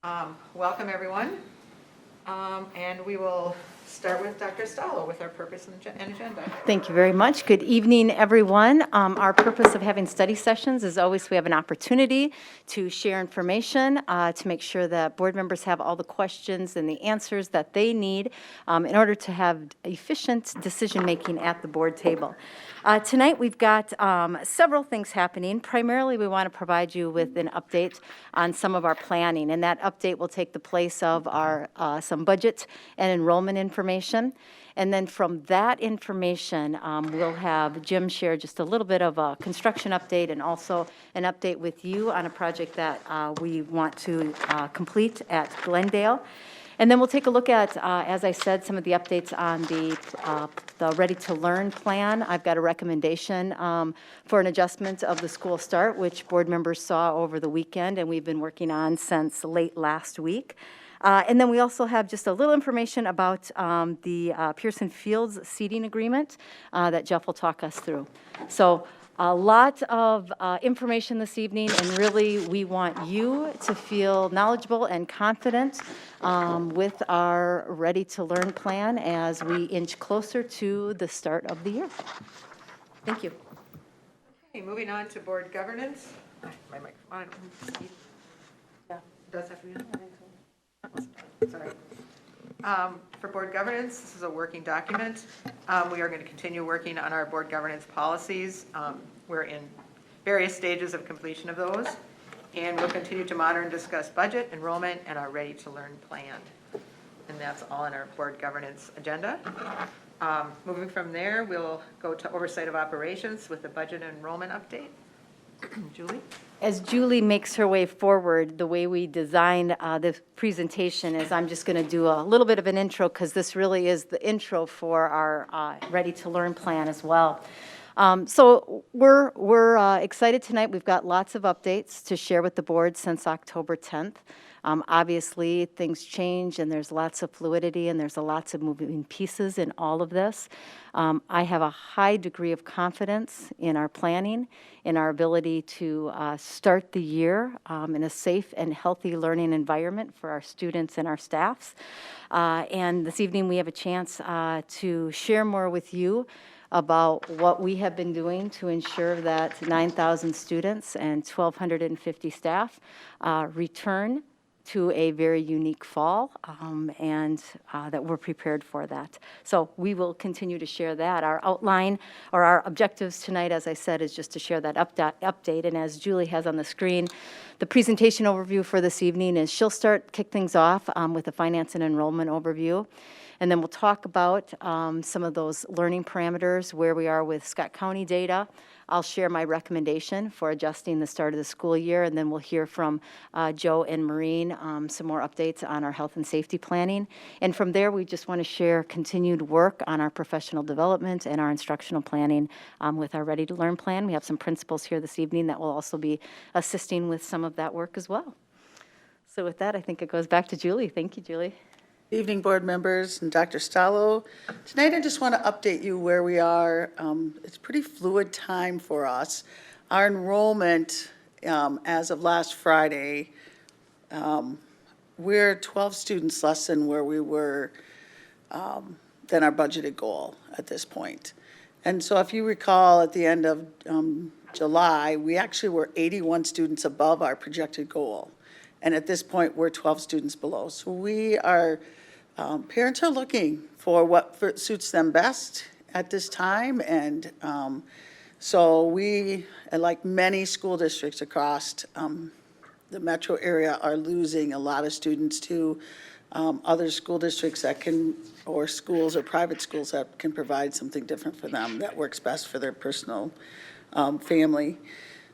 Welcome, everyone. And we will start with Dr. Stallo with our purpose and agenda. Thank you very much. Good evening, everyone. Our purpose of having study sessions is always we have an opportunity to share information, to make sure that board members have all the questions and the answers that they need in order to have efficient decision-making at the board table. Tonight, we've got several things happening. Primarily, we want to provide you with an update on some of our planning, and that update will take the place of our some budget and enrollment information. And then from that information, we'll have Jim share just a little bit of a construction update and also an update with you on a project that we want to complete at Glendale. And then we'll take a look at, as I said, some of the updates on the Ready to Learn plan. I've got a recommendation for an adjustment of the school start, which board members saw over the weekend, and we've been working on since late last week. And then we also have just a little information about the Pearson Fields seating agreement that Jeff will talk us through. So a lot of information this evening, and really we want you to feel knowledgeable and confident with our Ready to Learn plan as we inch closer to the start of the year. Thank you. Okay, moving on to board governance. My microphone. Yeah, does have to be on. Sorry. For board governance, this is a working document. We are going to continue working on our board governance policies. We're in various stages of completion of those, and we'll continue to monitor and discuss budget, enrollment, and our Ready to Learn plan. And that's all in our board governance agenda. Moving from there, we'll go to oversight of operations with the budget and enrollment update. Julie? As Julie makes her way forward, the way we designed this presentation is I'm just going to do a little bit of an intro because this really is the intro for our Ready to Learn plan as well. So we're excited tonight. We've got lots of updates to share with the board since October 10th. Obviously, things change, and there's lots of fluidity, and there's lots of moving pieces in all of this. I have a high degree of confidence in our planning, in our ability to start the year in a safe and healthy learning environment for our students and our staffs. And this evening, we have a chance to share more with you about what we have been doing to ensure that 9,000 students and 1,250 staff return to a very unique fall, and that we're prepared for that. So we will continue to share that. Our outline or our objectives tonight, as I said, is just to share that update. And as Julie has on the screen, the presentation overview for this evening is she'll kick things off with a finance and enrollment overview. And then we'll talk about some of those learning parameters, where we are with Scott County data. I'll share my recommendation for adjusting the start of the school year, and then we'll hear from Joe and Maureen some more updates on our health and safety planning. And from there, we just want to share continued work on our professional development and our instructional planning with our Ready to Learn plan. We have some principals here this evening that will also be assisting with some of that work as well. So with that, I think it goes back to Julie. Thank you, Julie. Good evening, board members and Dr. Stallo. Tonight, I just want to update you where we are. It's a pretty fluid time for us. Our enrollment, as of last Friday, we're 12 students less than where we were, than our budgeted goal at this point. And so if you recall, at the end of July, we actually were 81 students above our projected goal. And at this point, we're 12 students below. So we are, parents are looking for what suits them best at this time. And so we, like many school districts across the metro area, are losing a lot of students to other school districts that can, or schools or private schools that can provide something different for them that works best for their personal family.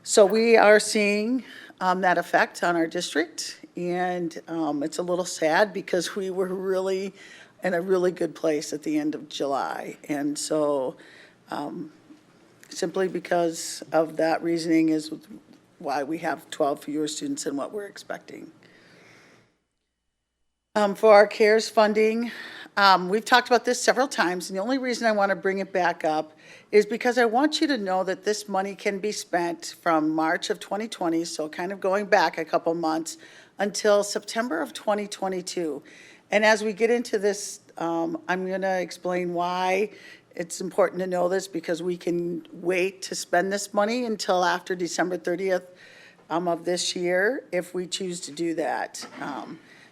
So we are seeing that effect on our district, and it's a little sad because we were really in a really good place at the end of July. And so simply because of that reasoning is why we have 12 fewer students than what we're expecting. For our CARES funding, we've talked about this several times, and the only reason I want to bring it back up is because I want you to know that this money can be spent from March of 2020, so kind of going back a couple months, until September of 2022. And as we get into this, I'm going to explain why it's important to know this, because we can wait to spend this money until after December 30th of this year, if we choose to do that.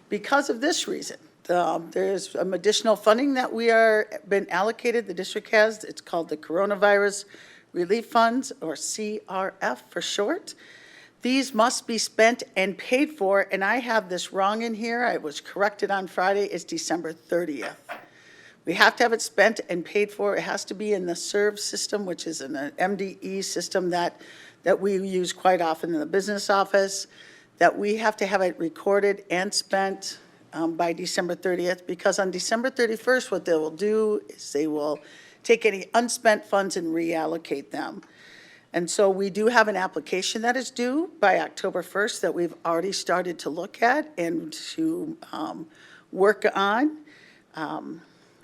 Because of this reason, there's some additional funding that we are been allocated, the district has. It's called the Coronavirus Relief Funds, or CRF for short. These must be spent and paid for, and I have this wrong in here. I was corrected on Friday. It's December 30th. We have to have it spent and paid for. It has to be in the SERV system, which is an MDE system that we use quite often in the business office, that we have to have it recorded and spent by December 30th, because on December 31st, what they will do is they will take any unspent funds and reallocate them. And so we do have an application that is due by October 1st that we've already started to look at and to work on.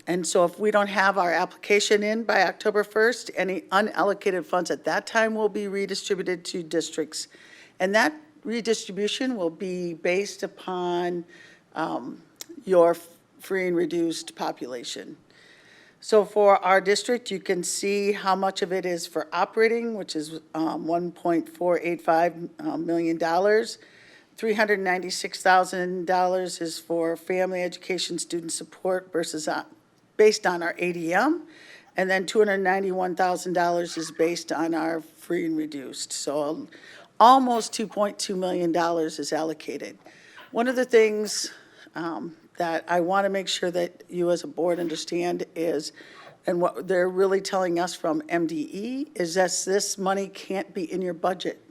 And so if we don't have our application in by October 1st, any unallocated funds at that time will be redistributed to districts. And that redistribution will be based upon your free and reduced population. So for our district, you can see how much of it is for operating, which is $1.485 million. $396,000 is for family education student support versus based on our ADM. And then $291,000 is based on our free and reduced. So almost $2.2 million is allocated. One of the things that I want to make sure that you as a board understand is, and what they're really telling us from MDE, is that this money can't be in your budget.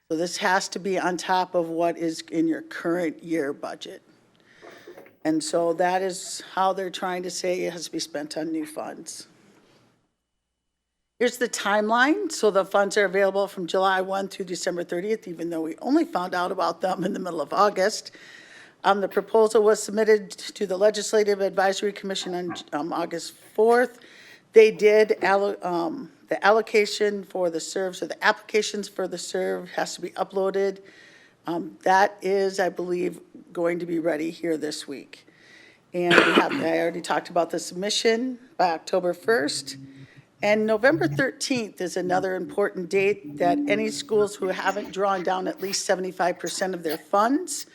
So this has to be on top of what is in your current year budget. And so that is how they're trying to say it has to be spent on new funds. Here's the timeline. So the funds are available from July 1 through December 30th, even though we only found out about them in the middle of August. The proposal was submitted to the Legislative Advisory Commission on August 4th. They did, the allocation for the SERV, so the applications for the SERV has to be uploaded. That is, I believe, going to be ready here this week. And I already talked about the submission by October 1st. And November 13th is another important date that any schools who haven't drawn down at least 75% of their funds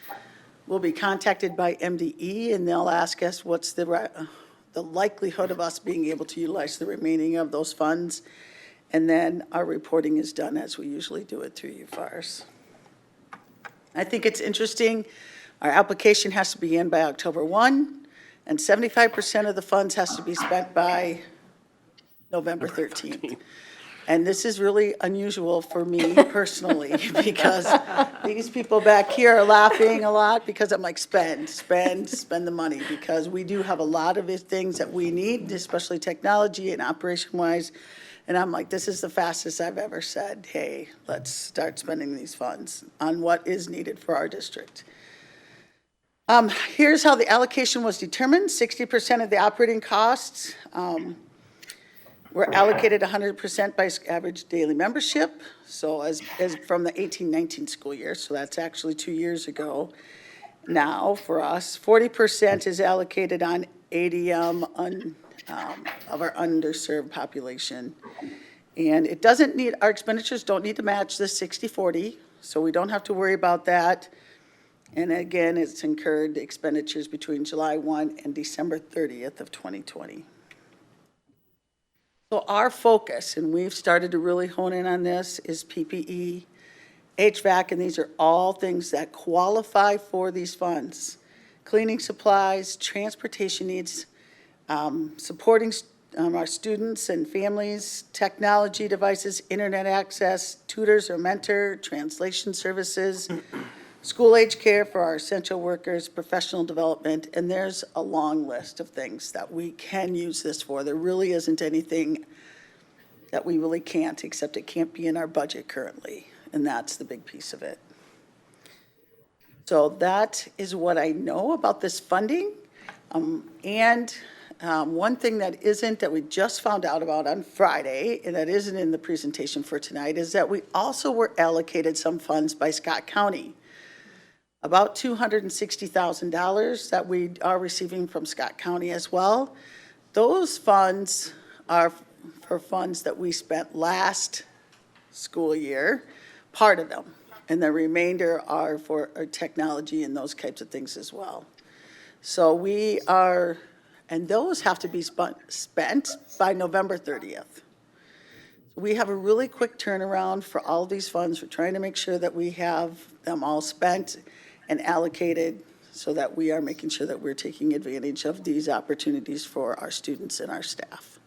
will be contacted by MDE, and they'll ask us what's the likelihood of us being able to utilize the remaining of those funds. And then our reporting is done as we usually do it through UFARS. I think it's interesting. Our application has to be in by October 1, and 75% of the funds has to be spent by November 13th. And this is really unusual for me personally, because these people back here are laughing a lot because I'm like, spend the money, because we do have a lot of things that we need, especially technology and operation-wise. And I'm like, this is the fastest I've ever said, hey, let's start spending these funds on what is needed for our district. Here's how the allocation was determined. 60% of the operating costs were allocated 100% by average daily membership. So as from the 18-19 school year, so that's actually 2 years ago. Now for us, 40% is allocated on ADM of our underserved population. And it doesn't need, our expenditures don't need to match the 60-40, so we don't have to worry about that. And again, it's incurred expenditures between July 1 and December 30th of 2020. So our focus, and we've started to really hone in on this, is PPE, HVAC, and these are all things that qualify for these funds. Cleaning supplies, transportation needs, supporting our students and families, technology devices, internet access, tutors or mentor, translation services, school-age care for our essential workers, professional development, and there's a long list of things that we can use this for. There really isn't anything that we really can't, except it can't be in our budget currently, and that's the big piece of it. So that is what I know about this funding. One thing that isn't, that we just found out about on Friday, and that isn't in the presentation for tonight, is that we also were allocated some funds by Scott County. about $260,000 that we are receiving from Scott County as well. Those funds are for funds that we spent last school year, part of them. And the remainder are for our technology and those types of things as well. So we are, and those have to be spent by November 30th. We have a really quick turnaround for all these funds. We're trying to make sure that we have them all spent and allocated so that we are making sure that we're taking advantage of these opportunities for our students and our staff.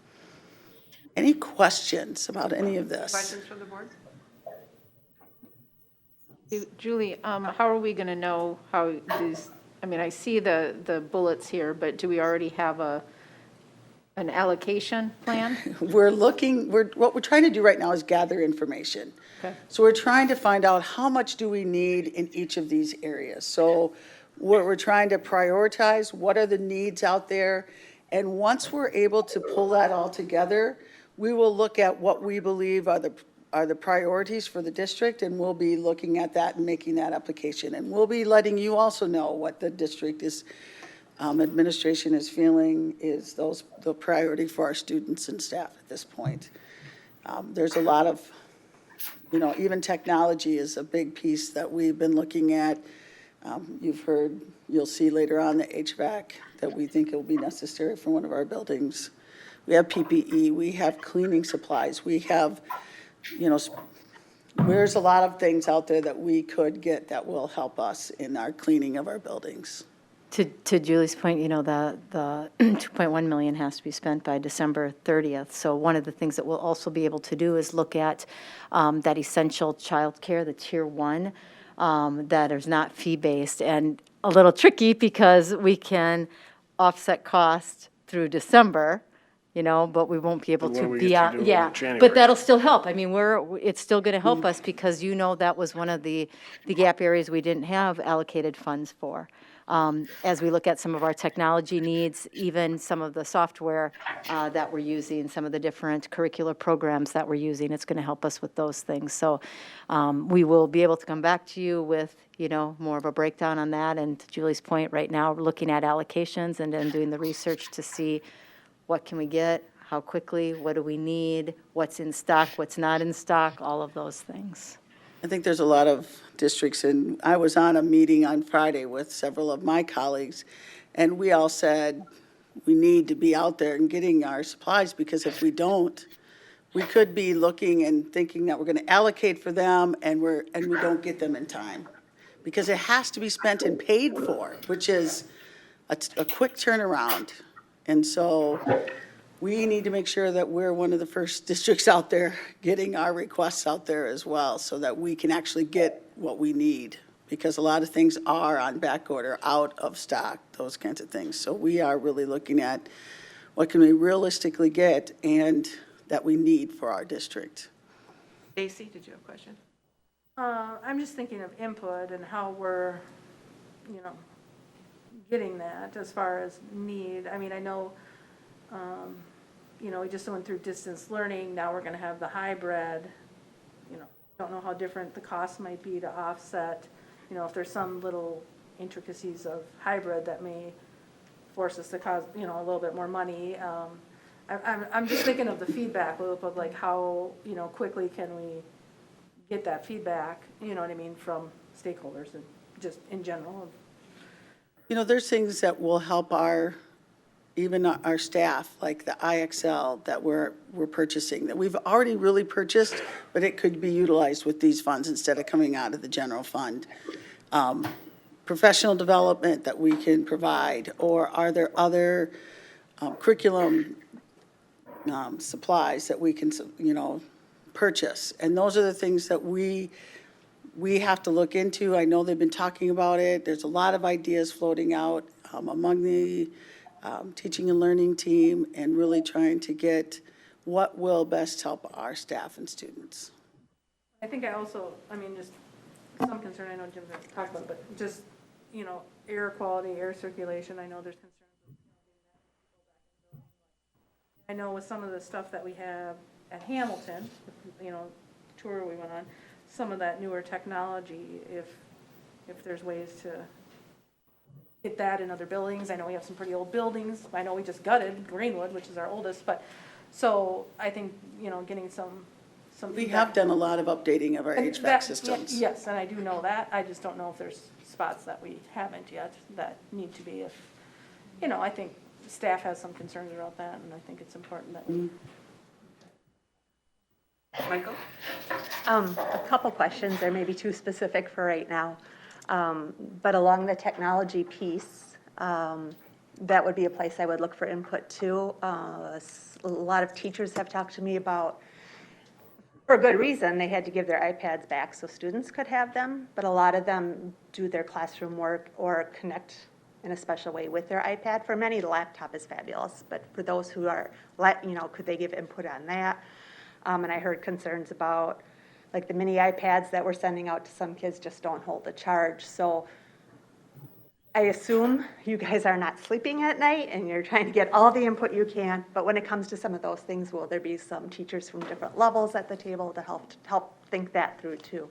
Any questions about any of this? Questions from the board? Julie, how are we going to know how these, I mean, I see the bullets here, but do we already have an allocation plan? What we're trying to do right now is gather information. Okay. So we're trying to find out how much do we need in each of these areas. So we're trying to prioritize what are the needs out there. And once we're able to pull that all together, we will look at what we believe are the priorities for the district, and we'll be looking at that and making that application. And we'll be letting you also know what the district is, administration is feeling is the priority for our students and staff at this point. There's a lot of, even technology is a big piece that we've been looking at. You'll see later on the HVAC that we think will be necessary for one of our buildings. We have PPE, we have cleaning supplies, we have, there's a lot of things out there that we could get that will help us in our cleaning of our buildings. To Julie's point, the 2.1 million has to be spent by December 30th. So one of the things that we'll also be able to do is look at that essential childcare, the tier 1, that is not fee-based, and a little tricky because we can offset cost through December, but we won't be able What do to we be get to out, do in yeah. January? But that'll still help. I mean, it's still going to help us because that was one of the gap areas we didn't have allocated funds for. As we look at some of our technology needs, even some of the software that we're using, some of the different curricular programs that we're using, it's going to help us with those things. So we will be able to come back to you with, more of a breakdown on that. And to Julie's point, right now, we're looking at allocations and then doing the research to see what can we get, how quickly, what do we need, what's in stock, what's not in stock, all of those things. I think there's a lot of districts, and I was on a meeting on Friday with several of my colleagues, and we all said we need to be out there and getting our supplies, because if we don't, we could be looking and thinking that we're going to allocate for them, and we don't get them in time, because it has to be spent and paid for, which is a quick turnaround. And so we need to make sure that we're one of the first districts out there getting our requests out there as well, so that we can actually get what we need, because a lot of things are on back order, out of stock, those kinds of things. So we are really looking at what can we realistically get and that we need for our district. Stacy, did you have a question? I'm just thinking of input and how we're, getting that as far as need. I mean, I know, we just went through distance learning. Now we're going to have the hybrid. Don't know how different the cost might be to offset, if there's some little intricacies of hybrid that may force us to cost, a little bit more money. I'm just thinking of the feedback loop of like how, quickly can we get that feedback, from stakeholders and just in general. There's things that will help even our staff, like the IXL that we're purchasing, that we've already really purchased, but it could be utilized with these funds instead of coming out of the general fund. Professional development that we can provide, or are there other curriculum supplies that we can, purchase? And those are the things that we have to look into. I know they've been talking about it. There's a lot of ideas floating out among the teaching and learning team, and really trying to get what will best help our staff and students. I think just some concern, I know Jim's going to talk about, but just, air quality, air circulation, I know there's concerns. I know with some of the stuff that we have at Hamilton, tour we went on, some of that newer technology, if if there's ways to get that in other buildings. I know we have some pretty old buildings. I know we just gutted Greenwood, which is our oldest, but, so I think, you know, getting some We feedback. have done a lot of updating of our And HVAC that- systems. Yes, and I do know that. I just don't know if there's spots that we haven't yet that need to be. If, you know, I think staff has some concerns about that, and I think it's important that we. Michael? A couple questions, there may be too specific for right now. But along the technology piece, that would be a place I would look for input too. A lot of teachers have talked to me about, for a good reason, they had to give their iPads back so students could have them, but a lot of them do their classroom work or connect in a special way with their iPad. For many, the laptop is fabulous, but for those who are, you know, could they give input on that? And I heard concerns about, like, the mini iPads that we're sending out to some kids just don't hold the charge. So I assume you guys are not sleeping at night and you're trying to get all the input you can. But when it comes to some of those things, will there be some teachers from different levels at the table to help think that through too?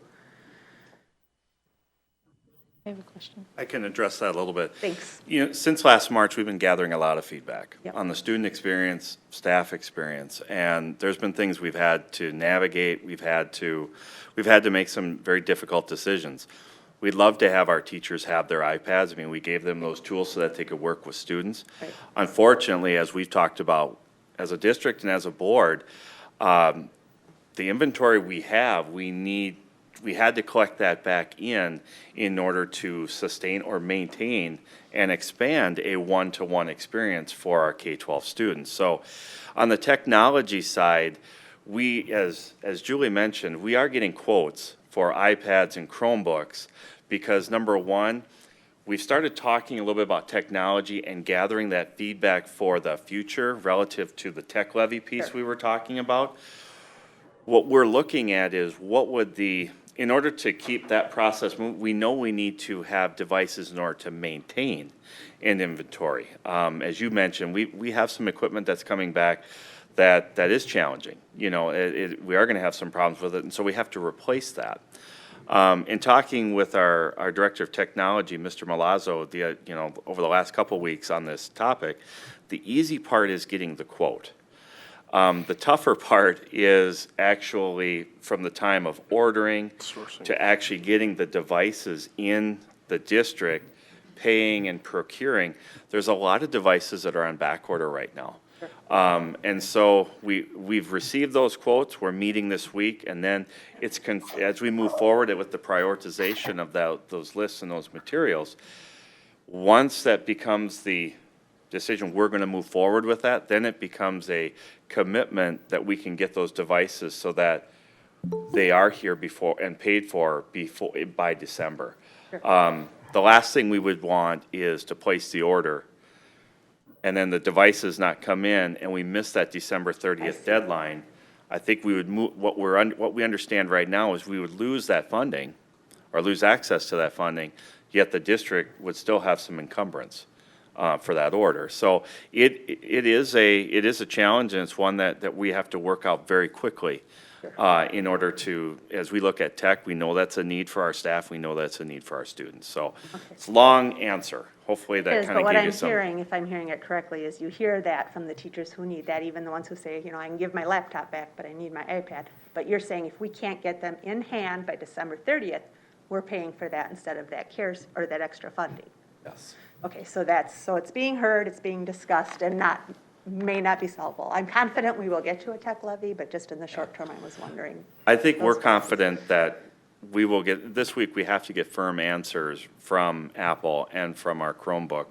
I have a question. I can address that a little bit. Thanks. You know, since last March, we've been gathering a lot of feedback Yep. on the student experience, staff experience, and there's been things we've had to navigate. We've had to make some very difficult decisions. We'd love to have our teachers have their iPads. I mean, we gave them those tools so that they could work with students. Right. Unfortunately, as we've talked about as a district and as a board, the inventory we have, we had to collect that back in order to sustain or maintain and expand a one-to-one experience for our K-12 students. So on the technology side, we, as Julie mentioned, we are getting quotes for iPads and Chromebooks because, number one, we've started talking a little bit about technology and gathering that feedback for the future relative to the tech levy piece we were talking about. What we're looking at is in order to keep that process moving, we know we need to have devices in order to maintain an inventory. As you mentioned, we have some equipment that's coming back that is challenging. You know, we are gonna have some problems with it, and so we have to replace that. In talking with our Director of Technology, Mr. Malazzo, you know, over the last couple of weeks on this topic, the easy part is getting the quote. The tougher part is actually from the time of ordering to actually getting the devices in the district, paying and procuring. There's a lot of devices that are on back order right now. And so we've received those quotes, we're meeting this week, and then as we move forward with the prioritization of those lists and those materials, once that becomes the decision, we're gonna move forward with that, then it becomes a commitment that we can get those devices so that they are here before and paid for by December. The last thing we would want is to place the order and then the devices not come in and we miss that December 30th deadline. I think we would move, what we understand right now is we would lose that funding or lose access to that funding, yet the district would still have some encumbrance for that order. So it is a challenge, and it's one that we have to work out very quickly in order to, as we look at tech, we know that's a need for our staff, we know that's a need for our students. So it's a long answer. Hopefully that kind But of what gave you I'm some. hearing, if I'm hearing it correctly, is you hear that from the teachers who need that, even the ones who say, you know, I can give my laptop back, but I need my iPad. But you're saying if we can't get them in hand by December 30th, we're paying for that instead of that CARES or that extra funding. Yes. Okay, so it's being heard, it's being discussed, and may not be solvable. I'm confident we will get to a tech levy, but just in the short term, I was wondering. I think we're confident that we will get, this week, we have to get firm answers from Apple and from our Chromebook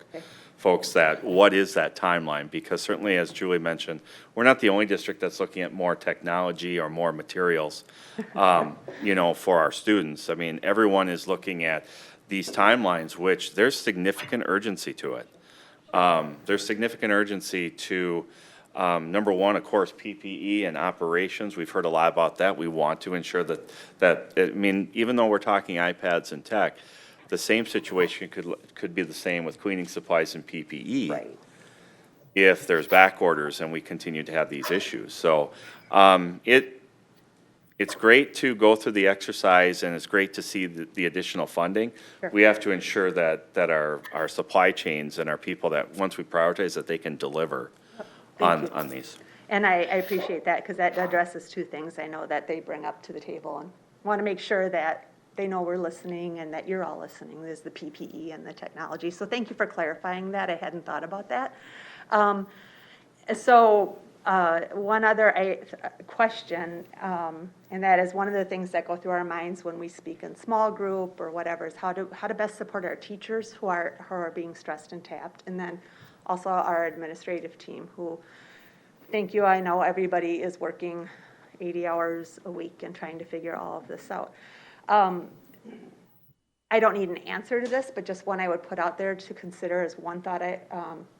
folks that, what is that timeline? Because certainly, as Julie mentioned, we're not the only district that's looking at more technology or more materials, you know, for our students. I mean, everyone is looking at these timelines, which there's significant urgency to it. There's significant urgency to, number one, of course, PPE and operations. We've heard a lot about that. We want to ensure that, I mean, even though we're talking iPads and tech, the same situation could be the same with cleaning supplies and PPE. Right. If there's back orders and we continue to have these issues. So, it's great to go through the exercise and it's great to see the additional funding. We have to ensure that our supply chains and our people that, once we prioritize, that they can deliver on these. And I appreciate that, because that addresses two things I know that they bring up to the table, and want to make sure that they know we're listening and that you're all listening, is the PPE and the technology. So thank you for clarifying that. I hadn't thought about that. One other question, and that is one of the things that go through our minds when we speak in small group or whatever, is how to best support our teachers who are being stressed and tapped, and then also our administrative team who, thank you, I know everybody is working 80 hours a week and trying to figure all of this out. I don't need an answer to this, but just one I would put out there to consider is one thought I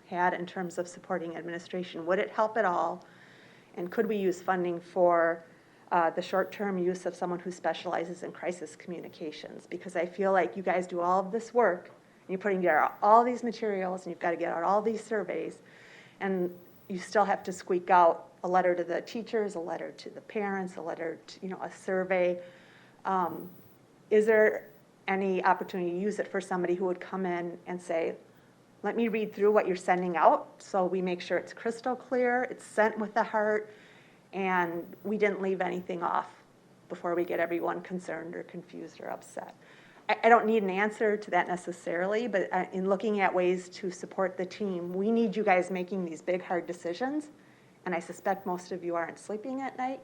had in terms of supporting administration. Would it help at all? And could we use funding for the short-term use of someone who specializes in crisis communications? Because I feel like you guys do all of this work, and you're putting together all these materials, and you've got to get out all these surveys, and you still have to squeak out a letter to the teachers, a letter to the parents, a letter to, a survey. Is there any opportunity to use it for somebody who would come in and say, let me read through what you're sending out so we make sure it's crystal clear, it's sent with the heart, and we didn't leave anything off before we get everyone concerned or confused or upset. I don't need an answer to that necessarily, but in looking at ways to support the team, we need you guys making these big, hard decisions, and I suspect most of you aren't sleeping at night.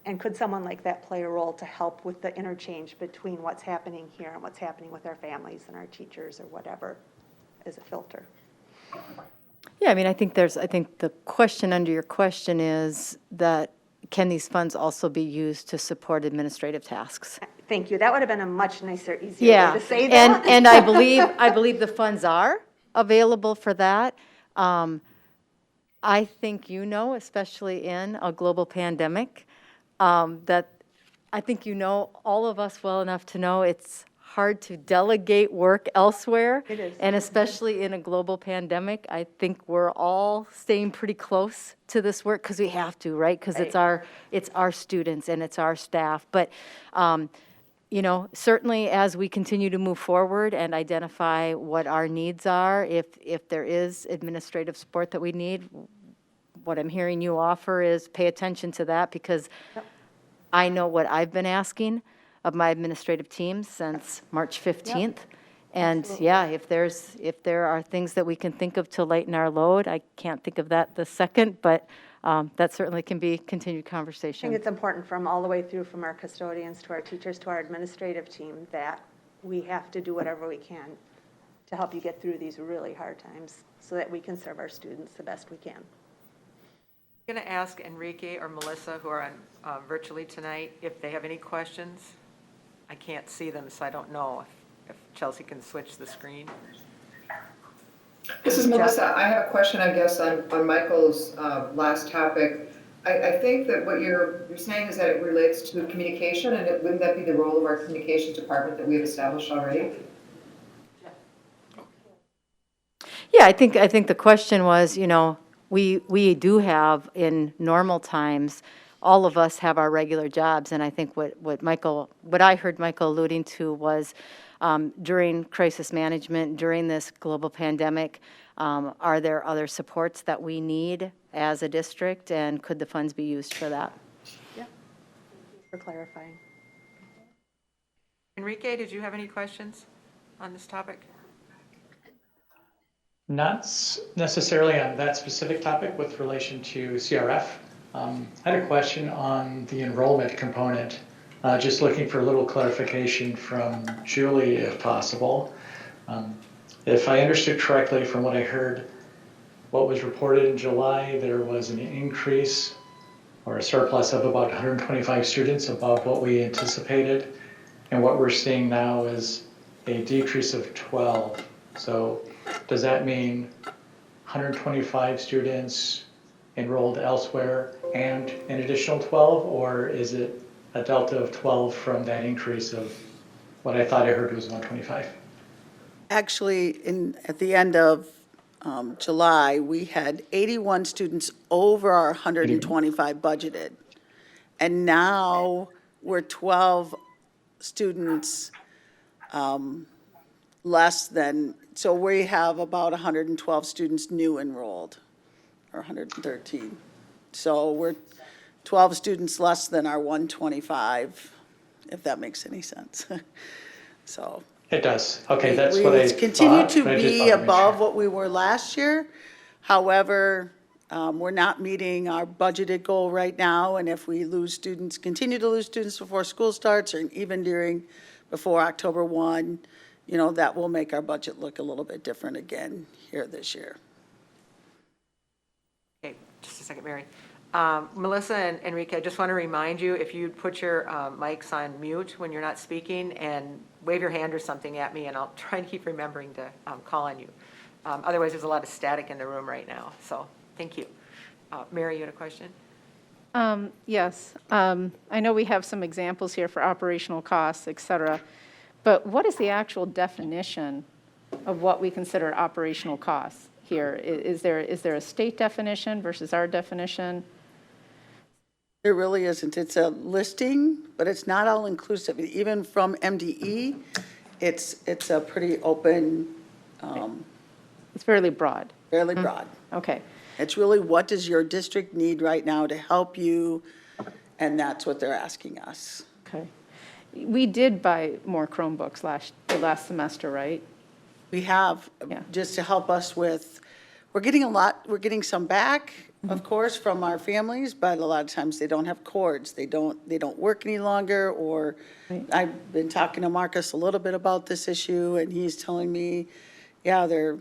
And could someone like that play a role to help with the interchange between what's happening here and what's happening with our families and our teachers or whatever as a filter? Yeah, I mean, I think the question under your question is that can these funds also be used to support administrative tasks? Thank you. That would have been a much nicer, easier way to say that. And I believe the funds are available for that. I think especially in a global pandemic, that I think all of us well enough to know it's hard to delegate work elsewhere. It is. And especially in a global pandemic, I think we're all staying pretty close to this work because we have to, right? Because it's our students and it's our staff. But, certainly as we continue to move forward and identify what our needs are, if there is administrative support that we need, what I'm hearing you offer is pay attention to that, because I know what I've been asking of my administrative team since March 15th. And if there are things that we can think of to lighten our load, I can't think of that the second, but that certainly can be continued I conversation. think it's important from all the way through, from our custodians to our teachers to our administrative team, that we have to do whatever we can to help you get through these really hard times so that we can serve our students the best we can. I'm going to ask Enrique or Melissa, who are on virtually tonight, if they have any questions. I can't see them, so I don't know if Chelsea can switch the screen. This is Melissa. I have a question, I guess, on Michael's last topic. I think that what you're saying is that it relates to communication, and wouldn't that be the role of our communications department that we have established already? Yeah, I think the question was, we do have in normal times, all of us have our regular jobs, and I think what I heard Michael alluding to was during crisis management, during this global pandemic, are there other supports that we need as a district, and could the funds be used for that? Yeah, for clarifying. Enrique, did you have any questions on this topic? Not necessarily on that specific topic with relation to CRF. I had a question on the enrollment component, just looking for a little clarification from Julie, if possible. If I understood correctly from what I heard, what was reported in July, there was an increase or a surplus of about 125 students above what we anticipated. And what we're seeing now is a decrease of 12. So does that mean 125 students enrolled elsewhere and an additional 12, or is it a delta of 12 from that increase of what I thought I heard was 125? Actually, at the end of July, we had 81 students over our 125 budgeted. And now we're 12 students less than, so we have about 112 students new enrolled, or 113. So we're 12 students less than our 125, if that makes any sense. So. It does. Okay, that's We what I continue thought, to but I just be wanted to make above sure. what we were last year. However, we're not meeting our budgeted goal right now, and if we lose students, continue to lose students before school starts, or even before October 1, you know, that will make our budget look a little bit different again here this year. Okay, just a second, Mary. Melissa and Enrique, I just want to remind you, if you'd put your mics on mute when you're not speaking and wave your hand or something at me, and I'll try and keep remembering to call on you. Otherwise, there's a lot of static in the room right now, so thank you. Mary, you had a question? Yes. I know we have some examples here for operational costs, et cetera, but what is the actual definition of what we consider operational costs here? Is there a state definition versus our definition? There really isn't. It's a listing, but it's not all inclusive. Even from MDE, it's a pretty open, It's fairly broad. fairly broad. Okay. It's really, what does your district need right now to help you? And that's what they're asking us. Okay. We did buy more Chromebooks last semester, right? We have, Yeah. just to help us with, we're getting some back, of course, from our families, but a lot of times they don't have cords. They don't work any longer, or I've been talking to Marcus a little bit about this issue, and he's telling me, yeah, a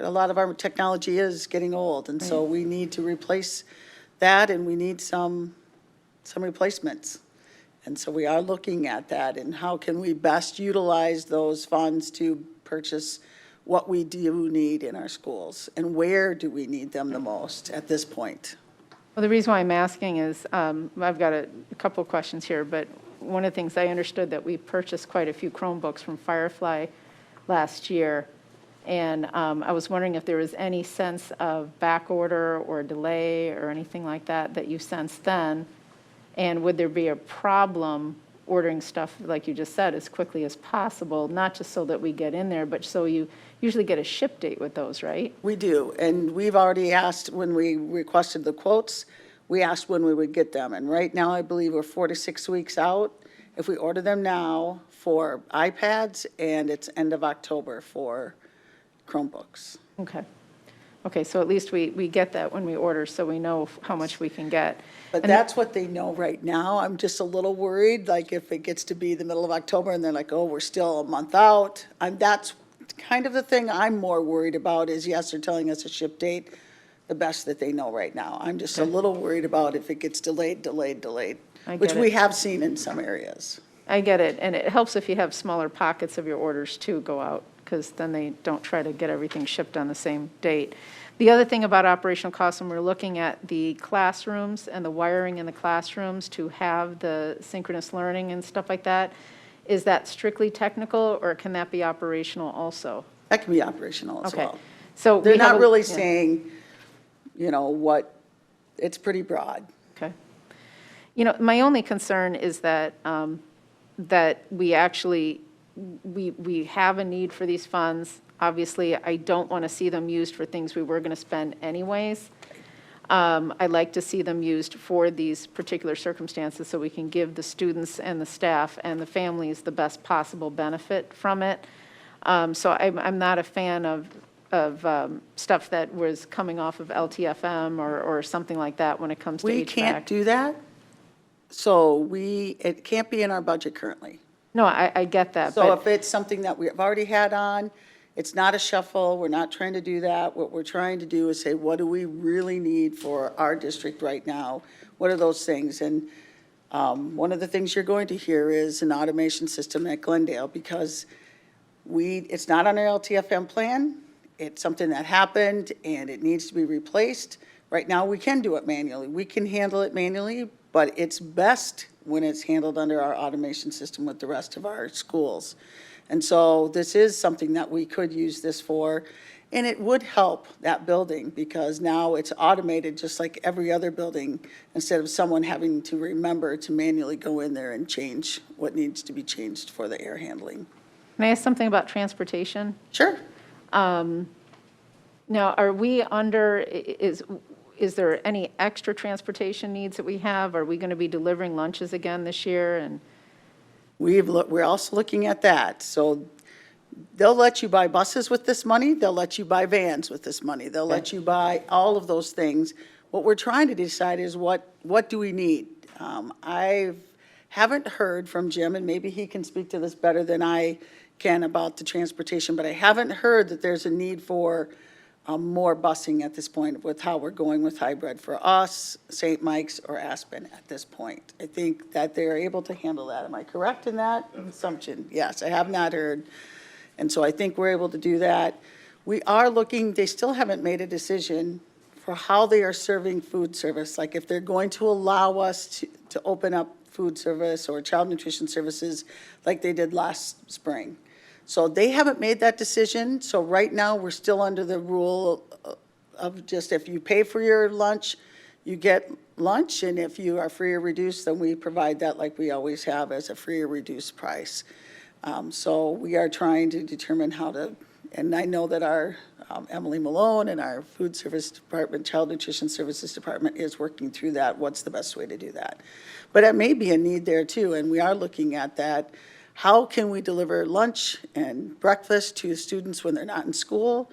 lot of our technology is getting old, and so we need to replace that, and we need some replacements. And so we are looking at that, and how can we best utilize those funds to purchase what we do need in our schools, and where do we need them the most at this point? Well, the reason why I'm asking is, I've got a couple of questions here, but one of the things I understood that we purchased quite a few Chromebooks from Firefly last year, and I was wondering if there was any sense of back order or delay or anything like that you sensed then, and would there be a problem ordering stuff, like you just said, as quickly as possible, not just so that we get in there, but so you usually get a ship date with those, right? We do, and we've already asked, when we requested the quotes, we asked when we would get them, and right now I believe we're 4 to 6 weeks out. If we order them now for iPads, and it's end of October for Chromebooks. Okay. Okay, so at least we get that when we order, so we know how much we can get. But And- that's what they know right now. I'm just a little worried, like if it gets to be the middle of October and they're like, oh, we're still a month out. That's kind of the thing I'm more worried about is, yes, they're telling us a ship date, the best that they know right now. I'm just a little worried about if it gets delayed, I which get we it. have seen in some areas. I get it, and it helps if you have smaller pockets of your orders too go out, because then they don't try to get everything shipped on the same date. The other thing about operational costs, when we're looking at the classrooms and the wiring in the classrooms to have the synchronous learning and stuff like that, is that strictly technical, or can that be operational also? That can be operational as Okay. well. So They're we have not a- really yeah. saying, it's pretty broad. Okay. My only concern is that, that we actually, we have a need for these funds. Obviously, I don't want to see them used for things we were going to spend anyways. I'd like to see them used for these particular circumstances so we can give the students and the staff and the families the best possible benefit from it. So I'm not a fan of stuff that was coming off of LTFM or something like that when it comes to HVAC. We can't do that, so it can't be in our budget currently. No, I get that, So but if it's something that we've already had on, it's not a shuffle, we're not trying to do that. What we're trying to do is say, what do we really need for our district right now? What are those things? And one of the things you're going to hear is an automation system at Glendale, because it's not on our LTFM plan. It's something that happened and it needs to be replaced. Right now, we can do it manually. We can handle it manually, but it's best when it's handled under our automation system with the rest of our schools. And so this is something that we could use this for, and it would help that building because now it's automated just like every other building, instead of someone having to remember to manually go in there and change what needs to be changed for the air handling. Can I ask something about transportation? Sure. Now, are we under, is there any extra transportation needs that we have? Are we going to be delivering lunches again this year? And We're also looking at that. So they'll let you buy buses with this money. They'll let you buy vans with this money. They'll let you buy all of those things. What we're trying to decide is what do we need? I haven't heard from Jim, and maybe he can speak to this better than I can about the transportation, but I haven't heard that there's a need for more busing at this point with how we're going with hybrid for us, St. Mike's, or Aspen at this point. I think that they're able to handle that. Am I correct in that assumption? Yes, I have not heard. And so I think we're able to do that. We are looking, they still haven't made a decision for how they are serving food service, like if they're going to allow us to open up food service or child nutrition services like they did last spring. So they haven't made that decision. So right now, we're still under the rule of just if you pay for your lunch, you get lunch. And if you are free or reduced, then we provide that like we always have as a free or reduced price. So we are trying to determine how to, and I know that our Emily Malone and our food service department, child nutrition services department is working through that. What's the best way to do that? But it may be a need there too. And we are looking at that. How can we deliver lunch and breakfast to students when they're not in school?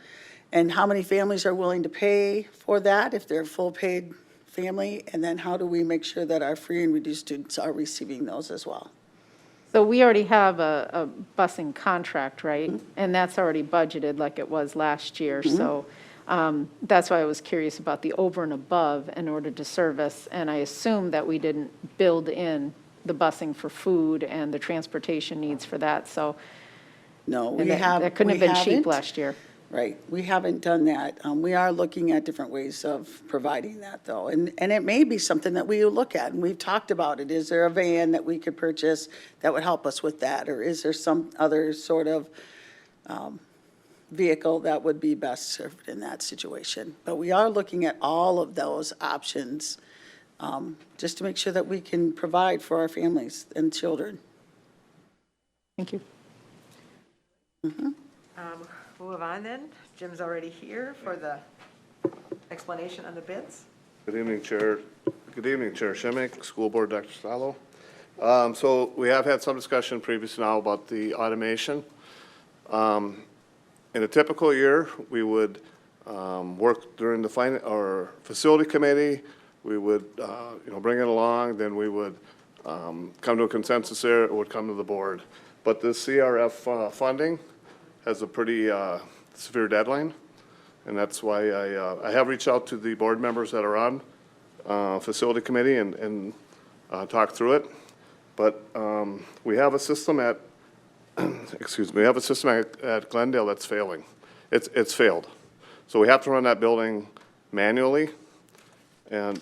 And how many families are willing to pay for that if they're a full paid family? And then how do we make sure that our free and reduced students are receiving those as well? so we already have a busing contract, right? And that's already budgeted like it was last year. So that's why I was curious about the over and above in order to service. And I assume that we didn't build in the busing for food and the transportation needs for that. So No, and that couldn't have been cheap last year. Right, we haven't done that. We are looking at different ways of providing that, though. And it may be something that we will look at, and we've talked about it. Is there a van that we could purchase that would help us with that? Or is there some other sort of vehicle that would be best served in that situation? But we are looking at all of those options just to make sure that we can provide for our families and children. Thank you. We'll move on then. Jim's already here for the explanation on the bids. Good evening, Chair. Good evening, Chair Schimick, School Board Dr. Stallo. So we have had some discussion previously now about the automation. In a typical year, we would work during the facility committee. We would, bring it along. Then we would come to a consensus there. It would come to the board. But the CRF funding has a pretty severe deadline, and that's why I have reached out to the board members that are on facility committee and talked through it. But we have a system at, we have a system at Glendale that's failing. It's failed. So we have to run that building manually, and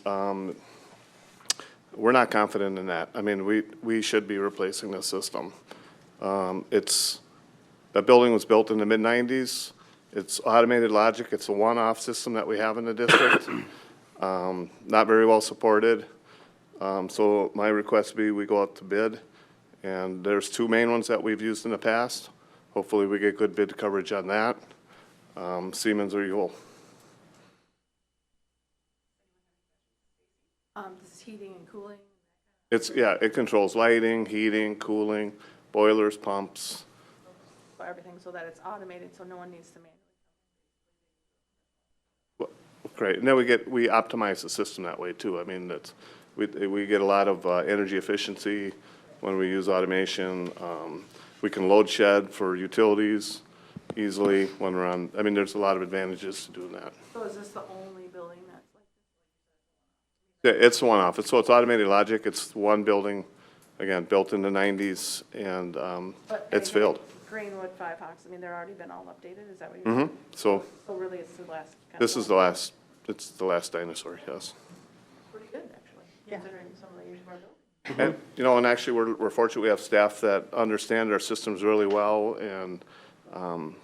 we're not confident in that. I mean, we should be replacing the system. That building was built in the mid-90s. It's automated logic. It's a one-off system that we have in the district. Not very well supported. So my request would be we go out to bid. And there's two main ones that we've used in the past. Hopefully we get good bid coverage on that. Siemens or Yule. This is heating and cooling, It controls lighting, heating, cooling, boilers, pumps. everything so that it's automated, so no one needs to manually. Great, and then we optimize the system that way too. I mean, we get a lot of energy efficiency when we use automation. We can load shed for utilities easily when we're on, I mean, there's a lot of advantages to doing that. So is this the only building that's like Yeah, it's one-off. So it's automated logic. It's one building, again, built in the 90s, and it's failed. Greenwood, Five Hawks, I mean, they're already been all updated, is that what you're saying? So So really, it's the last. this is the last, it's the last dinosaur, yes. Pretty good, actually, considering some of the age of our buildings. And, you know, and actually, we're fortunate we have staff that understand our systems really well, and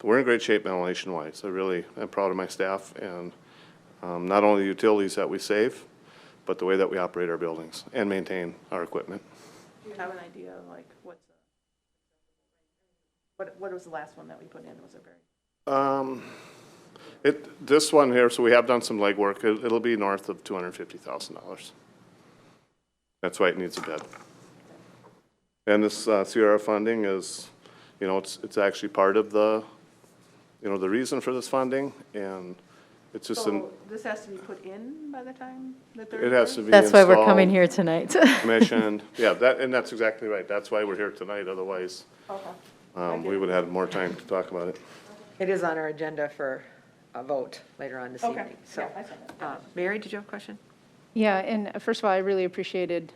we're in great shape ventilation-wise. I'm proud of my staff, and not only the utilities that we save, but the way that we operate our buildings and maintain our equipment. Do you have an idea, like, what was the last one that we put in? Was it very? This one here, so we have done some legwork. It'll be north of $250,000. That's why it needs a bid. And this CRF funding is, you know, it's actually part of the, you know, the reason for this funding, and it's just So this has to be put in by the time the third? it has to be That's why we're coming installed, here tonight. commissioned. Yeah, and that's exactly right. That's why we're here tonight. Otherwise, Okay. we would have had more time to talk about it. It is on our agenda for a vote later on this Okay, evening. So, yeah, I saw that. Mary, did you have a question? Yeah, and first of all, I really appreciated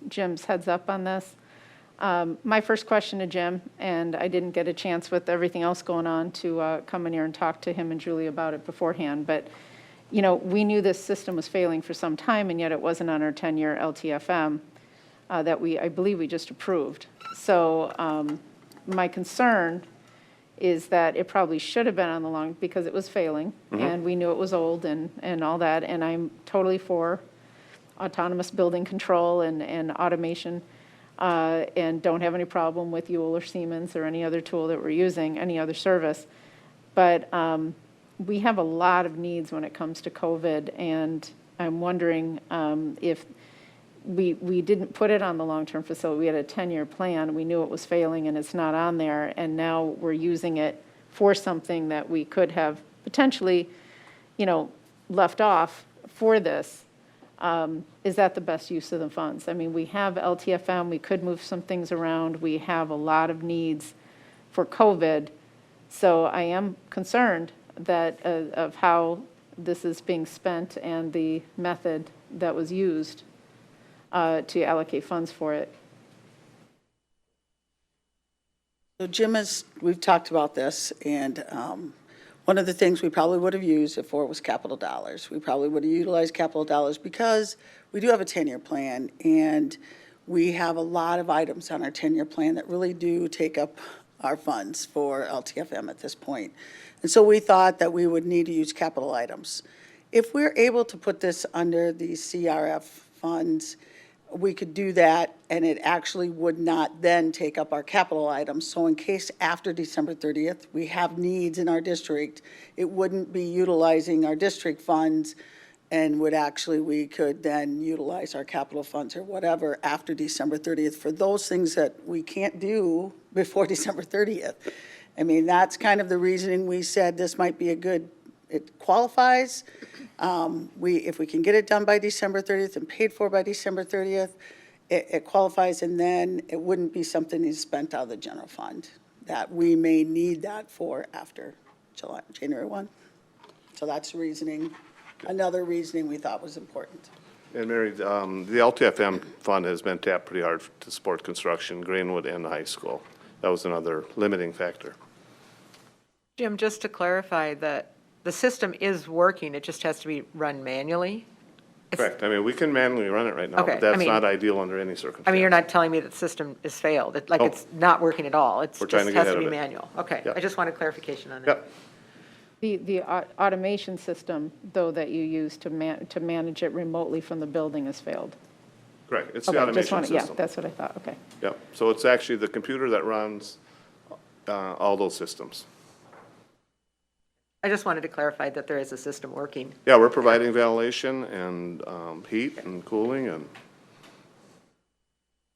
Jim's heads up on this. My first question to Jim, and I didn't get a chance with everything else going on to come in here and talk to him and Julie about it beforehand, but, you know, we knew this system was failing for some time, and yet it wasn't on our 10-year LTFM that I believe we just approved. So my concern is that it probably should have been on the long, because it was failing, and we knew it was old and all that, and I'm totally for autonomous building control and automation, and don't have any problem with Yule or Siemens or any other tool that we're using, any other service. But we have a lot of needs when it comes to COVID, and I'm wondering if we didn't put it on the long-term facility. We had a 10-year plan. We knew it was failing, and it's not on there, and now we're using it for something that we could have potentially, you know, left off for this. Is that the best use of the funds? I mean, we have LTFM, we could move some things around, we have a lot of needs for COVID, so I am concerned that, of how this is being spent and the method that was used to allocate funds for it. So Jim, we've talked about this, and one of the things we probably would have used it for was capital dollars. We probably would have utilized capital dollars because we do have a 10-year plan, and we have a lot of items on our 10-year plan that really do take up our funds for LTFM at this point. And so we thought that we would need to use capital items. If we're able to put this under the CRF funds, we could do that, and it actually would not then take up our capital items. So in case after December 30th, we have needs in our district, it wouldn't be utilizing our district funds, and we could then utilize our capital funds or whatever after December 30th for those things that we can't do before December 30th. I mean, that's kind of the reasoning we said this might be it qualifies. If we can get it done by December 30th and paid for by December 30th, it qualifies, and then it wouldn't be something that's spent out of the general fund that we may need that for after January 1. So that's reasoning, another reasoning we thought was important. And Mary, the LTFM fund has been tapped pretty hard to support construction, Greenwood and the high school. That was another limiting factor. Jim, just to clarify, that the system is working, it just has to be run manually? Correct. I mean, we can manually run it right now, Okay, but that's I mean- not ideal under any circumstance. I mean, you're not telling me that the system is failed, No. it's not working at all? It We're trying just to get has to ahead be of it. manual? Okay, Yeah. I just wanted clarification on that. Yep. The automation system, though, that you use to manage it remotely from the building has failed. Correct. It's Okay, the just automation wanna- Yeah, system. that's what I thought, okay. Yep. So it's actually the computer that runs all those systems. I just wanted to clarify that there is a system working. Yeah, we're providing ventilation and heat and cooling and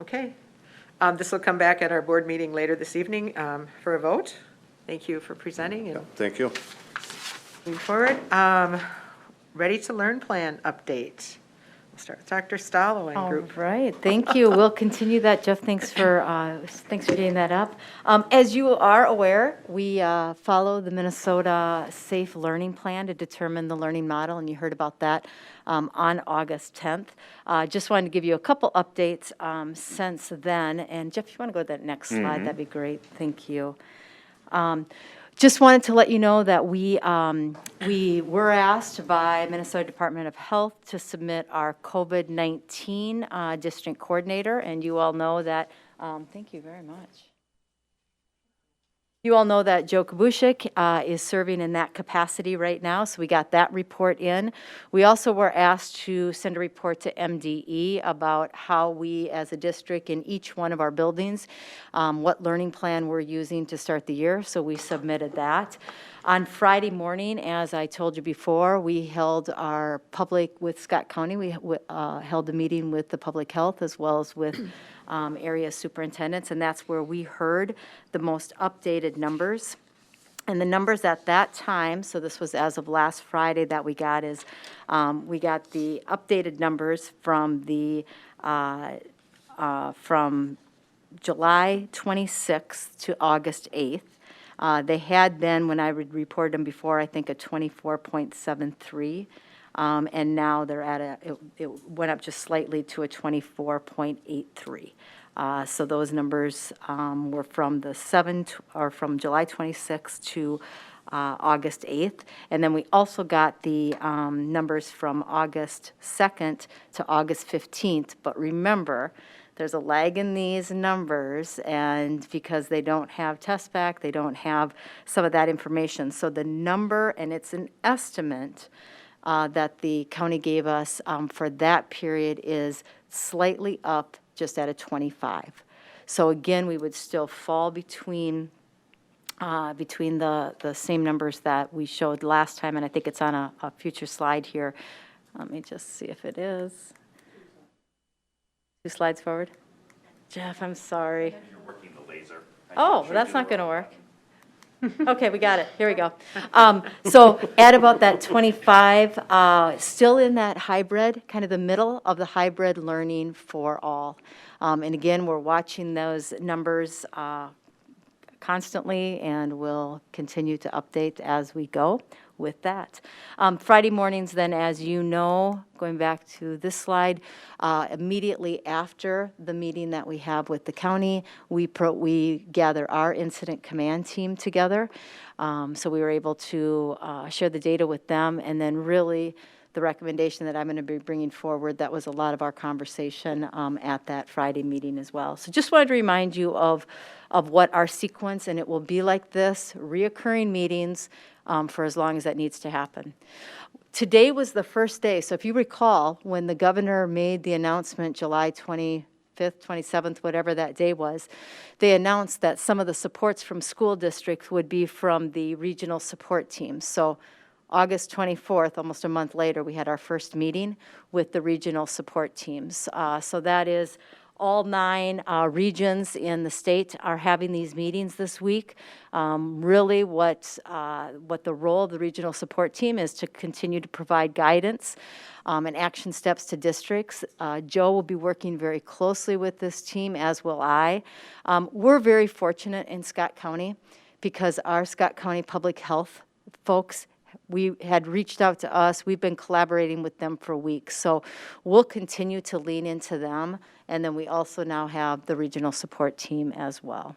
Okay. This will come back at our board meeting later this evening for a vote. Thank you for presenting and thank you. moving forward. Ready to Learn plan update. We'll start with Dr. Stallo and All group. right, thank you. We'll continue that, Jeff. Thanks for getting that up. As you are aware, we follow the Minnesota Safe Learning Plan to determine the learning model, and you heard about that on August 10th. Just wanted to give you a couple updates since then. And Jeff, if you want to go to that next slide, that'd be great. Thank you. Just wanted to let you know that we were asked by Minnesota Department of Health to submit our COVID-19 district coordinator, and you all know that, thank you very much. You all know that Joe Kabushik is serving in that capacity right now, so we got that report in. We also were asked to send a report to MDE about how we, as a district in each one of our buildings, what learning plan we're using to start the year, so we submitted that. On Friday morning, as I told you before, we held our public with Scott County. We held a meeting with the public health as well as with area superintendents, and that's where we heard the most updated numbers. And the numbers at that time, so this was as of last Friday that we got, is we got the updated numbers from the from July 26th to August 8th. They had been, when I would report them before, I think a 24.73. And now they're at it went up just slightly to a 24.83. So those numbers were from from July 26th to August 8th. And then we also got the numbers from August 2nd to August 15th. But remember, there's a lag in these numbers, and because they don't have test back, they don't have some of that information. So the number, and it's an estimate, that the county gave us for that period is slightly up, just at a 25. So again, we would still fall between the same numbers that we showed last time, and I think it's on a future slide here. Let me just see if it is. 2 slides forward. Jeff, I'm sorry. You're working the laser. Oh, that's not going to work. Okay, we got it. Here we go. So at about that 25, still in that hybrid, kind of the middle of the hybrid learning for all. And again, we're watching those numbers constantly, and we'll continue to update as we go with that. Friday mornings then, as you know, going back to this slide, immediately after the meeting that we have with the county, we gather our incident command team together. So we were able to share the data with them, and then really the recommendation that I'm going to be bringing forward, that was a lot of our conversation at that Friday meeting as well. So just wanted to remind you of what our sequence, and it will be like this, reoccurring meetings for as long as that needs to happen. Today was the first day, so if you recall, when the governor made the announcement July 25th, 27th, whatever that day was, they announced that some of the supports from school districts would be from the regional support teams. So August 24th, almost a month later, we had our first meeting with the regional support teams. So that is all 9 regions in the state are having these meetings this week. Really what the role of the regional support team is to continue to provide guidance and action steps to districts. Joe will be working very closely with this team, as will I. We're very fortunate in Scott County because our Scott County Public Health folks had reached out to us. We've been collaborating with them for weeks. So we'll continue to lean into them. And then we also now have the regional support team as well.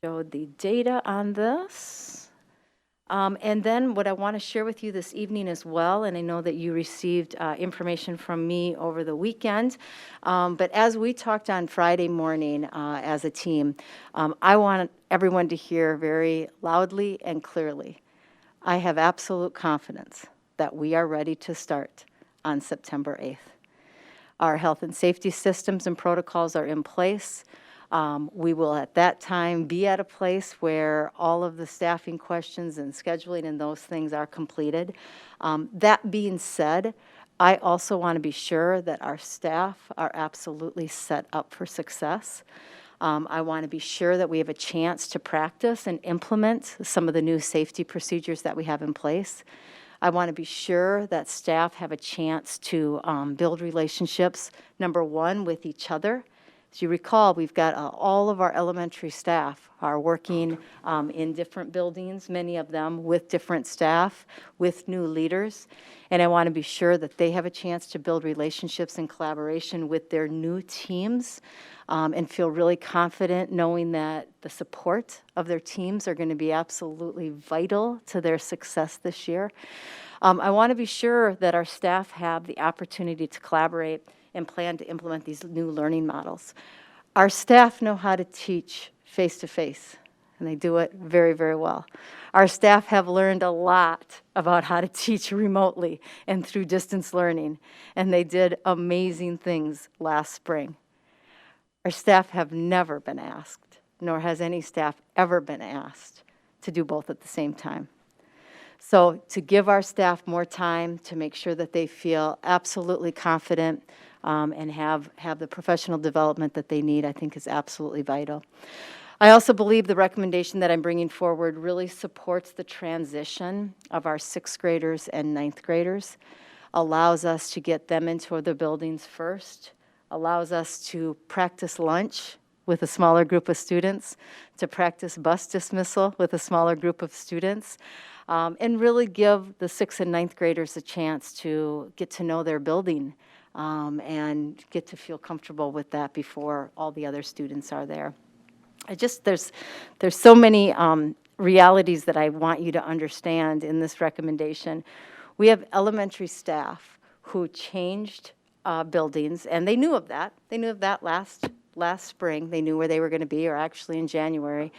Showed the data on this. And then what I want to share with you this evening as well, and I know that you received information from me over the weekend, but as we talked on Friday morning as a team, I want everyone to hear very loudly and clearly, I have absolute confidence that we are ready to start on September 8th. Our health and safety systems and protocols are in place. We will at that time be at a place where all of the staffing questions and scheduling and those things are completed. That being said, I also want to be sure that our staff are absolutely set up for success. I want to be sure that we have a chance to practice and implement some of the new safety procedures that we have in place. I want to be sure that staff have a chance to build relationships, number one, with each other, As you recall, we've got all of our elementary staff are working in different buildings, many of them with different staff, with new leaders. And I want to be sure that they have a chance to build relationships and collaboration with their new teams and feel really confident knowing that the support of their teams are going to be absolutely vital to their success this year. I want to be sure that our staff have the opportunity to collaborate and plan to implement these new learning models. Our staff know how to teach face-to-face, and they do it very, very well. Our staff have learned a lot about how to teach remotely and through distance learning, and they did amazing things last spring. Our staff have never been asked, nor has any staff ever been asked, to do both at the same time. So to give our staff more time to make sure that they feel absolutely confident and have the professional development that they need, I think is absolutely vital. I also believe the recommendation that I'm bringing forward really supports the transition of our 6th graders and 9th graders, allows us to get them into the buildings first, allows us to practice lunch with a smaller group of students, to practice bus dismissal with a smaller group of students, and really give the 6th and 9th graders a chance to get to know their building and get to feel comfortable with that before all the other students are there. There's so many realities that I want you to understand in this recommendation. We have elementary staff who changed buildings, and they knew of that. They knew of that last spring. They knew where they were going to be, or actually in January.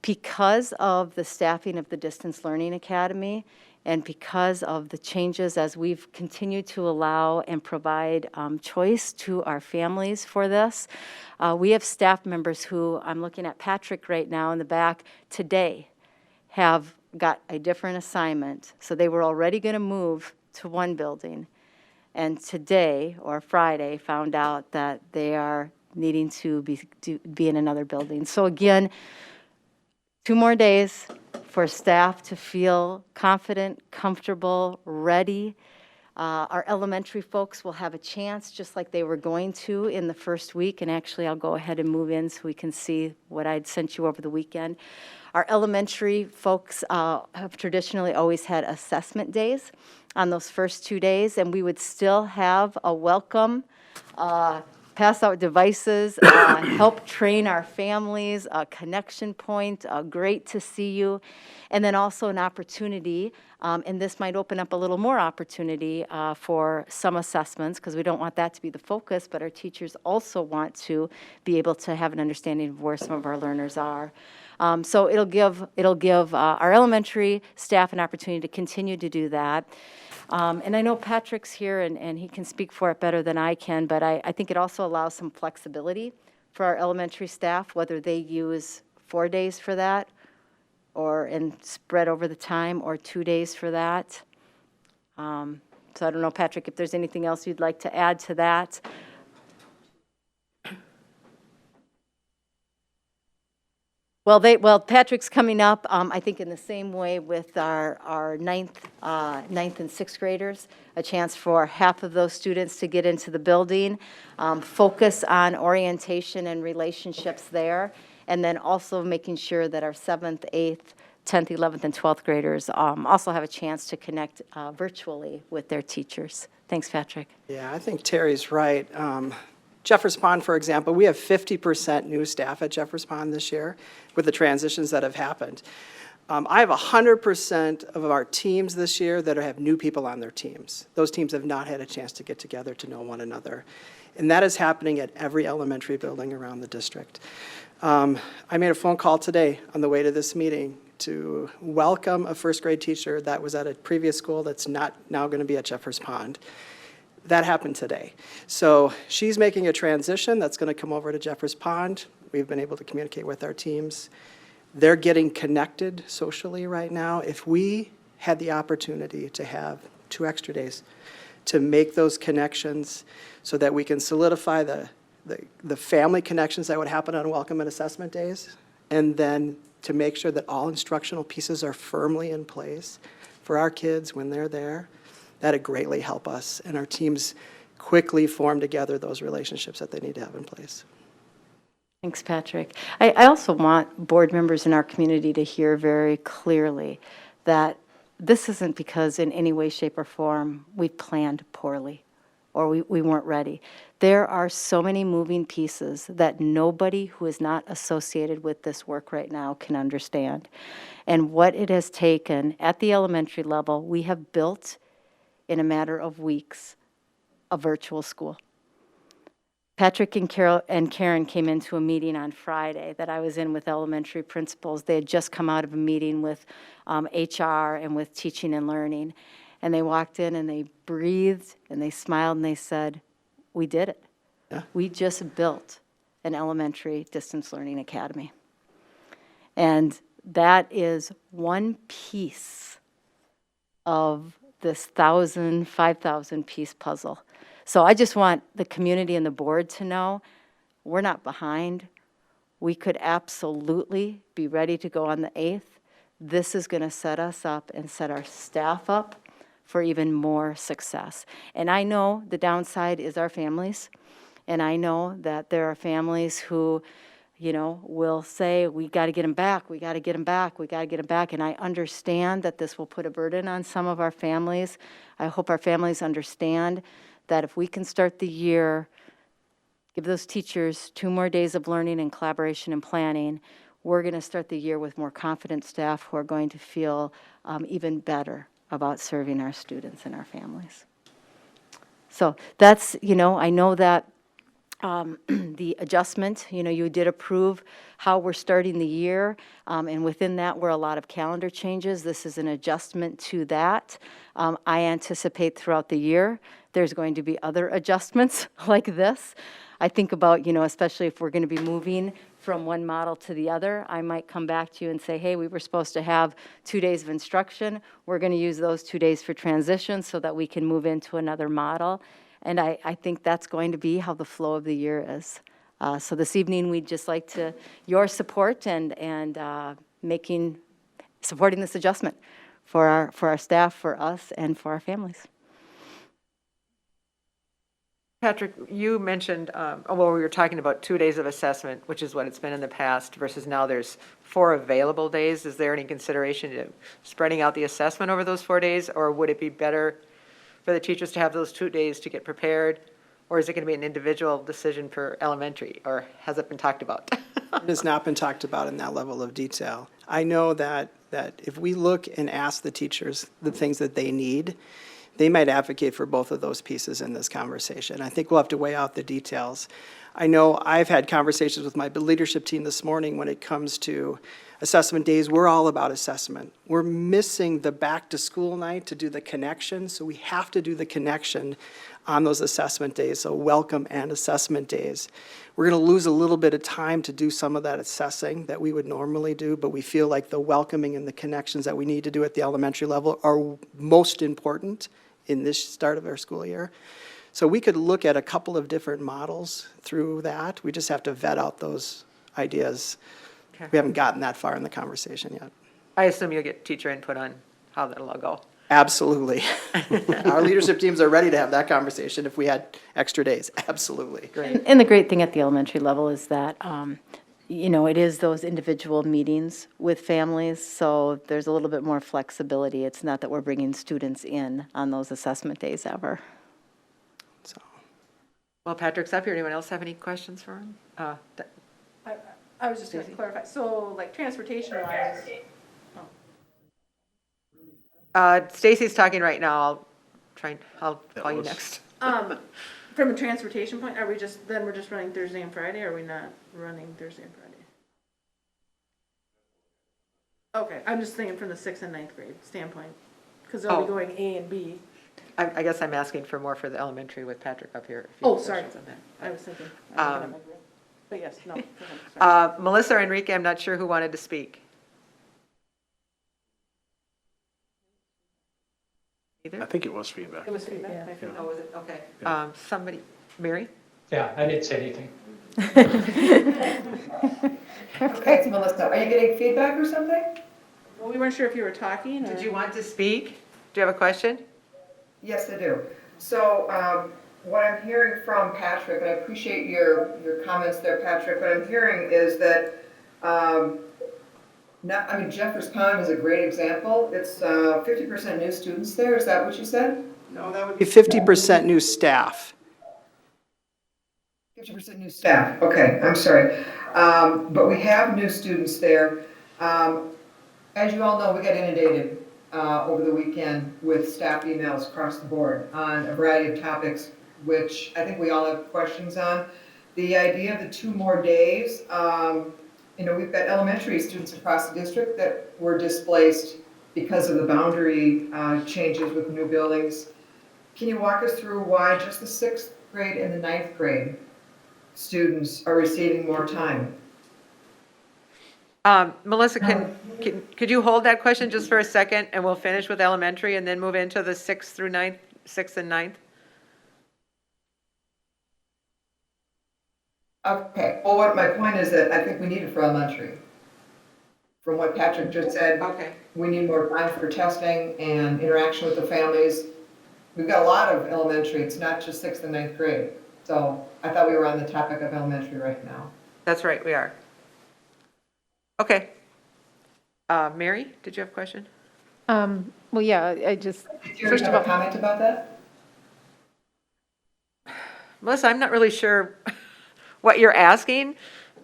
Because of the staffing of the Distance Learning Academy and because of the changes as we've continued to allow and provide choice to our families for this, we have staff members who, I'm looking at Patrick right now in the back, today have got a different assignment. So they were already going to move to one building, and today, or Friday, found out that they are needing to be in another building. So again, 2 more days for staff to feel confident, comfortable, ready. Our elementary folks will have a chance, just like they were going to in the first week, and actually I'll go ahead and move in so we can see what I'd sent you over the weekend. Our elementary folks have traditionally always had assessment days on those first 2 days, and we would still have a welcome, pass out devices, help train our families, a connection point, great to see you, and then also an opportunity, and this might open up a little more opportunity for some assessments, because we don't want that to be the focus, but our teachers also want to be able to have an understanding of where some of our learners are. So it'll give our elementary staff an opportunity to continue to do that. And I know Patrick's here, and he can speak for it better than I can, but I think it also allows some flexibility for our elementary staff, whether they use 4 days for that, and spread over the time, or 2 days for that. So I don't know, Patrick, if there's anything else you'd like to add to that. Well, Patrick's coming up, I think in the same way with our ninth and 6th graders, a chance for half of those students to get into the building, focus on orientation and relationships there, and then also making sure that our 7th, 8th, 10th, 11th, and 12th graders also have a chance to connect virtually with their teachers. Thanks, Patrick. Yeah, I think Terry's right. Jeffers Pond, for example, we have 50% new staff at Jeffers Pond this year with the transitions that have happened. I have 100% of our teams this year that have new people on their teams. Those teams have not had a chance to get together to know one another. And that is happening at every elementary building around the district. I made a phone call today on the way to this meeting to welcome a 1st grade teacher that was at a previous school that's not now going to be at Jeffers Pond. That happened today. So she's making a transition that's going to come over to Jeffers Pond. We've been able to communicate with our teams. They're getting connected socially right now. If we had the opportunity to have 2 extra days to make those connections so that we can solidify the family connections that would happen on welcome and assessment days, and then to make sure that all instructional pieces are firmly in place for our kids when they're there, that'd greatly help us and our teams quickly form together those relationships that they need to have in place. Thanks, Patrick. I also want board members in our community to hear very clearly that this isn't because in any way, shape, or form we planned poorly or we weren't ready. There are so many moving pieces that nobody who is not associated with this work right now can understand. And what it has taken at the elementary level, we have built in a matter of weeks a virtual school. Patrick and Karen came into a meeting on Friday that I was in with elementary principals. They had just come out of a meeting with HR and with teaching and learning. And they walked in and they breathed and they smiled and they said, we did it. Yeah. We just built an elementary distance learning academy. And that is one piece of this 5,000 piece puzzle. So I just want the community and the board to know we're not behind. We could absolutely be ready to go on the 8th. This is going to set us up and set our staff up for even more success. And I know the downside is our families. And I know that there are families who, you know, will say, we got to get them back, we got to get them back, we got to get them back. And I understand that this will put a burden on some of our families. I hope our families understand that if we can start the year, give those teachers 2 more days of learning and collaboration and planning, we're going to start the year with more confident staff who are going to feel even better about serving our students and our families. So that's, you know, I know that the adjustment, you know, you did approve how we're starting the year, and within that were a lot of calendar changes. This is an adjustment to that. I anticipate throughout the year there's going to be other adjustments like this. I think about, you know, especially if we're going to be moving from one model to the other, I might come back to you and say, hey, we were supposed to have 2 days of instruction. We're going to use those 2 days for transition so that we can move into another model. And I think that's going to be how the flow of the year is. So this evening, we'd just like your support and supporting this adjustment for our staff, for us, and for our families. Patrick, you mentioned, we were talking about 2 days of assessment, which is what it's been in the past, versus now there's 4 available days. Is there any consideration to spreading out the assessment over those 4 days, or would it be better for the teachers to have those 2 days to get prepared? Or is it going to be an individual decision for elementary, or has it been talked about? It has not been talked about in that level of detail. I know that if we look and ask the teachers the things that they need, they might advocate for both of those pieces in this conversation. I think we'll have to weigh out the details. I know I've had conversations with my leadership team this morning when it comes to assessment days. We're all about assessment. We're missing the back-to-school night to do the connection, so we have to do the connection on those assessment days, so welcome and assessment days. We're going to lose a little bit of time to do some of that assessing that we would normally do, but we feel like the welcoming and the connections that we need to do at the elementary level are most important in this start of our school year. So we could look at a couple of different models through that. We just have to vet out those ideas. Okay. We haven't gotten that far in the conversation yet. I assume you'll get teacher input on how that'll all go. Absolutely. Our leadership teams are ready to have that conversation if we had extra days. Absolutely. Great. And the great thing at the elementary level is that, you know, it is those individual meetings with families, so there's a little bit more flexibility. It's not that we're bringing students in on those assessment days ever. So, Well, Patrick's up here. Anyone else have any questions for him? I was just going to clarify, so like transportation wise, Stacy's talking right now. I'll call you next. from a transportation point, we're just running Thursday and Friday, or are we not running Thursday and Friday? Okay, I'm just thinking from the 6th and 9th grade standpoint, because they'll be going A and B. I guess I'm asking for more for the elementary with Patrick up here. if you Oh, have sorry, questions on that. I was thinking. I was looking at my group. But yes, no, go ahead, sorry. Melissa or Enrique, I'm not sure who wanted to speak. Either? I think it was feedback. It was feedback. I think. Oh, was it? Okay. Somebody, Mary? Yeah, I didn't say anything. Okay, it's Melissa. Are you getting feedback or something? Well, we weren't sure if you were talking, or. Did you want to speak? Do you have a question? Yes, I do. So what I'm hearing from Patrick, and I appreciate your comments there, Patrick, what I'm hearing is that, Jeffers Pond is a great example. It's 50% new students there, is that what you said? No, that would be 50% new staff. 50% new staff, okay, I'm sorry. But we have new students there. As you all know, we got inundated over the weekend with staff emails across the board on a variety of topics, which I think we all have questions on. The idea of the 2 more days, we've got elementary students across the district that were displaced because of the boundary changes with new buildings. Can you walk us through why just the 6th grade and the 9th grade students are receiving more time? Melissa, could you hold that question just for a second, and we'll finish with elementary and then move into the 6th through 9th, 6th and 9th? Okay, well, what my point is that I think we need it for elementary. From what Patrick just said. Okay. We need more time for testing and interaction with the families. We've got a lot of elementary, it's not just 6th and 9th grade. So I thought we were on the topic of elementary right now. That's right, we are. Okay. Mary, did you have a question? Well, yeah, I just, Did you first have of a all, comment about that? Melissa, I'm not really sure what you're asking.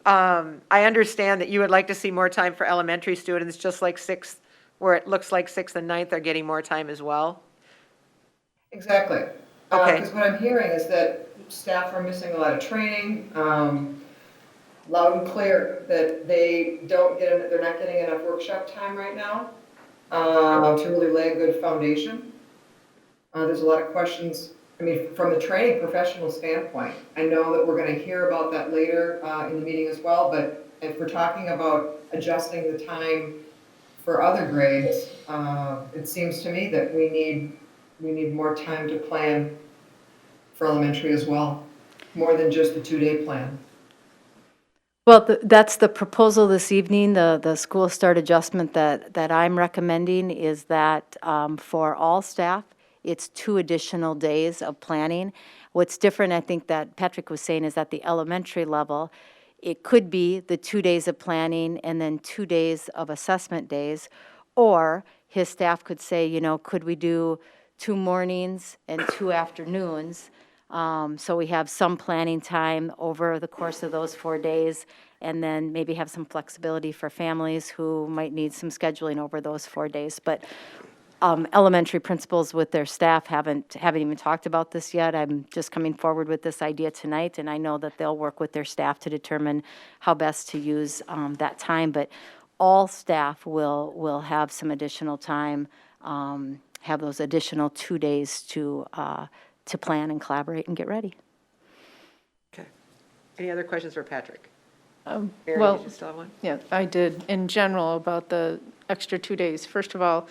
I understand that you would like to see more time for elementary students, just like 6th, where it looks like 6th and 9th are getting more time as well. Exactly. Okay. Because what I'm hearing is that staff are missing a lot of training, loud and clear that they're not getting enough workshop time right now to really lay a good foundation. There's a lot of questions, from the training professional standpoint. I know that we're going to hear about that later in the meeting as well, but if we're talking about adjusting the time for other grades, it seems to me that we need more time to plan for elementary as well, more than just the 2-day plan. Well, that's the proposal this evening, the school start adjustment that I'm recommending is that for all staff, it's 2 additional days of planning. What's different, I think that Patrick was saying, is at the elementary level, it could be the 2 days of planning and then 2 days of assessment days, or his staff could say, could we do 2 mornings and 2 afternoons? So we have some planning time over the course of those 4 days, and then maybe have some flexibility for families who might need some scheduling over those 4 days. But elementary principals with their staff haven't even talked about this yet. I'm just coming forward with this idea tonight, and I know that they'll work with their staff to determine how best to use that time. But all staff will have some additional time, have those additional 2 days to plan and collaborate and get ready. Okay. Any other questions for Patrick? Mary, well, did you still have one? yeah, I did, in general, about the extra 2 days. First of all,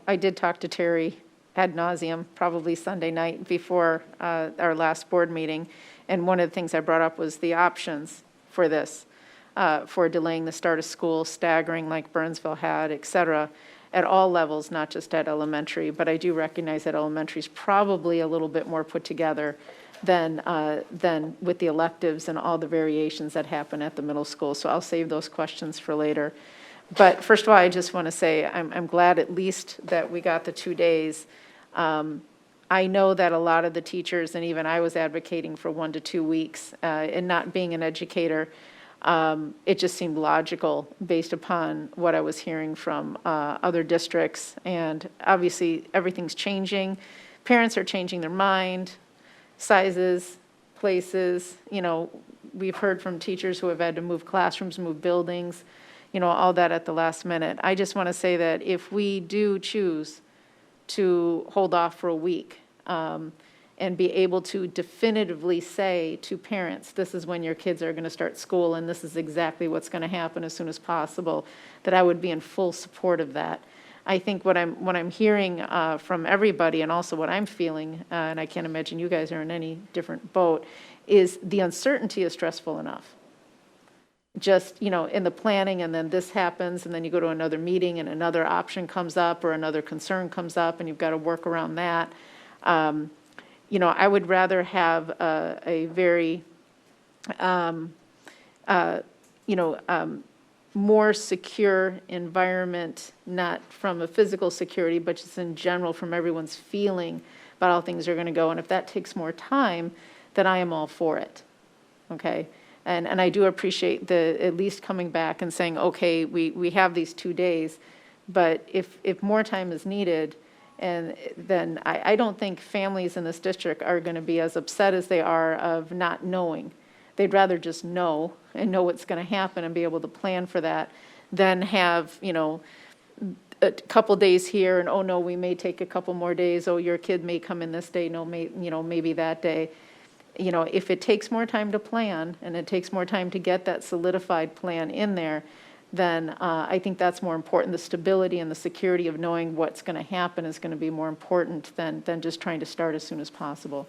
I did talk to Terry ad nauseum, probably Sunday night before our last board meeting, and one of the things I brought up was the options for this, for delaying the start of school, staggering like Burnsville had, et cetera, at all levels, not just at elementary. But I do recognize that elementary is probably a little bit more put together than with the electives and all the variations that happen at the middle school. So I'll save those questions for later. But first of all, I just want to say I'm glad at least that we got the 2 days. I know that a lot of the teachers, and even I was advocating for 1 to 2 weeks, and not being an educator, it just seemed logical based upon what I was hearing from other districts. And obviously, everything's changing. Parents are changing their mind, sizes, places. We've heard from teachers who have had to move classrooms, move buildings, all that at the last minute. I just want to say that if we do choose to hold off for a week and be able to definitively say to parents, this is when your kids are going to start school and this is exactly what's going to happen as soon as possible, that I would be in full support of that. I think what I'm hearing from everybody, and also what I'm feeling, and I can't imagine you guys are in any different boat, is the uncertainty is stressful enough. Just, in the planning, and then this happens, and then you go to another meeting and another option comes up or another concern comes up and you've got to work around that. you know, I would rather have a very, you know, more secure environment, not from a physical security, but just in general from everyone's feeling about how things are going to go. And if that takes more time, then I am all for it. Okay? And I do appreciate the, at least coming back and saying, okay, we have these 2 days, but if more time is needed, and then I don't think families in this district are going to be as upset as they are of not knowing. They'd rather just know and know what's going to happen and be able to plan for that than have, you know, a couple days here and, oh, no, we may take a couple more days. Oh, your kid may come in this day. No, you know, maybe that day. You know, if it takes more time to plan and it takes more time to get that solidified plan in there, then I think that's more important. The stability and the security of knowing what's going to happen is going to be more important than just trying to start as soon as possible.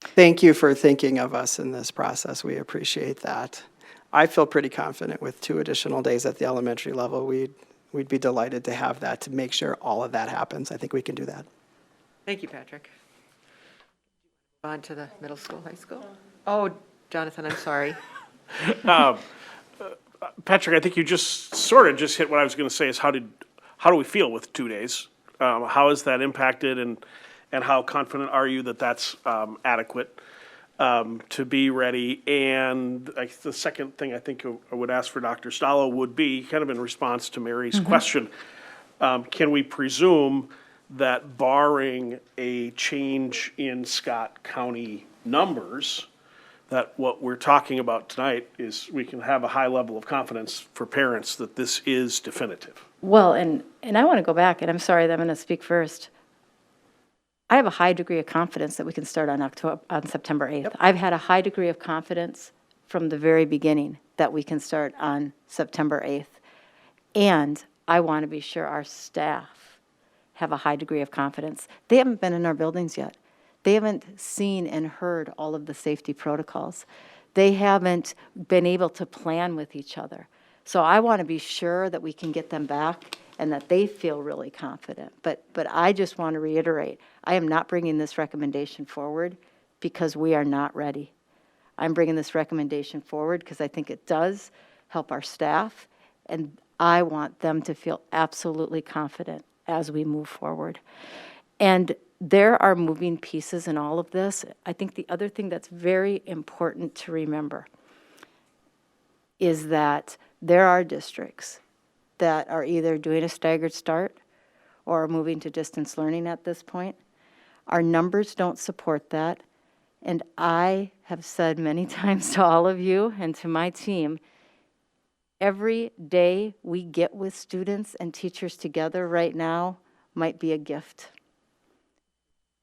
Thank you for thinking of us in this process. We appreciate that. I feel pretty confident with 2 additional days at the elementary level. We'd be delighted to have that to make sure all of that happens. I think we can do that. Thank you, Patrick. On to the middle school, high school. Oh, Jonathan, I'm sorry. Patrick, I think you just sort of just hit what I was going to say is how do we feel with 2 days? How has that impacted and how confident are you that that's adequate to be ready? And the second thing I think I would ask for Dr. Stallo would be kind of in response to Mary's question. Can we presume that barring a change in Scott County numbers, that what we're talking about tonight is we can have a high level of confidence for parents that this is definitive? Well, and I want to go back, and I'm sorry that I'm going to speak first. I have a high degree of confidence that we can start on September 8th. I've had a high degree of confidence from the very beginning that we can start on September 8th. And I want to be sure our staff have a high degree of confidence. They haven't been in our buildings yet. They haven't seen and heard all of the safety protocols. They haven't been able to plan with each other. So I want to be sure that we can get them back and that they feel really confident. But I just want to reiterate, I am not bringing this recommendation forward because we are not ready. I'm bringing this recommendation forward because I think it does help our staff, and I want them to feel absolutely confident as we move forward. And there are moving pieces in all of this. I think the other thing that's very important to remember is that there are districts that are either doing a staggered start or are moving to distance learning at this point. Our numbers don't support that. And I have said many times to all of you and to my team, every day we get with students and teachers together right now might be a gift.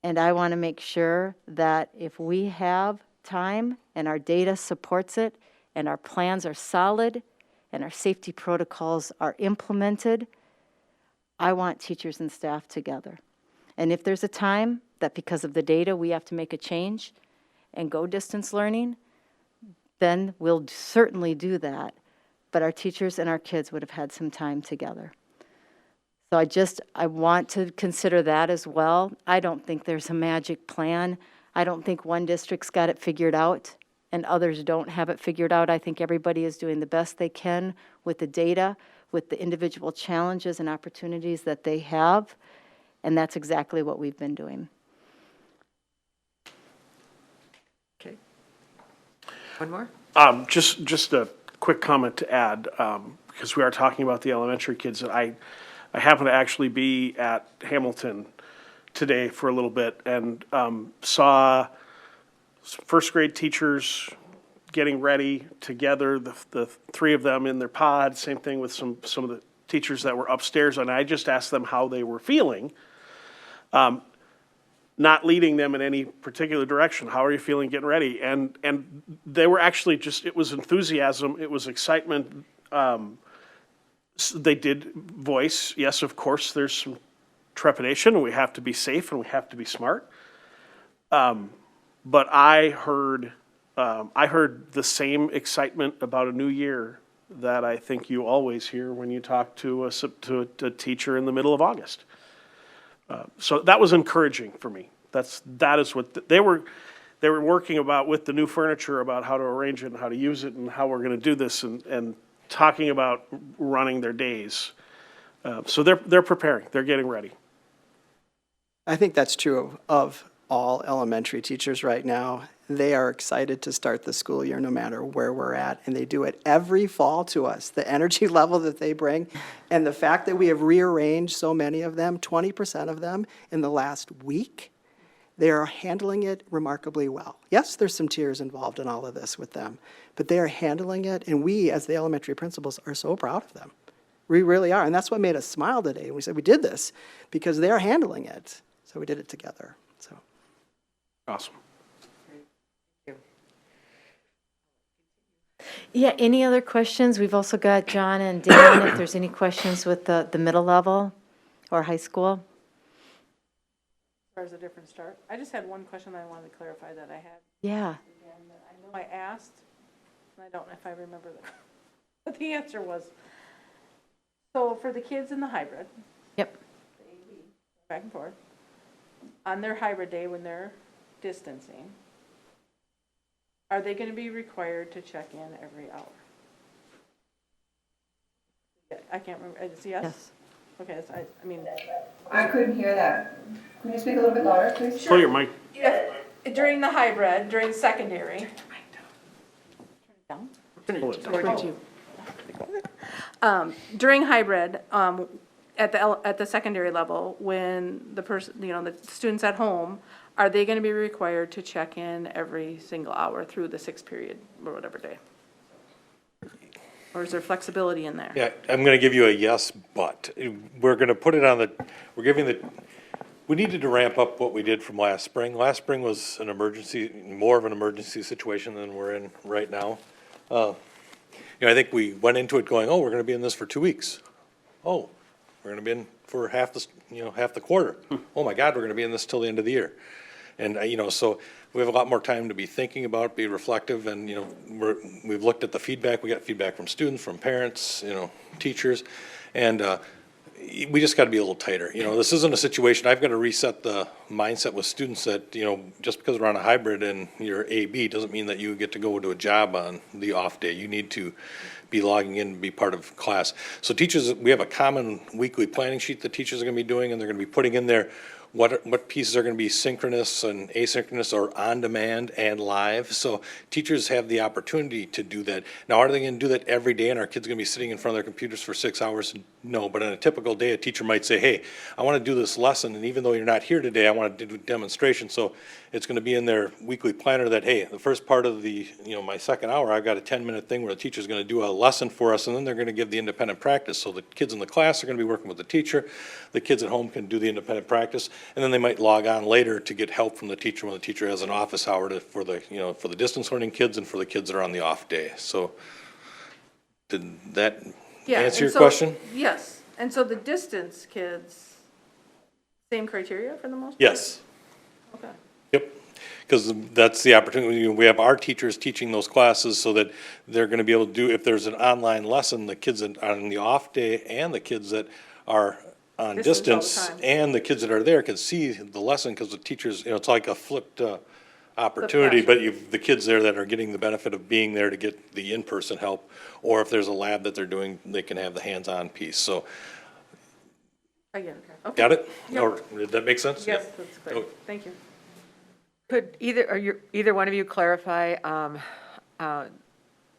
And I want to make sure that if we have time and our data supports it and our plans are solid and our safety protocols are implemented, I want teachers and staff together. And if there's a time that because of the data we have to make a change and go distance learning, then we'll certainly do that. But our teachers and our kids would have had some time together. So I want to consider that as well. I don't think there's a magic plan. I don't think one district's got it figured out and others don't have it figured out. I think everybody is doing the best they can with the data, with the individual challenges and opportunities that they have, and that's exactly what we've been doing. Okay. One more? Just a quick comment to add, because we are talking about the elementary kids, and I happen to actually be at Hamilton today for a little bit and saw first grade teachers getting ready together, the 3 of them in their pod, same thing with some of the teachers that were upstairs, and I just asked them how they were feeling, not leading them in any particular direction. How are you feeling getting ready? And they were actually just, it was enthusiasm, it was excitement. They did voice, yes, of course, there's some trepidation, and we have to be safe, and we have to be smart. But I heard the same excitement about a new year that I think you always hear when you talk to a teacher in the middle of August. So that was encouraging for me. That is what, they were working about with the new furniture, about how to arrange it and how to use it and how we're gonna do this and talking about running their days. So they're preparing, they're getting ready. I think that's true of all elementary teachers right now. They are excited to start the school year no matter where we're at, and they do it every fall to us. The energy level that they bring, and the fact that we have rearranged so many of them, 20% of them in the last week, they are handling it remarkably well. Yes, there's some tears involved in all of this with them, but they are handling it, and we, as the elementary principals, are so proud of them. We really are, and that's what made us smile today. We said we did this because they're handling it, so we did it together. So Awesome. Yeah, any other questions? We've also got John and Dan, if there's any questions with the middle level or high school. As far as a different start. I just had one question that I wanted to clarify that I had. Yeah. And I know I asked, and I don't know if I remember what the answer was. So for the kids in the hybrid, Yep. the AV, back and forth, on their hybrid day when they're distancing, are they going to be required to check in every hour? I can't remember. It's yes? Yes. Okay, so I mean. I couldn't hear that. Can you speak a little bit louder, please? Pull your mic. During the hybrid, during secondary. Pull it down. During hybrid, at the secondary level, when the person, the students at home, are they going to be required to check in every single hour through the 6th period or whatever day? Or is there flexibility in there? Yeah, I'm going to give you a yes, but we're going to put it on we needed to ramp up what we did from last spring. Last spring was more of an emergency situation than we're in right now. I think we went into it going, oh, we're going to be in this for 2 weeks. Oh, we're going to be in for half the quarter. Oh my God, we're going to be in this till the end of the year. And, so we have a lot more time to be thinking about, be reflective, and, we've looked at the feedback. We got feedback from students, from parents, teachers, and we just got to be a little tighter. This isn't a situation, I've got to reset the mindset with students that, just because we're on a hybrid and you're AB doesn't mean that you get to go to a job on the off day. You need to be logging in and be part of class. So teachers, we have a common weekly planning sheet that teachers are going to be doing, and they're going to be putting in there what pieces are going to be synchronous and asynchronous or on demand and live. So teachers have the opportunity to do that. Now, are they going to do that every day and our kids going to be sitting in front of their computers for 6 hours? No, but on a typical day, a teacher might say, hey, I want to do this lesson, and even though you're not here today, I want to do a demonstration. So it's going to be in their weekly planner that, hey, the first part of the, my second hour, I've got a 10-minute thing where the teacher's going to do a lesson for us, and then they're going to give the independent practice. So the kids in the class are going to be working with the teacher. The kids at home can do the independent practice, and then they might log on later to get help from the teacher when the teacher has an office hour for the distance learning kids and for the kids that are on the off day. So did that answer your question? Yes, and so the distance kids, same criteria for the most part? Yes. Okay. Yep, because that's the opportunity. We have our teachers teaching those classes so that they're going to be able to do, if there's an online lesson, the kids that are on the off day and the kids that are on distance and the kids that are there can see the lesson because the teachers, it's like a flipped opportunity, but the kids there that are getting the benefit of being there to get the in-person help, or if there's a lab that they're doing, they can have the hands-on piece. So, I get it. Okay. got it? Yep. Or did that make sense? Yes, Yep. that's good. Okay. Thank you. Could either one of you clarify, on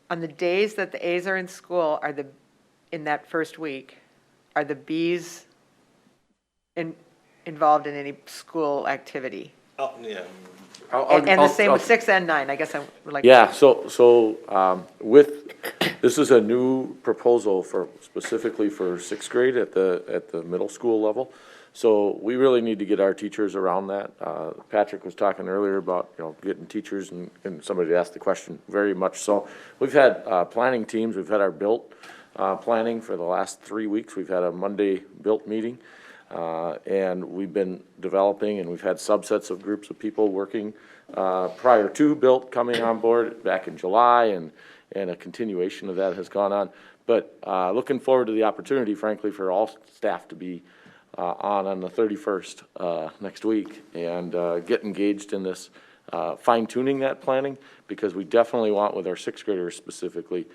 the days that the A's are in school, in that first week, are the B's involved in any school activity? Oh, yeah. And the same with 6 and 9, I guess I would like. Yeah, this is a new proposal specifically for 6th grade at the middle school level. So we really need to get our teachers around that. Patrick was talking earlier about, getting teachers and somebody asked the question very much so. We've had planning teams, we've had our built planning for the last 3 weeks. We've had a Monday built meeting. And we've been developing, and we've had subsets of groups of people working prior to Built coming on board back in July, and a continuation of that has gone on. But looking forward to the opportunity, frankly, for all staff to be on the 31st next week and get engaged in this fine tuning that planning, because we definitely want, with our sixth graders specifically,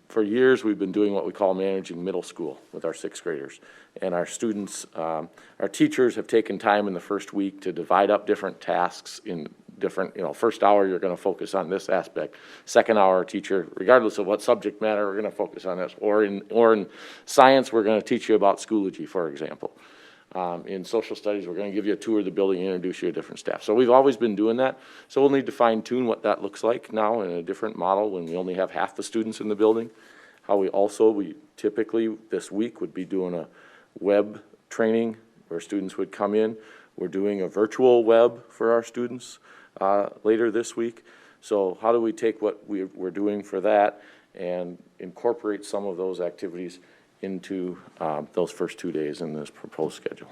for years, we've been doing what we call managing middle school with our sixth graders. And our students, our teachers have taken time in the first week to divide up different tasks in different, first hour, you're going to focus on this aspect. Second hour, teacher, regardless of what subject matter, we're going to focus on this. Or in science, we're going to teach you about Schoology, for example. In social studies, we're going to give you a tour of the building and introduce you to different staff. So we've always been doing that. So we'll need to fine tune what that looks like now in a different model when we only have half the students in the building. How we typically this week would be doing a web training where students would come in. We're doing a virtual web for our students later this week. So how do we take what we're doing for that and incorporate some of those activities into those first 2 days in this proposed schedule?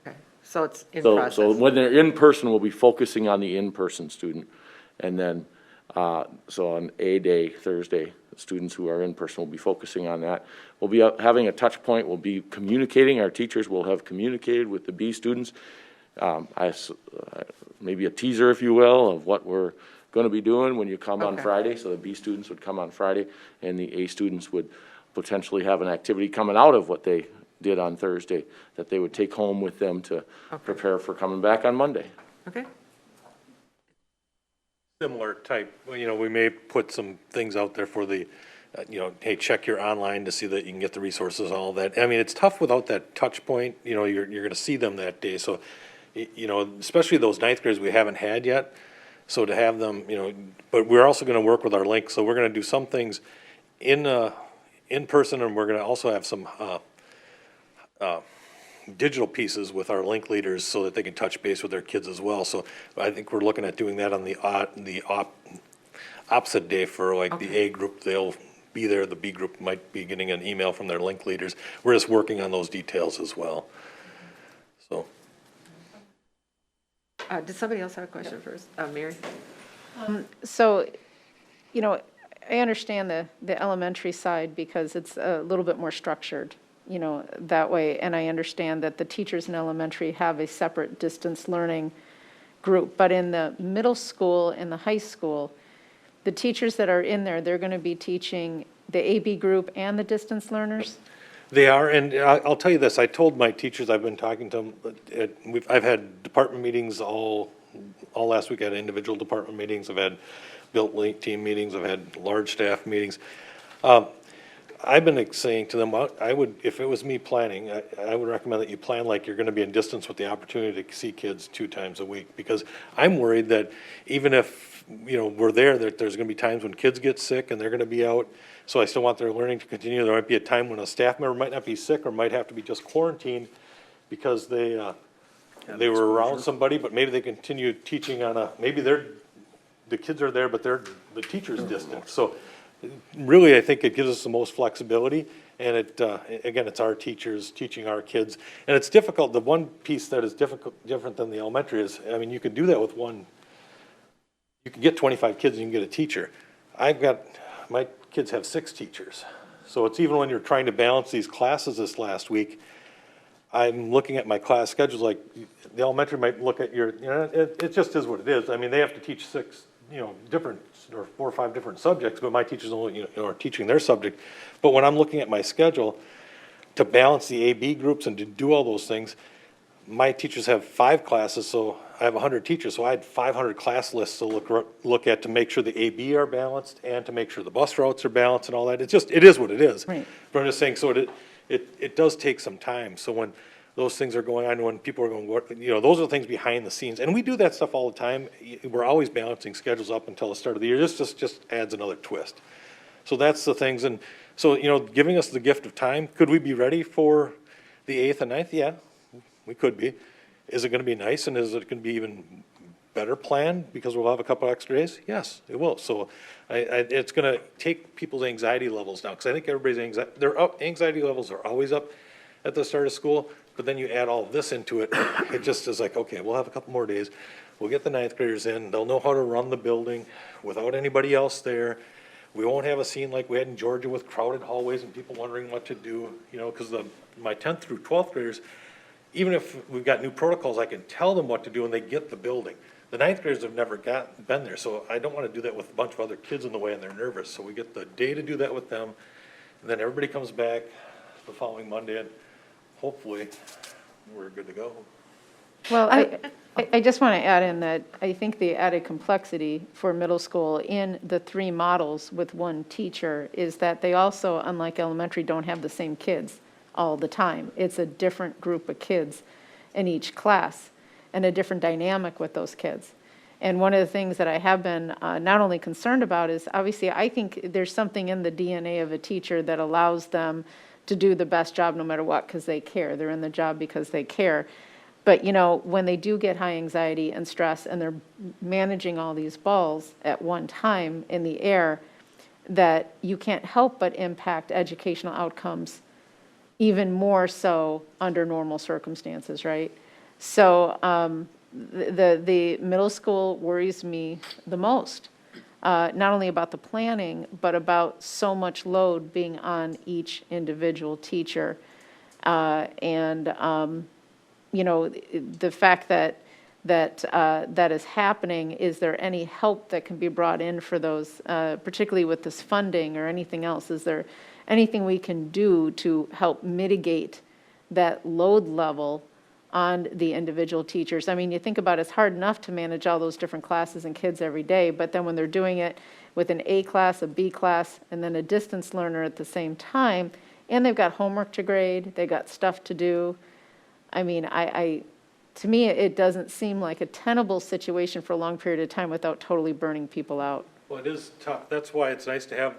Okay, so it's in So process. when they're in person, we'll be focusing on the in-person student. And then, so on A day, Thursday, students who are in person will be focusing on that. We'll be having a touch point. We'll be communicating. Our teachers will have communicated with the B students. Maybe a teaser, if you will, of what we're going to be doing when you come on Friday. So the B students would come on Friday, and the A students would potentially have an activity coming out of what they did on Thursday that they would take home with them to prepare for coming back on Monday. Okay, Similar type, we may put some things out there for the, hey, check your online to see that you can get the resources, all that. I mean, it's tough without that touch point, you're gonna see them that day, so, especially those ninth graders we haven't had yet. So to have them, but we're also gonna work with our link, so we're gonna do some things in person, and we're gonna also have some, digital pieces with our link leaders so that they can touch base with their kids as well. So I think we're looking at doing that on the opposite day for like the A group. They'll be there. The B group might be getting an email from their link leaders. We're just working on those details as well. So. did somebody else have a question first? Mary? So, I understand the elementary side because it's a little bit more structured, that way. And I understand that the teachers in elementary have a separate distance learning group. But in the middle school and the high school, the teachers that are in there, they're going to be teaching the AB group and the distance learners? They are, and I'll tell you this, I told my teachers, I've been talking to them, I've had department meetings all last week. I had individual department meetings, I've had built link team meetings, I've had large staff meetings. I've been saying to them, I would, if it was me planning, I would recommend that you plan like you're gonna be in distance with the opportunity to see kids 2 times a week, because I'm worried that even if, we're there, that there's gonna be times when kids get sick and they're gonna be out. So I still want their learning to continue. There might be a time when a staff member might not be sick or might have to be just quarantined because they were around somebody, but maybe they continue teaching on maybe the kids are there, but the teacher's distant. So really, I think it gives us the most flexibility, and again, it's our teachers teaching our kids. And it's difficult, the one piece that is different than the elementary is, you could do that with you can get 25 kids and you can get a teacher. My kids have 6 teachers. So it's even when you're trying to balance these classes this last week, I'm looking at my class schedules, like the elementary might look at it just is what it is. They have to teach 6, different, or 4 or 5 different subjects, but my teachers only, are teaching their subject. But when I'm looking at my schedule to balance the AB groups and to do all those things, my teachers have 5 classes, so I have 100 teachers, so I had 500 class lists to look at to make sure the AB are balanced and to make sure the bus routes are balanced and all that. It is what it is. Right. But I'm just saying, so it does take some time. So when those things are going on, when people are going, those are the things behind the scenes. And we do that stuff all the time. We're always balancing schedules up until the start of the year. This just adds another twist. So that's the things. And so, giving us the gift of time, could we be ready for the 8th and 9th? Yeah, we could be. Is it going to be nice, and is it going to be even better planned because we'll have a couple extra days? Yes, it will. So it's going to take people's anxiety levels down, because I think everybody's anxiety levels are always up at the start of school, but then you add all of this into it, it just is like, okay, we'll have a couple more days. We'll get the 9th graders in. They'll know how to run the building without anybody else there. We won't have a scene like we had in Georgia with crowded hallways and people wondering what to do, you know, because my 10th through 12th graders, even if we've got new protocols, I can tell them what to do and they get the building. The 9th graders have never been there, so I don't want to do that with a bunch of other kids in the way and they're nervous. So we get the day to do that with them, and then everybody comes back the following Monday, and hopefully we're good to go. Well, I just want to add in that I think the added complexity for middle school in the 3 models with 1 teacher is that they also, unlike elementary, don't have the same kids all the time. It's a different group of kids in each class and a different dynamic with those kids. And one of the things that I have been not only concerned about is, obviously, I think there's something in the DNA of a teacher that allows them to do the best job no matter what, because they care. They're in the job because they care. But, you know, when they do get high anxiety and stress and they're managing all these balls at one time in the air, that you can't help but impact educational outcomes even more so under normal circumstances, right? So the middle school worries me the most, not only about the planning, but about so much load being on each individual teacher. You know, the fact that that is happening, is there any help that can be brought in for those, particularly with this funding or anything else? Is there anything we can do to help mitigate that load level on the individual teachers? I mean, you think about it, it's hard enough to manage all those different classes and kids every day, but then when they're doing it with an A class, a B class, and then a distance learner at the same time, and they've got homework to grade, they've got stuff to do. I mean, to me, it doesn't seem like a tenable situation for a long period of time without totally burning people out. Well, it is tough. That's why it's nice to have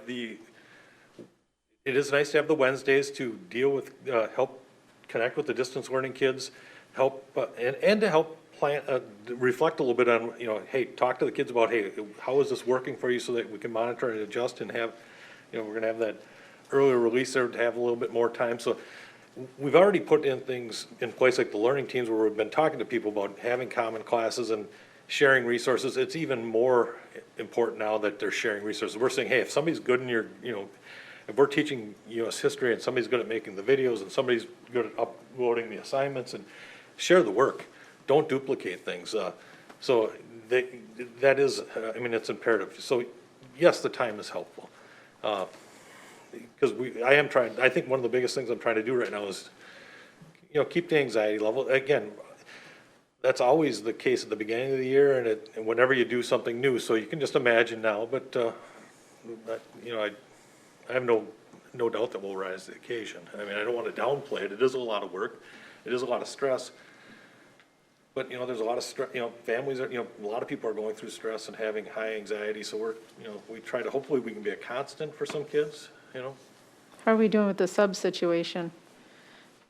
it is nice to have the Wednesdays to deal with, help connect with the distance learning kids, help, and to help plan, reflect a little bit on, you know, hey, talk to the kids about, hey, how is this working for you, so that we can monitor and adjust and have, you know, we're gonna have that earlier release there to have a little bit more time. So we've already put in things in place like the learning teams where we've been talking to people about having common classes and sharing resources. It's even more important now that they're sharing resources. We're saying, hey, if somebody's good in your, you know, if we're teaching U.S. history and somebody's good at making the videos and somebody's good at uploading the assignments, and share the work. Don't duplicate things. So that is, I mean, it's imperative. So yes, the time is helpful. Because I think one of the biggest things I'm trying to do right now is, you know, keep the anxiety level. Again, that's always the case at the beginning of the year and whenever you do something new. So you can just imagine now, but, you know, I have no doubt that we'll rise to the occasion. I mean, I don't want to downplay it. It is a lot of work. It is a lot of stress. But, you know, there's a lot of stress, you know, families are, you know, a lot of people are going through stress and having high anxiety. So we're, you know, we try to, hopefully we can be a constant for some kids, you know. How are we doing with the sub situation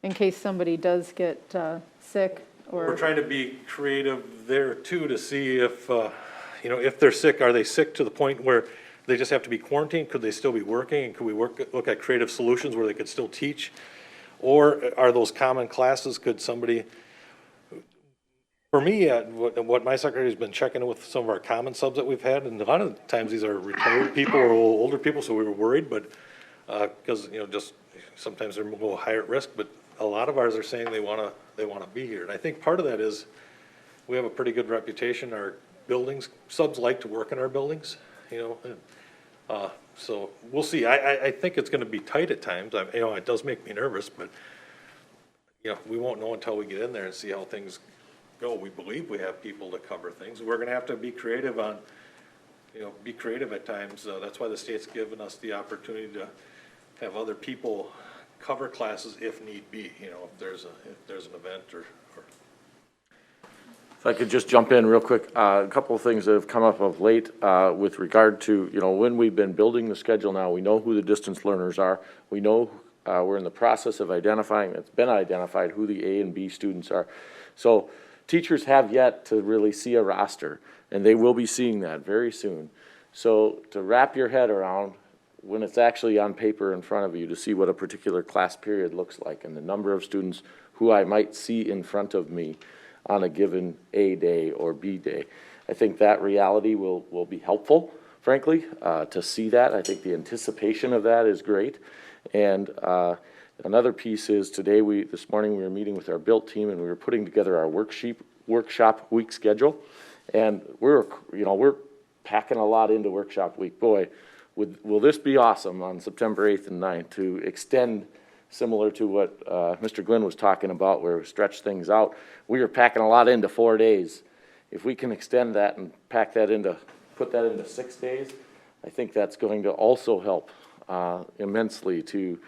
in case somebody does get sick or? We're trying to be creative there too to see if, you know, if they're sick, are they sick to the point where they just have to be quarantined? Could they still be working? And could we look at creative solutions where they could still teach? Or are those common classes, could somebody, for me, what my secretary has been checking with some of our common subs that we've had, and a lot of times these are retired people or older people, so we were worried, but, because, you know, just sometimes they're a little higher at risk, but a lot of ours are saying they wanna be here. And I think part of that is, we have a pretty good reputation. Our buildings, subs like to work in our buildings, you know, and, so we'll see. I think it's gonna be tight at times. You know, it does make me nervous, but, you know, we won't know until we get in there and see how things go. We believe we have people to cover things. We're gonna have to be creative on, you know, be creative at times. That's why the state's given us the opportunity to have other people cover classes if need be, you know, if there's an event or. If I could just jump in real quick, a couple of things that have come up of late with regard to, you know, when we've been building the schedule now, we know who the distance learners are. We know we're in the process of identifying, it's been identified who the A and B students are. So teachers have yet to really see a roster, and they will be seeing that very soon. So to wrap your head around when it's actually on paper in front of you to see what a particular class period looks like and the number of students who I might see in front of me on a given A day or B day. I think that reality will be helpful frankly, to see that. I think the anticipation of that is great. And another piece is this morning we were meeting with our built team and we were putting together our workshop week schedule. And we're packing a lot into workshop week. Boy, will this be awesome on September 8th and 9th to extend, similar to what Mr. Glenn was talking about, where we stretch things out. We are packing a lot into 4 days. If we can extend that and put that into 6 days, I think that's going to also help immensely to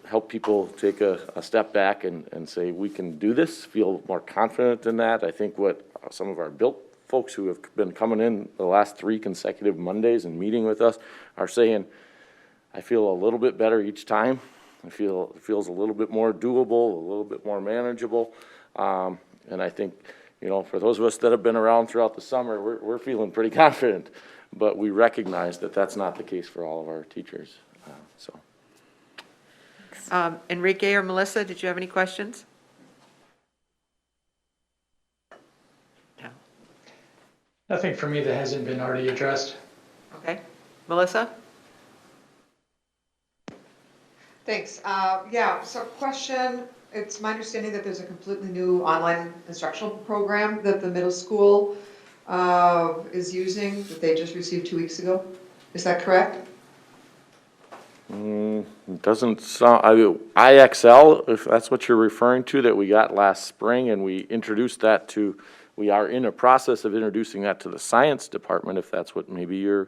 help people take a step back and say, we can do this, feel more confident in that. I think what some of our built folks who have been coming in the last 3 consecutive Mondays and meeting with us are saying, I feel a little bit better each time. It feels a little bit more doable, a little bit more manageable. And I think, for those of us that have been around throughout the summer, we're feeling pretty confident. But we recognize that that's not the case for all of our teachers. Enrique or Melissa, did you have any questions? No. Nothing for me that hasn't been already addressed. Okay. Melissa? Thanks. Yeah, so question, it's my understanding that there's a completely new online instructional program that the middle school is using, that they just received 2 weeks ago. Is that correct? It doesn't sound, IXL, if that's what you're referring to, that we got last spring, and we are in a process of introducing that to the science department, if that's what maybe you're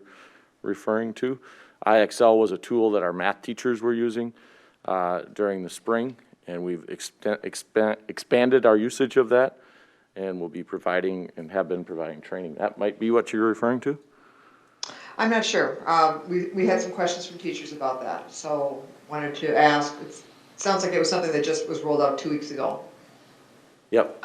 referring to. IXL was a tool that our math teachers were using during the spring, and we've expanded our usage of that, and will be providing and have been providing training. That might be what you're referring to? I'm not sure. We had some questions from teachers about that, so wanted to ask. It sounds like it was something that just was rolled out 2 weeks ago. Yep.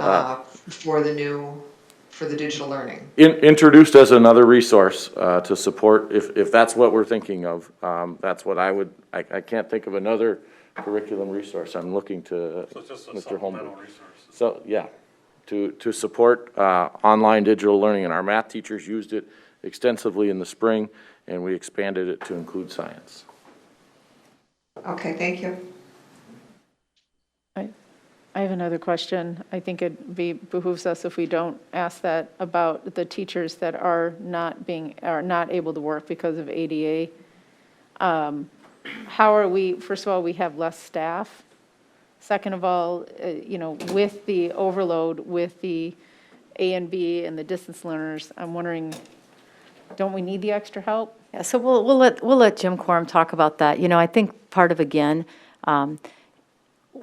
For the digital learning. Introduced as another resource to support, if that's what we're thinking of. That's what I can't think of another curriculum resource. I'm looking to Mr. Holmberg. So, yeah, to support online digital learning, and our math teachers used it extensively in the spring, and we expanded it to include science. Okay, thank you. I have another question. I think it behooves us if we don't ask that about the teachers that are not able to work because of ADA. How are we, first of all, we have less staff. Second of all, with the overload, with the A and B and the distance learners, I'm wondering, don't we need the extra help? Yeah, so we'll let Jim Quorum talk about that. I think part of, again,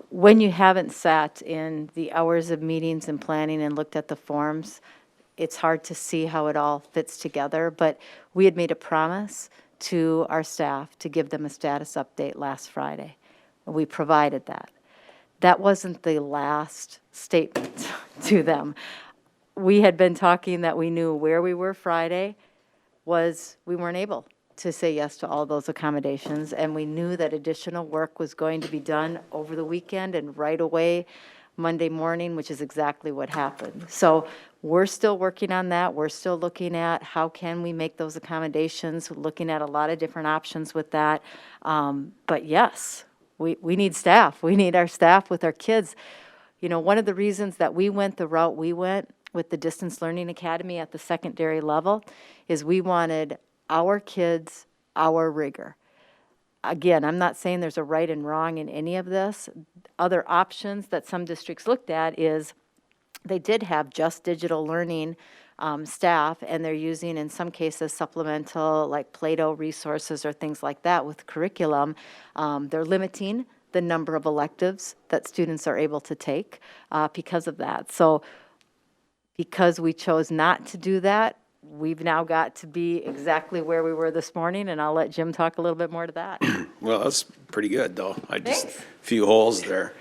when you haven't sat in the hours of meetings and planning and looked at the forms, it's hard to see how it all fits together. But we had made a promise to our staff to give them a status update last Friday. We provided that. That wasn't the last statement to them. We had been talking that we knew where we were Friday was we weren't able to say yes to all those accommodations, and we knew that additional work was going to be done over the weekend and right away Monday morning, which is exactly what happened. So we're still working on that. We're still looking at how can we make those accommodations, looking at a lot of different options with that. But yes, we need staff. We need our staff with our kids. One of the reasons that we went the route we went with the Distance Learning Academy at the secondary level is we wanted our kids, our rigor. Again, I'm not saying there's a right and wrong in any of this. Other options that some districts looked at is they did have just digital learning staff, and they're using, in some cases, supplemental, like Play-Doh resources or things like that with curriculum. They're limiting the number of electives that students are able to take because of that. So because we chose not to do that, we've now got to be exactly where we were this morning, and I'll let Jim talk a little bit more to that. Well, that's pretty good, though. Thanks. Few holes there.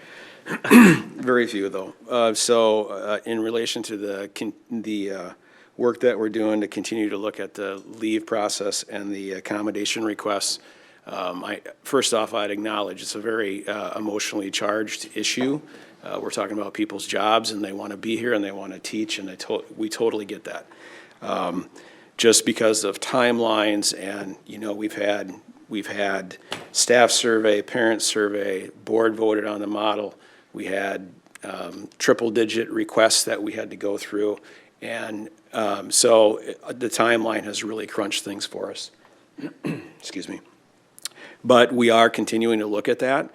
Very few, though. So in relation to the work that we're doing to continue to look at the leave process and the accommodation requests, first off, I'd acknowledge it's a very emotionally charged issue. We're talking about people's jobs, and they want to be here, and they want to teach, and we totally get that. just because of timelines and, we've had staff survey, parent survey, board voted on the model. We had triple-digit requests that we had to go through. And so the timeline has really crunched things for us. Excuse me. But we are continuing to look at that.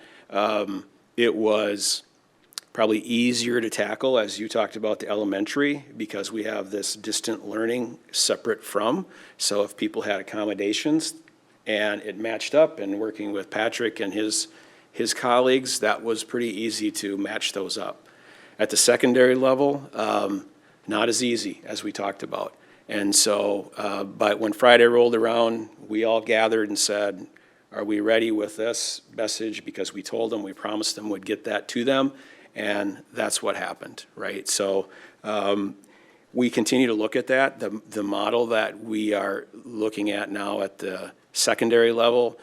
It was probably easier to tackle, as you talked about, the elementary, because we have this distant learning separate from. So if people had accommodations and it matched up, and working with Patrick and his colleagues, that was pretty easy to match those up. At the secondary level, not as easy as we talked about. And so, but when Friday rolled around, we all gathered and said, are we ready with this message? Because we told them, we promised them we'd get that to them, and that's what happened, right? So we continue to look at that. The model that we are looking at now at the secondary level,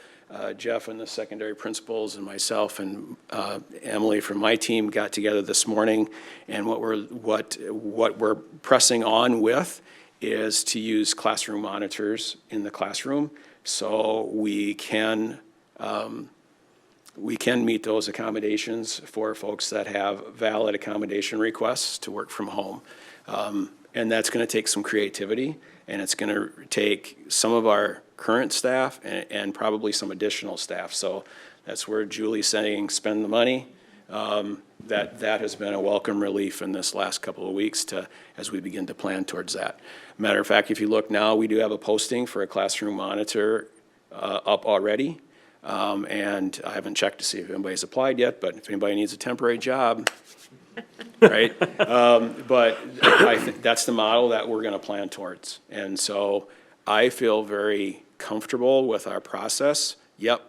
Jeff and the secondary principals and myself and Emily from my team got together this morning, and what we're pressing on with is to use classroom monitors in the classroom, so we can meet those accommodations for folks that have valid accommodation requests to work from home. And that's going to take some creativity, and it's going to take some of our current staff and probably some additional staff. So that's where Julie's saying spend the money. That has been a welcome relief in this last couple of weeks as we begin to plan towards that. Matter of fact, if you look now, we do have a posting for a classroom monitor up already. And I haven't checked to see if anybody's applied yet, but if anybody needs a temporary job, right? But I think that's the model that we're gonna plan towards. And so I feel very comfortable with our process. Yep,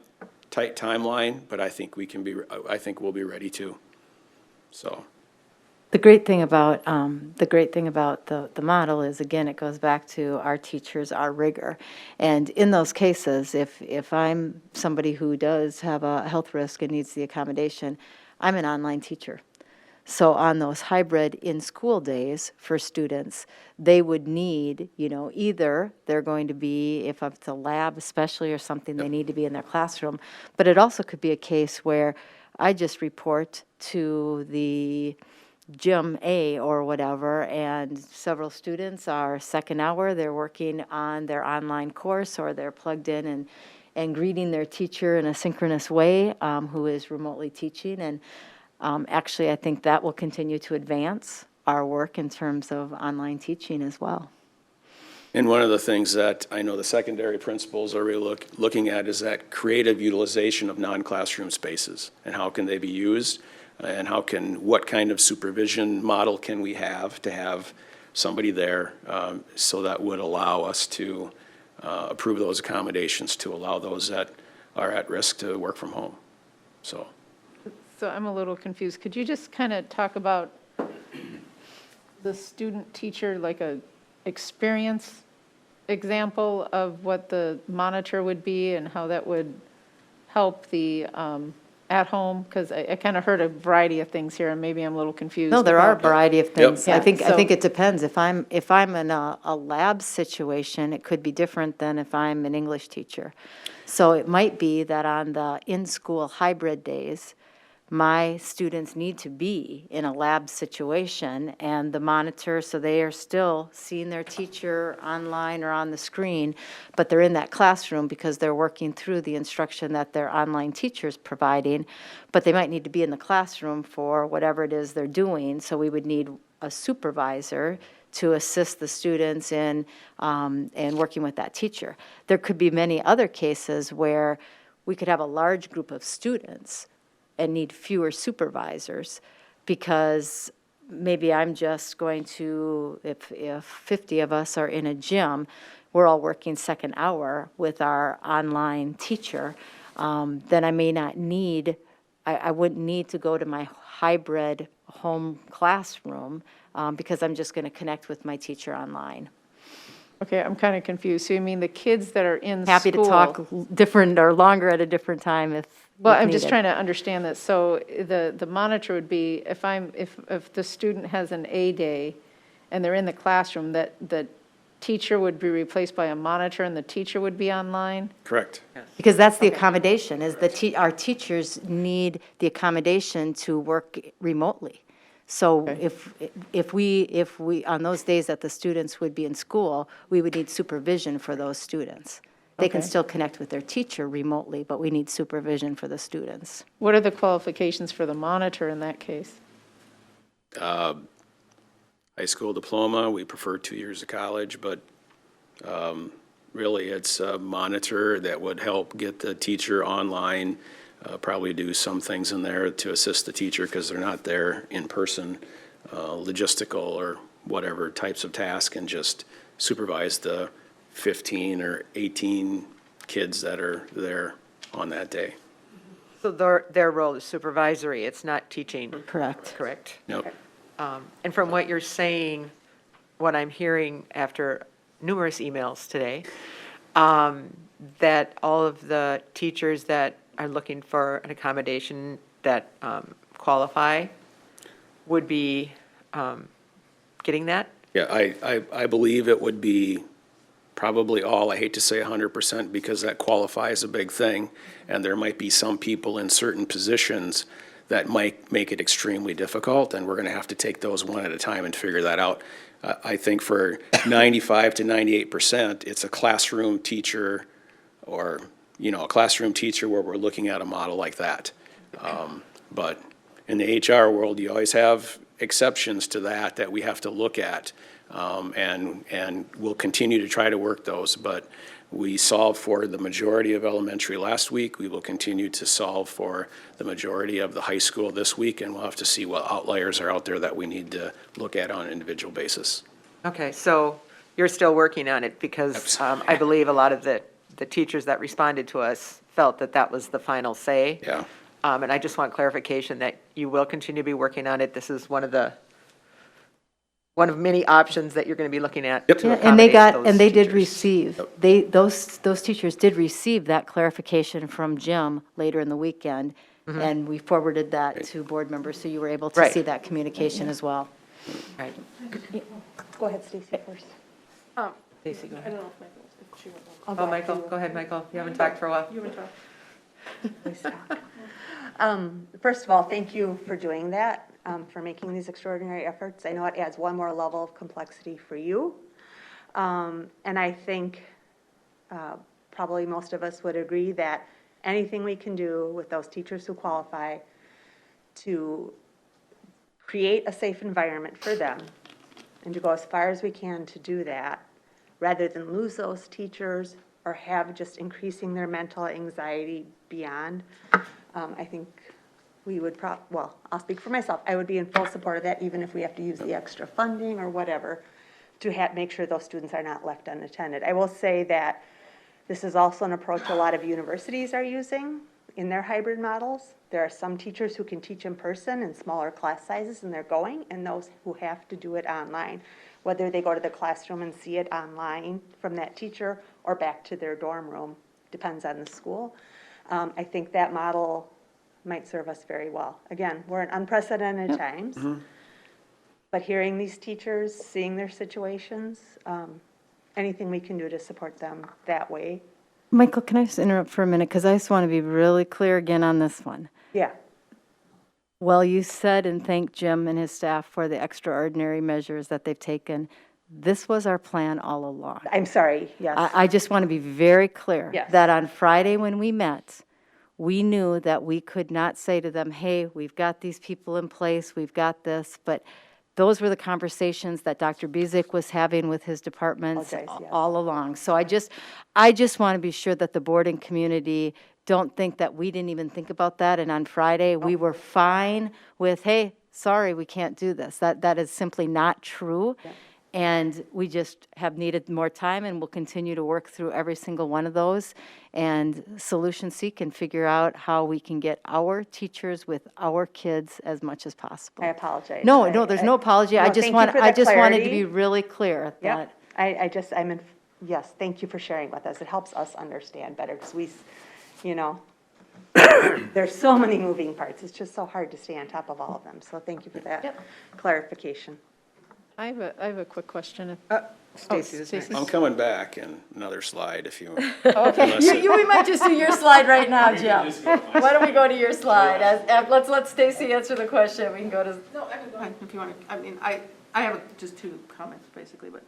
tight timeline, but I think we'll be ready to, so. The great thing about the model is, again, it goes back to our teachers, our rigor. And in those cases, if I'm somebody who does have a health risk and needs the accommodation, I'm an online teacher. So on those hybrid in-school days for students, they would need, either they're going to be, if it's a lab especially or something, they need to be in their classroom. But it also could be a case where I just report to the Gym A or whatever, and several students are second hour, they're working on their online course, or they're plugged in and greeting their teacher in a synchronous way, who is remotely teaching. And actually, I think that will continue to advance our work in terms of online teaching as well. And one of the things that I know the secondary principals are really looking at is that creative utilization of non-classroom spaces, and how can they be used, and what kind of supervision model can we have to have somebody there, so that would allow us to approve those accommodations to allow those that are at risk to work from home, so. So I'm a little confused. Could you just kind of talk about the student-teacher, like a experience example of what the monitor would be and how that would help the at-home? Because I kind of heard a variety of things here, and maybe I'm a little confused. No, there are a variety of things. Yep. I think Yeah, so- it depends. If I'm in a lab situation, it could be different than if I'm an English teacher. So it might be that on the in-school hybrid days, my students need to be in a lab situation, and the monitor, so they are still seeing their teacher online or on the screen, but they're in that classroom because they're working through the instruction that their online teacher's providing, but they might need to be in the classroom for whatever it is they're doing, so we would need a supervisor to assist the students in working with that teacher. There could be many other cases where we could have a large group of students and need fewer supervisors, because maybe I'm just going to, if 50 of us are in a gym, we're all working second hour with our online teacher, then I may not need, I wouldn't need to go to my hybrid home classroom, because I'm just going to connect with my teacher online. Okay, I'm kind of confused. So you mean the kids that are in school? Happy to talk different or longer at a different time if Well, I'm just needed. trying to understand this. So the monitor would be, if the student has an A day and they're in the classroom, that teacher would be replaced by a monitor and the teacher would be online? Correct. Because that's the accommodation, is our teachers need the accommodation to work remotely. So if we, on those days that the students would be in school, we would need supervision for those students. They can Okay. still connect with their teacher remotely, but we need supervision for the students. What are the qualifications for the monitor in that case? High school diploma, we prefer 2 years of college, but really it's a monitor that would help get the teacher online, probably do some things in there to assist the teacher because they're not there in person, logistical or whatever types of tasks, and just supervise the 15 or 18 kids that are there on that day. So their role is supervisory, it's not teaching, Correct. correct? Nope. And from what you're saying, what I'm hearing after numerous emails today, that all of the teachers that are looking for an accommodation that qualify would be getting that? Yeah, I believe it would be probably all, I hate to say 100% because that qualifies a big thing, and there might be some people in certain positions that might make it extremely difficult, and we're going to have to take those one at a time and figure that out. I think for 95 to 98%, it's a classroom teacher or, a classroom teacher where we're looking at a model like that. But in the HR world, you always have exceptions to that we have to look at. And we'll continue to try to work those, but we solved for the majority of elementary last week. We will continue to solve for the majority of the high school this week, and we'll have to see what outliers are out there that we need to look at on an individual basis. Okay, so you're still working on it because I believe a lot of the teachers that responded to us felt that that was the final say. Yeah. And I just want clarification that you will continue to be working on it. This is one of many options that you're going to be looking at to accommodate And they got, those and they did teachers. receive, those teachers did receive that clarification from Jim later in the weekend, and we forwarded that to board members, so you were able to Right. see that communication as well. Right. Go ahead, Stacy, first. Stacy, go I ahead. don't know if Michael, if she went. Oh, Michael, go ahead, Michael. You haven't talked for a while. You haven't talked. First of all, thank you for doing that, for making these extraordinary efforts. I know it adds one more level of complexity for you. And I think probably most of us would agree that anything we can do with those teachers who qualify to create a safe environment for them and to go as far as we can to do that, rather than lose those teachers or have just increasing their mental anxiety beyond, I think we would well, I'll speak for myself. I would be in full support of that, even if we have to use the extra funding or whatever to make sure those students are not left unattended. I will say that this is also an approach a lot of universities are using in their hybrid models. There are some teachers who can teach in person in smaller class sizes, and they're going, and those who have to do it online. Whether they go to the classroom and see it online from that teacher or back to their dorm room, depends on the school. I think that model might serve us very well. Again, we're in unprecedented times, but hearing these teachers, seeing their situations, anything we can do to support them that way. Michael, can I just interrupt for a minute, because I just want to be really clear again on this one. Yeah. Well, you said and thanked Jim and his staff for the extraordinary measures that they've taken. This was our plan all along. I'm sorry, yes. I just want to be very clear Yes. that on Friday when we met, we knew that we could not say to them, hey, we've got these people in place, we've got this, but those were the conversations that Dr. Bezick was having with his departments Apologize, yes. all along. So I just want to be sure that the board and community don't think that we didn't even think about that, and on Friday, we were fine with, hey, sorry, we can't do this. That is simply not true. And we just have needed more time, and we'll continue to work through every single one of those and solution seek and figure out how we can get our teachers with our kids as much as possible. I apologize. No, there's no apology. No, I just thank you want, for the I just wanted to clarity. be really clear that. Yep, yes, thank you for sharing with us. It helps us understand better, because there's so many moving parts. It's just so hard to stay on top of all of them. So thank you for that clarification. I have a quick question. Stacy's is next. Stacy. I'm coming back in another slide if you. Okay, unless it- we might just do your slide right now, Jim. Why don't we go to your slide? Let's let Stacy answer the question. We can go to, No, I can go ahead if you want to, I mean, I have just two comments, basically, but,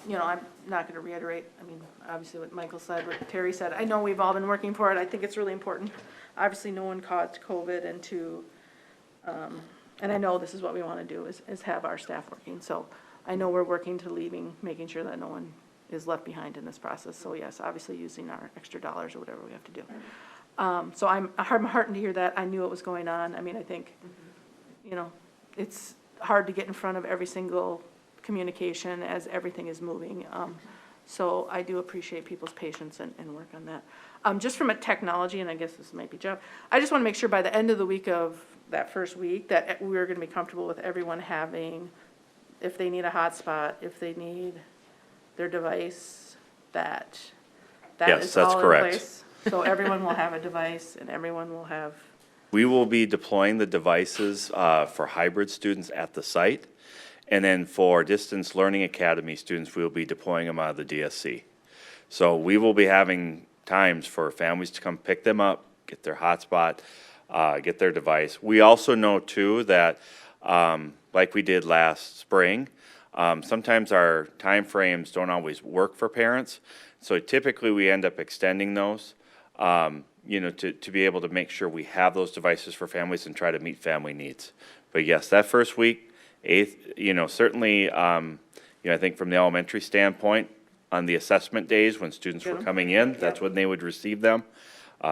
you know, I'm not going to reiterate, I mean, obviously what Michael said, what Terry said. I know we've all been working for it. I think it's really important. Obviously, no one caught COVID and and I know this is what we want to do, is have our staff working. So I know we're working to making sure that no one is left behind in this process. So yes, obviously using our extra dollars or whatever we have to do. So I'm heartened to hear that. I knew what was going on. I mean, I think, you know, it's hard to get in front of every single communication as everything is moving. So I do appreciate people's patience and work on that. Just from a technology, and I guess this might be Jeff, I just want to make sure by the end of the week of that first week that we're going to be comfortable with everyone having, if they need a hotspot, if they need their device, that Yes, is that's all in correct. place. So everyone will have a device and everyone will have. We will be deploying the devices for hybrid students at the site. And then for Distance Learning Academy students, we will be deploying them out of the DSC. So we will be having times for families to come pick them up, get their hotspot, get their device. We also know too that, like we did last spring, sometimes our timeframes don't always work for parents. So typically we end up extending those, you know, to be able to make sure we have those devices for families and try to meet family needs. But yes, that first week, 8th, you know, certainly, you know, I think from the elementary standpoint, on the assessment days when students were coming in, that's when they would receive them.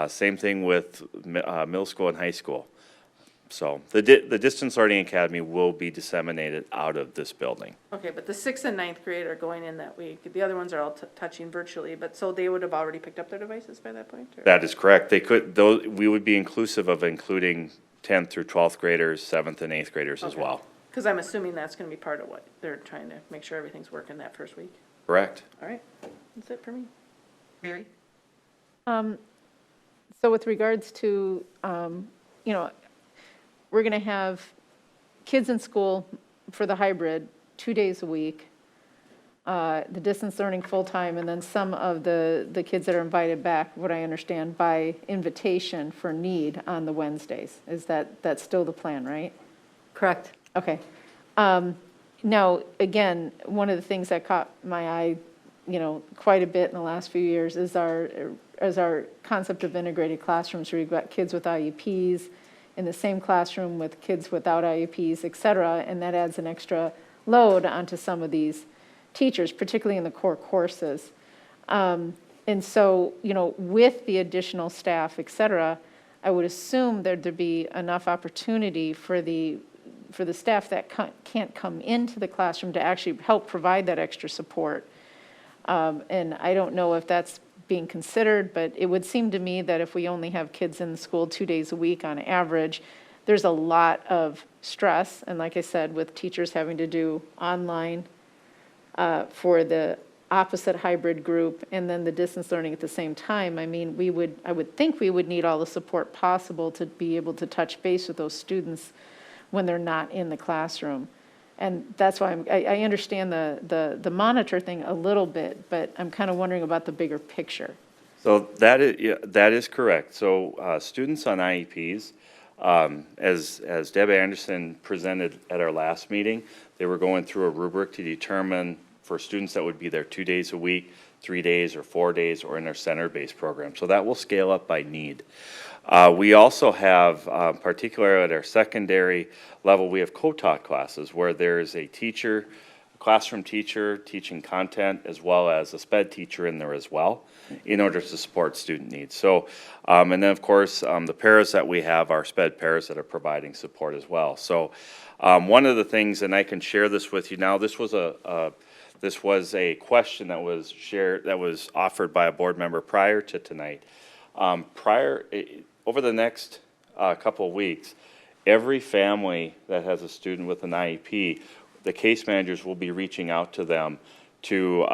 Same thing with middle school and high school. So the Distance Learning Academy will be disseminated out of this building. Okay, but the 6th and 9th grade are going in that week. The other ones are all touching virtually, but so they would have already picked up their devices by that point? Or? That is correct. They could, those, we would be inclusive of including 10th through 12th graders, 7th and 8th graders as well. Because I'm assuming that's going to be part of what they're trying to make sure everything's working that first week. Correct. All right, that's it for me. Mary? So with regards to, you know, we're going to have kids in school for the hybrid 2 days a week, the distance learning full-time, and then some of the kids that are invited back, what I understand, by invitation for need on the Wednesdays. Is that's still the plan, right? correct. Okay. Now, again, one of the things that caught my eye, you know, quite a bit in the last few years is our concept of integrated classrooms, where you've got kids with IEPs in the same classroom with kids without IEPs, et cetera, and that adds an extra load onto some of these teachers, particularly in the core courses. And so, you know, with the additional staff, et cetera, I would assume there'd be enough opportunity for the staff that can't come into the classroom to actually help provide that extra support. And I don't know if that's being considered, but it would seem to me that if we only have kids in the school 2 days a week on average, there's a lot of stress. And like I said, with teachers having to do online for the opposite hybrid group and then the distance learning at the same time, I mean, I would think we would need all the support possible to be able to touch base with those students when they're not in the classroom. And that's why I understand the monitor thing a little bit, but I'm kind of wondering about the bigger picture. So that is correct. So students on IEPs, as Deb Anderson presented at our last meeting, they were going through a rubric to determine for students that would be there 2 days a week, 3 days or 4 days, or in our center-based program. So that will scale up by need. We also have, particularly at our secondary level, we have co-taught classes where there's a teacher, a classroom teacher teaching content, as well as a SPED teacher in there as well, in order to support student needs. So, and then of course, the paras that we have are SPED paras that are providing support as well. So, one of the things, and I can share this with you now, this was a question that was shared, that was offered by a board member prior to tonight. Over the next couple of weeks, every family that has a student with an IEP, the case managers will be reaching out to them to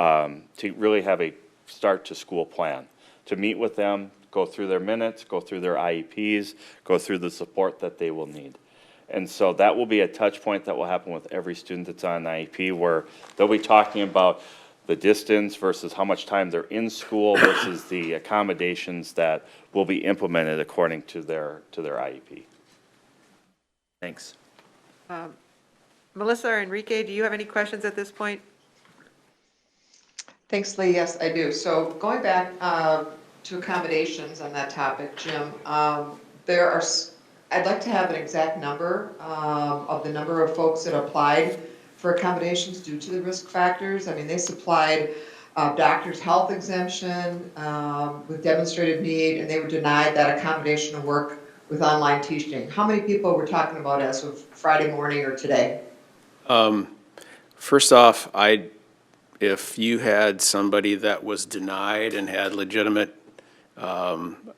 really have a start to school plan, to meet with them, go through their minutes, go through their IEPs, go through the support that they will need. And so that will be a touch point that will happen with every student that's on IEP, where they'll be talking about the distance versus how much time they're in school versus the accommodations that will be implemented according to their IEP. Thanks. Melissa or Enrique, do you have any questions at this point? Thanks, Lee. Yes, I do. So going back to accommodations on that topic, Jim, I'd like to have an exact number of the number of folks that applied for accommodations due to the risk factors. I mean, they supplied doctor's health exemption with demonstrated need, and they were denied that accommodation to work with online teaching. How many people we're talking about as of Friday morning or today? First off, if you had somebody that was denied and had legitimate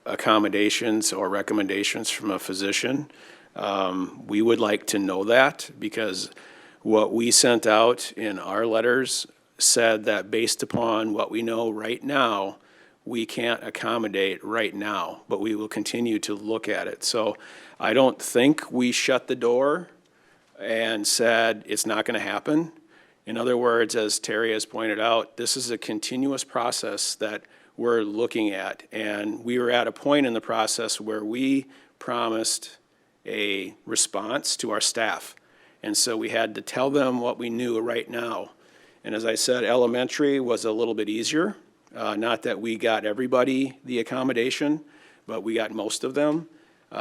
accommodations or recommendations from a physician, we would like to know that, because what we sent out in our letters said that based upon what we know right now, we can't accommodate right now, but we will continue to look at it. So I don't think we shut the door and said it's not going to happen. In other words, as Terry has pointed out, this is a continuous process that we're looking at. And we were at a point in the process where we promised a response to our staff. And so we had to tell them what we knew right now. And as I said, elementary was a little bit easier. Not that we got everybody the accommodation, but we got most of them.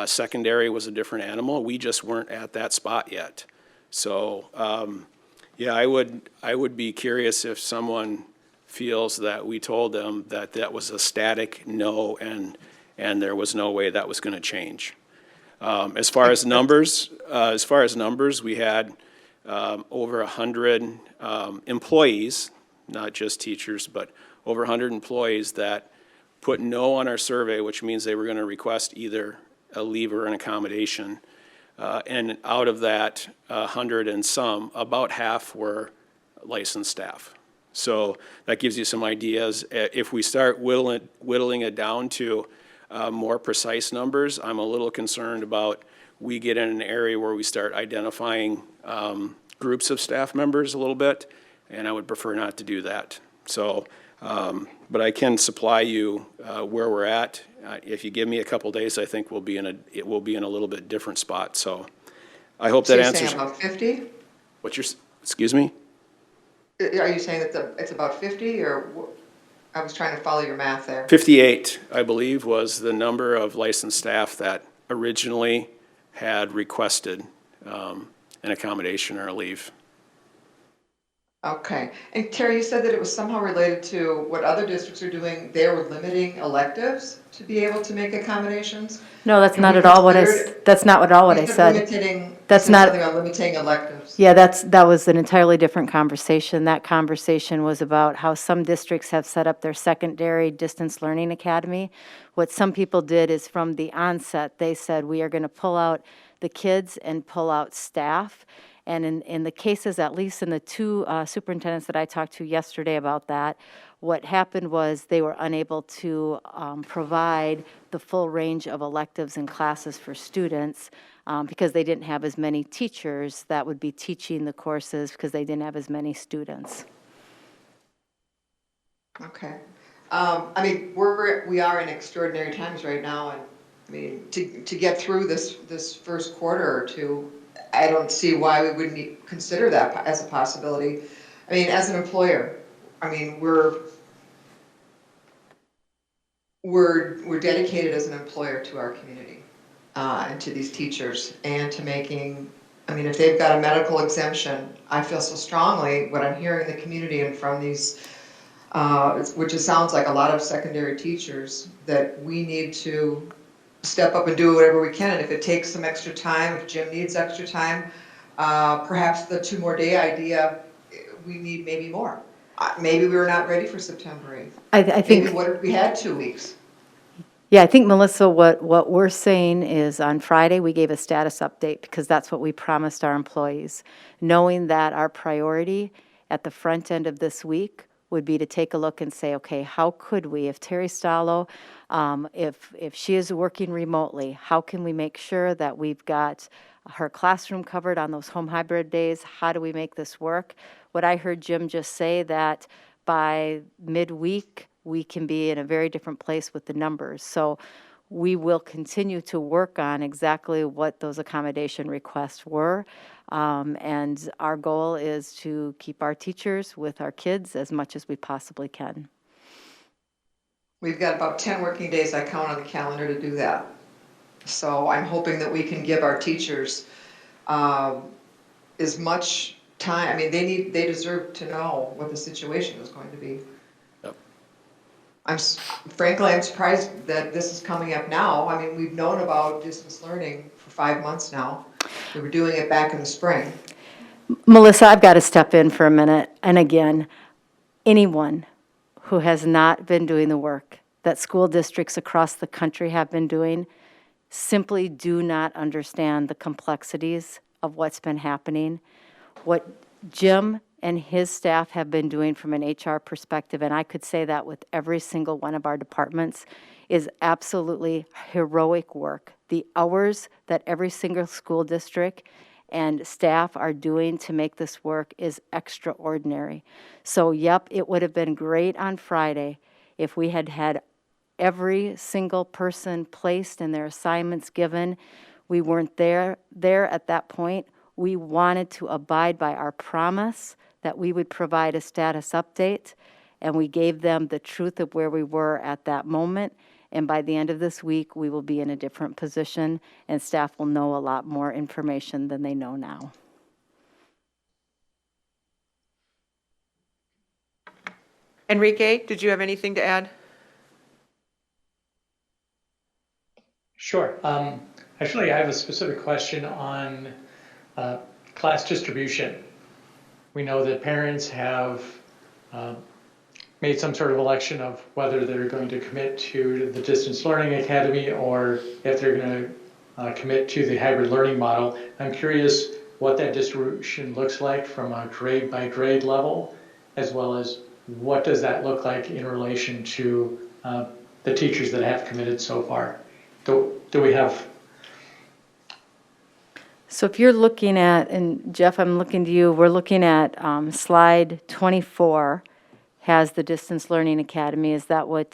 Secondary was a different animal. We just weren't at that spot yet. So, yeah, I would be curious if someone feels that we told them that that was a static no, and there was no way that was going to change. As far as numbers, we had over 100 employees, not just teachers, but over 100 employees that put no on our survey, which means they were going to request either a leave or an accommodation. And out of that 100 and some, about half were licensed staff. So that gives you some ideas. If we start whittling it down to more precise numbers, I'm a little concerned about we get in an area where we start identifying groups of staff members a little bit, and I would prefer not to do that. So, but I can supply you where we're at. If you give me a couple days, I think it will be in a little bit different spot. So I hope that answers. So you're saying about 50? Excuse me? Are you saying that it's about 50, or I was trying to follow your math there? 58, I believe, was the number of licensed staff that originally had requested an accommodation or a leave. Okay. And Terry, you said that it was somehow related to what other districts are doing. They were limiting electives to be able to make accommodations? No, that's And not we at all what considered- that's not at all what I You said. That's said not- something on limiting electives. Yeah, that was an entirely different conversation. That conversation was about how some districts have set up their secondary distance learning academy. What some people did is from the onset, they said, we are going to pull out the kids and pull out staff. And in the cases, at least in the two superintendents that I talked to yesterday about that, what happened was they were unable to provide the full range of electives and classes for students because they didn't have as many teachers that would be teaching the courses because they didn't have as many students. Okay. I mean, we are in extraordinary times right now, and I mean, to get through this first quarter or two, I don't see why we wouldn't consider that as a possibility. I mean, as an employer, I mean, we're dedicated as an employer to our community and to these teachers and to making, I mean, if they've got a medical exemption, I feel so strongly what I'm hearing in the community and from these, which it sounds like a lot of secondary teachers, that we need to step up and do whatever we can. And if it takes some extra time, if Jim needs extra time, perhaps the 2 more day idea, we need maybe more. Maybe we were not ready for September 8th. I think. Maybe what if we had 2 weeks? Yeah, I think, Melissa, what we're saying is on Friday, we gave a status update because that's what we promised our employees, knowing that our priority at the front end of this week would be to take a look and say, okay, how could we, if Terry Stallo, if she is working remotely, how can we make sure that we've got her classroom covered on those home hybrid days. How do we make this work? What I heard Jim just say, that by midweek, we can be in a very different place with the numbers. So we will continue to work on exactly what those accommodation requests were. And our goal is to keep our teachers with our kids as much as we possibly can. We've got about 10 working days, I count on the calendar to do that. So I'm hoping that we can give our teachers as much time. I mean, they deserve to know what the situation is going to be. Frankly, I'm surprised that this is coming up now. I mean, we've known about distance learning for 5 months now. We were doing it back in the spring. Melissa, I've got to step in for a minute. And again, anyone who has not been doing the work that school districts across the country have been doing simply do not understand the complexities of what's been happening. What Jim and his staff have been doing from an HR perspective, and I could say that with every single one of our departments, is absolutely heroic work. The hours that every single school district and staff are doing to make this work is extraordinary. So, yep, it would have been great on Friday if we had had every single person placed and their assignments given. We weren't there at that point. We wanted to abide by our promise that we would provide a status update, and we gave them the truth of where we were at that moment. And by the end of this week, we will be in a different position, and staff will know a lot more information than they know now. Enrique, did you have anything to add? Sure. Actually, I have a specific question on class distribution. We know that parents have made some sort of election of whether they're going to commit to the Distance Learning Academy or if they're going to commit to the hybrid learning model. I'm curious what that distribution looks like from a grade by grade level, as well as what does that look like in relation to the teachers that have committed so far. Do we have? So if you're looking at, and Jeff, I'm looking to you, we're looking at slide 24 has the Distance Learning Academy. Is that what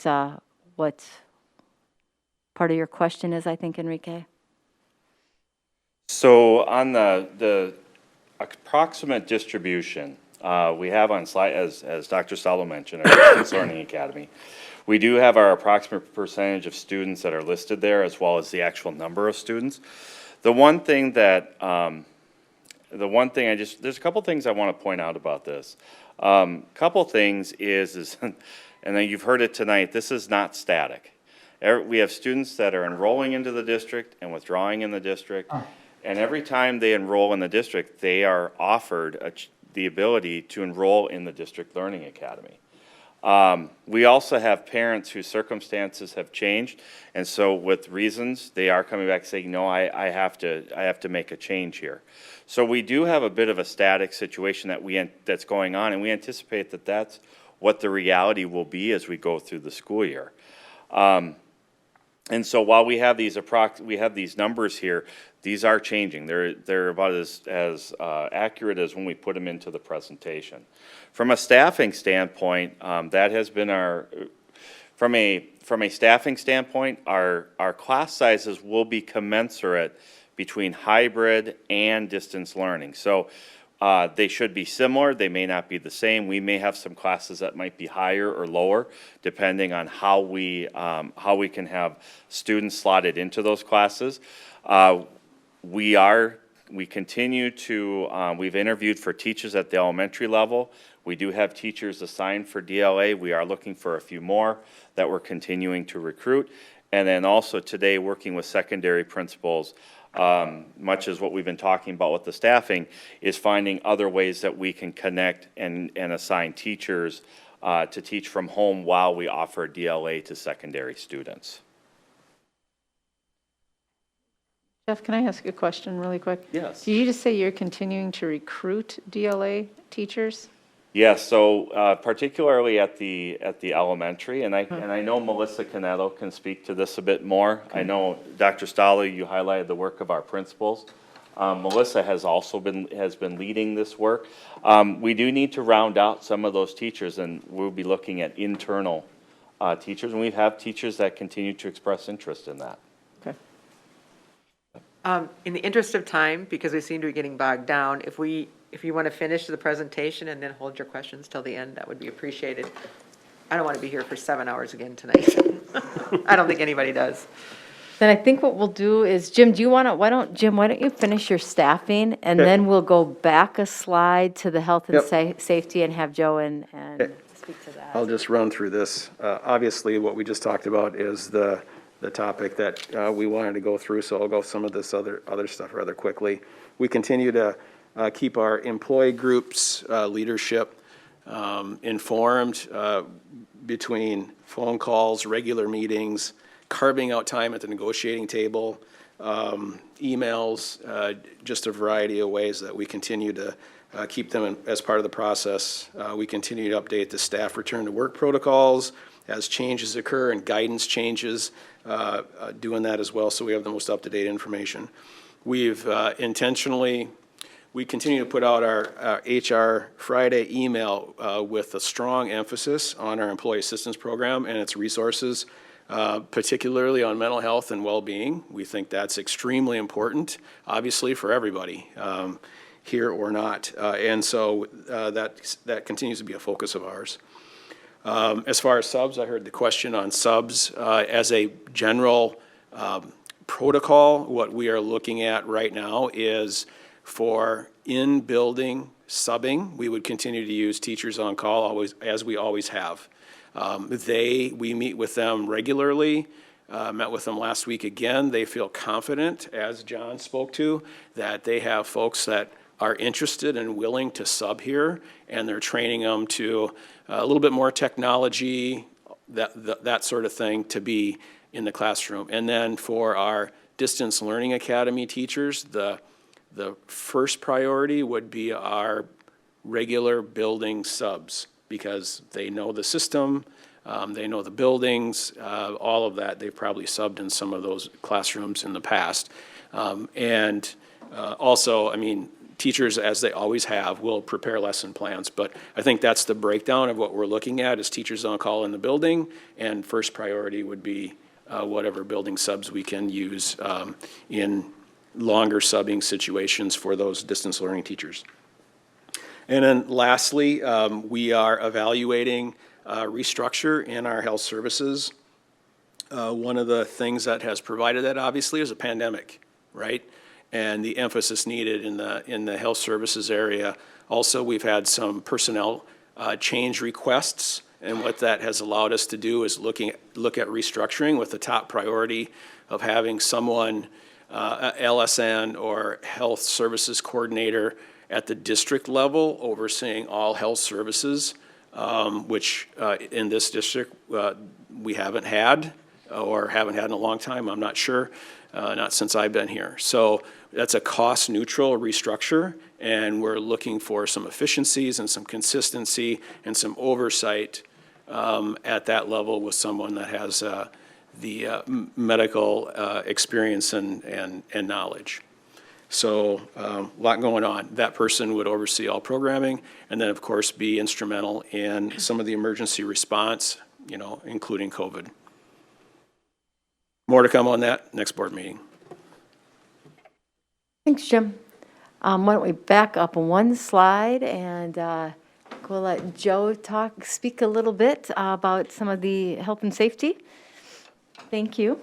part of your question is, I think, Enrique? So on the approximate distribution, we have on slide, as Dr. Stallo mentioned, our Distance Learning Academy. We do have our approximate percentage of students that are listed there, as well as the actual number of students. The one thing that, there's a couple things I want to point out about this. Couple things is, and then you've heard it tonight, this is not static. We have students that are enrolling into the district and withdrawing in the district, and every time they enroll in the district, they are offered the ability to enroll in the District Learning Academy. We also have parents whose circumstances have changed, and so with reasons, they are coming back saying, no, I have to make a change here. So we do have a bit of a static situation that's going on, and we anticipate that that's what the reality will be as we go through the school year. And so while we have these numbers here, these are changing. They're about as accurate as when we put them into the presentation. From a staffing standpoint, that has been from a staffing standpoint, our class sizes will be commensurate between hybrid and distance learning. So they should be similar. They may not be the same. We may have some classes that might be higher or lower, depending on how we can have students slotted into those classes. We continue to, we've interviewed for teachers at the elementary level. We do have teachers assigned for DLA. We are looking for a few more that we're continuing to recruit. And then also today, working with secondary principals, much as what we've been talking about with the staffing, is finding other ways that we can connect and assign teachers to teach from home while we offer DLA to secondary students. Jeff, can I ask a question really quick? Yes. Did you just say you're continuing to recruit DLA teachers? Yes, so particularly at the elementary, and I know Melissa Canetto can speak to this a bit more. I know Dr. Stolle, you highlighted the work of our principals. Melissa has also been leading this work. We do need to round out some of those teachers, and we'll be looking at internal teachers, and we have teachers that continue to express interest in that. Okay. In the interest of time, because we seem to be getting bogged down, if you want to finish the presentation and then hold your questions till the end, that would be appreciated. I don't want to be here for 7 hours again tonight. I don't think anybody does. Then I think what we'll do is, Jim, why don't you finish your staffing, and Okay. then we'll go back a slide to the health and Yep. safety and have Joe and Okay. speak to that. I'll just run through this. Obviously, what we just talked about is the topic that we wanted to go through, so I'll go some of this other stuff rather quickly. We continue to keep our employee groups, leadership informed between phone calls, regular meetings, carving out time at the negotiating table, emails, just a variety of ways that we continue to keep them as part of the process. We continue to update the staff return to work protocols as changes occur and guidance changes, doing that as well, so we have the most up-to-date information. We've we continue to put out our HR Friday email with a strong emphasis on our employee assistance program and its resources, particularly on mental health and well-being. We think that's extremely important, obviously, for everybody, here or not. And so that continues to be a focus of ours. As far as subs, I heard the question on subs. As a general protocol, what we are looking at right now is for in-building subbing, we would continue to use teachers on call always, as we always have. We meet with them regularly, met with them last week again. They feel confident, as John spoke to, that they have folks that are interested and willing to sub here, and they're training them to a little bit more technology, that sort of thing, to be in the classroom. And then for our Distance Learning Academy teachers, the first priority would be our regular building subs, because they know the system, they know the buildings, all of that. They've probably subbed in some of those classrooms in the past. Also, I mean, teachers, as they always have, will prepare lesson plans. But I think that's the breakdown of what we're looking at, is teachers on call in the building, and first priority would be whatever building subs we can use in longer subbing situations for those distance learning teachers. And then lastly, we are evaluating restructure in our health services. One of the things that has provided that, obviously, is a pandemic, right? And the emphasis needed in the health services area. Also, we've had some personnel change requests, and what that has allowed us to do is look at restructuring with the top priority of having someone, LSN or health services coordinator at the district level overseeing all health services, which in this district we haven't had or haven't had in a long time, I'm not sure, not since I've been here. So that's a cost-neutral restructure, and we're looking for some efficiencies and some consistency and some oversight at that level with someone that has the medical experience and knowledge. So a lot going on. That person would oversee all programming, and then, of course, be instrumental in some of the emergency response, including COVID. More to come on that next board meeting. Thanks, Jim. Why don't we back up one slide, and we'll let Joe speak a little bit about some of the health and safety. Thank you.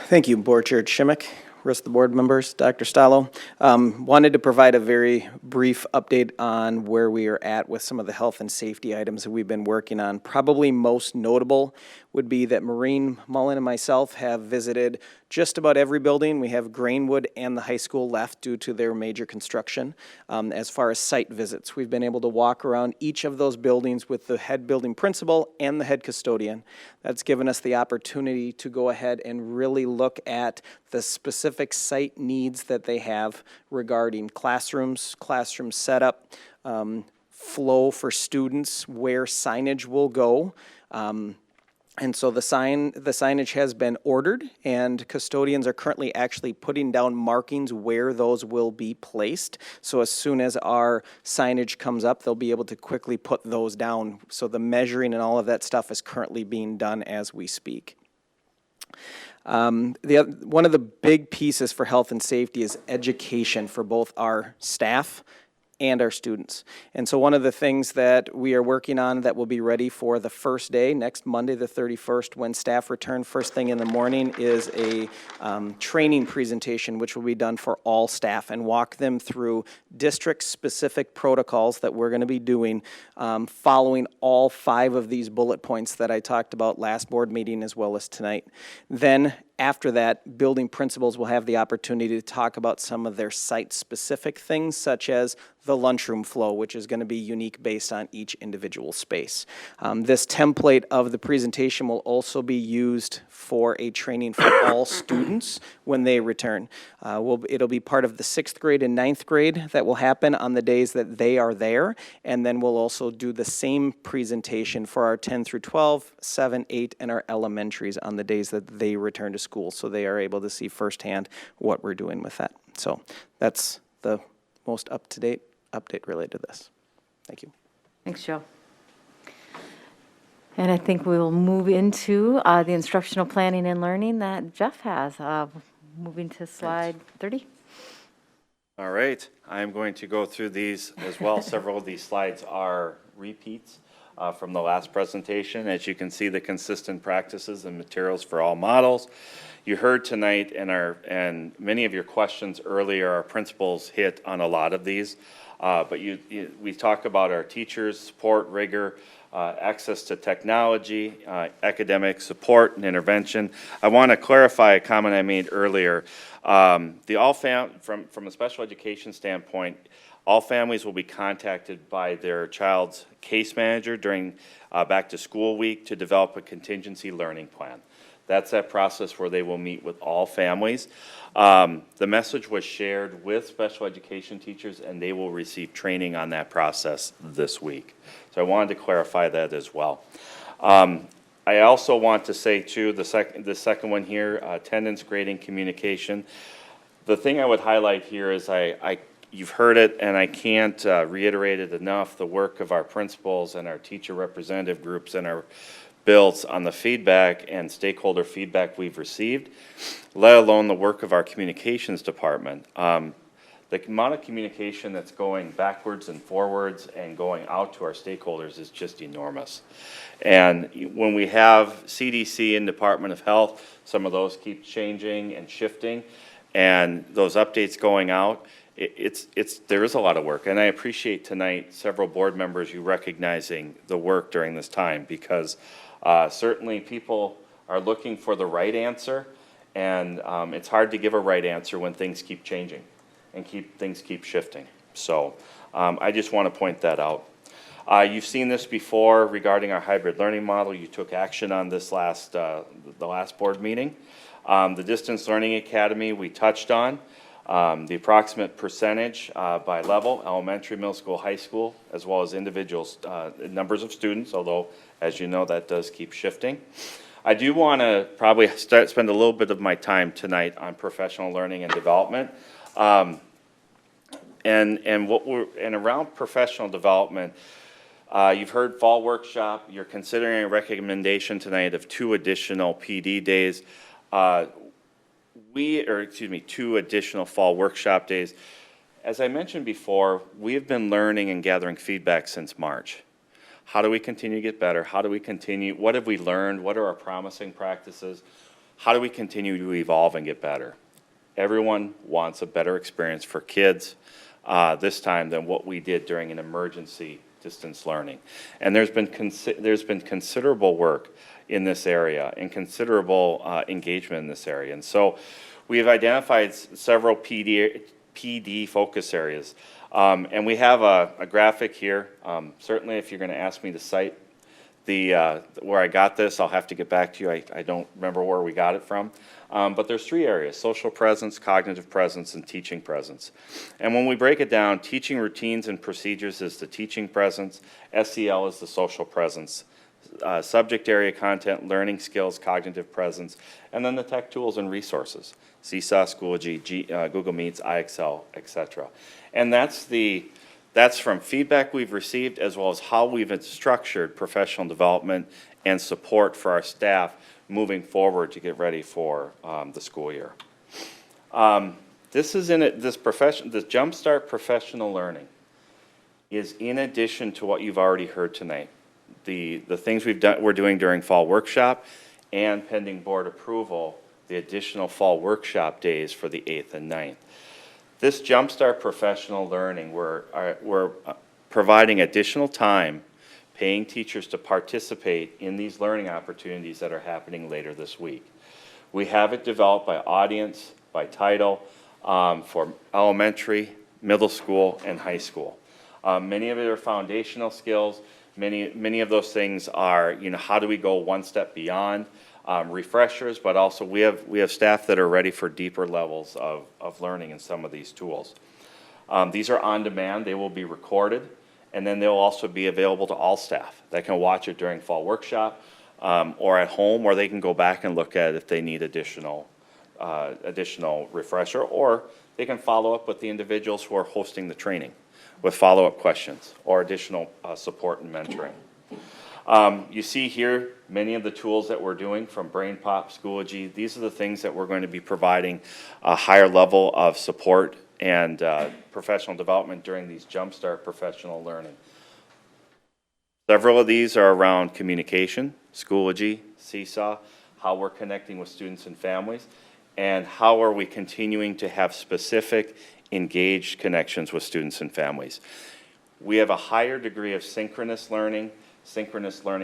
Thank you, Board Chair Schimmick, rest of the board members, Dr. Stallo. Wanted to provide a very brief update on where we are at with some of the health and safety items that we've been working on. Probably most notable would be that Maureen Mullen and myself have visited just about every building. We have Grainwood and the high school left due to their major construction. As far as site visits, we've been able to walk around each of those buildings with the head building principal and the head custodian. That's given us the opportunity to go ahead and really look at the specific site needs that they have regarding classrooms, classroom setup, flow for students, where signage will go, And so the signage has been ordered, and custodians are currently actually putting down markings where those will be placed. So as soon as our signage comes up, they'll be able to quickly put those down. So the measuring and all of that stuff is currently being done as we speak. One of the big pieces for health and safety is education for both our staff and our students. And so one of the things that we are working on that will be ready for the first day, next Monday the 31st, when staff return first thing in the morning, is a training presentation which will be done for all staff and walk them through district-specific protocols that we're going to be doing following all 5 of these bullet points that I talked about last board meeting as well as tonight. Then after that, building principals will have the opportunity to talk about some of their site-specific things, such as the lunchroom flow, which is going to be unique based on each individual space. This template of the presentation will also be used for a training for all students when they return. It'll be part of the 6th grade and 9th grade that will happen on the days that they are there, and then we'll also do the same presentation for our 10 through 12, 7, 8, and our elementaries on the days that they return to school, so they are able to see firsthand what we're doing with that. So that's the most up-to-date update related to this. Thank you. Thanks, Joe. And I think we will move into the instructional planning and learning that Jeff has. Moving to slide 30. All right, I'm going to go through these as well. Several of these slides are repeats from the last presentation. As you can see, the consistent practices and materials for all models. You heard tonight and many of your questions earlier, our principals hit on a lot of these. But we talk about our teachers, support, rigor, access to technology, academic support and intervention. I want to clarify a comment I made earlier. From a special education standpoint, all families will be contacted by their child's case manager during back to school week to develop a contingency learning plan. That's that process where they will meet with all families. The message was shared with special education teachers, and they will receive training on that process this week. So I wanted to clarify that as well. I also want to say, too, the second one here, attendance, grading, communication. The thing I would highlight here is you've heard it, and I can't reiterate it enough, the work of our principals and our teacher representative groups and our built on the feedback and stakeholder feedback we've received, let alone the work of our communications department. The amount of communication that's going backwards and forwards and going out to our stakeholders is just enormous. And when we have CDC and Department of Health, some of those keep changing and shifting, and those updates going out, there is a lot of work. And I appreciate tonight several board members you recognizing the work during this time, because certainly people are looking for the right answer, and it's hard to give a right answer when things keep changing and things keep shifting. So I just want to point that out. You've seen this before regarding our hybrid learning model. You took action on this the last board meeting. The Distance Learning Academy we touched on. The approximate percentage by level, elementary, middle school, high school, as well as individuals, numbers of students, although, as you know, that does keep shifting. I do want to probably spend a little bit of my time tonight on professional learning and development. And around professional development, you've heard fall workshop. You're considering a recommendation tonight of 2 additional PD days. 2 additional fall workshop days. As I mentioned before, we have been learning and gathering feedback since March. How do we continue to get better? How do we continue? What have we learned? What are our promising practices? How do we continue to evolve and get better? Everyone wants a better experience for kids this time than what we did during an emergency distance learning. And there's been considerable work in this area and considerable engagement in this area. And so we have identified several PD focus areas. And we have a graphic here. Certainly if you're going to ask me to cite where I got this, I'll have to get back to you. I don't remember where we got it from. But there's 3 areas: social presence, cognitive presence, and teaching presence. And when we break it down, teaching routines and procedures is the teaching presence, SEL is the social presence, subject area content, learning skills, cognitive presence, and then the tech tools and resources, Seesaw, Schoology, Google Meets, iExcel, et cetera. And that's from feedback we've received as well as how we've structured professional development and support for our staff moving forward to get ready for the school year. This Jumpstart Professional Learning is in addition to what you've already heard tonight. The things we're doing during fall workshop and pending board approval, the additional fall workshop days for the 8th and 9th. This Jumpstart Professional Learning, we're providing additional time, paying teachers to participate in these learning opportunities that are happening later this week. We have it developed by audience, by title, for elementary, middle school, and high school. Many of it are foundational skills. Many of those things are, how do we go one step beyond, refreshers, but also we have staff that are ready for deeper levels of learning in some of these tools. These are on demand. They will be recorded, and then they'll also be available to all staff that can watch it during fall workshop or at home, or they can go back and look at it if they need additional refresher, or they can follow up with the individuals who are hosting the training with follow-up questions or additional support and mentoring. You see here many of the tools that we're doing from BrainPop, Schoology. These are the things that we're going to be providing a higher level of support and professional development during these Jumpstart Professional Learning. Several of these are around communication, Schoology, Seesaw, how we're connecting with students and families, and how are we continuing to have specific engaged connections with students and families. We have a higher degree of synchronous learning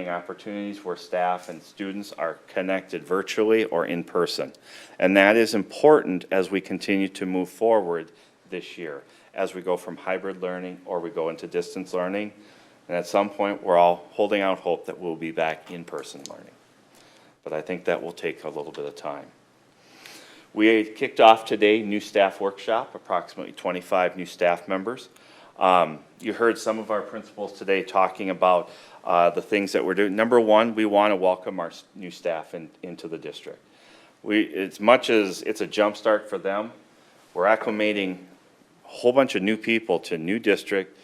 opportunities where staff and students are connected virtually or in person. And that is important as we continue to move forward this year, as we go from hybrid learning or we go into distance learning. And at some point, we're all holding out hope that we'll be back in-person learning. But I think that will take a little bit of time. We kicked off today new staff workshop, approximately 25 new staff members. You heard some of our principals today talking about the things that we're doing. Number one, we want to welcome our new staff into the district. As much as it's a jump start for them, we're acclimating a whole bunch of new people to new district,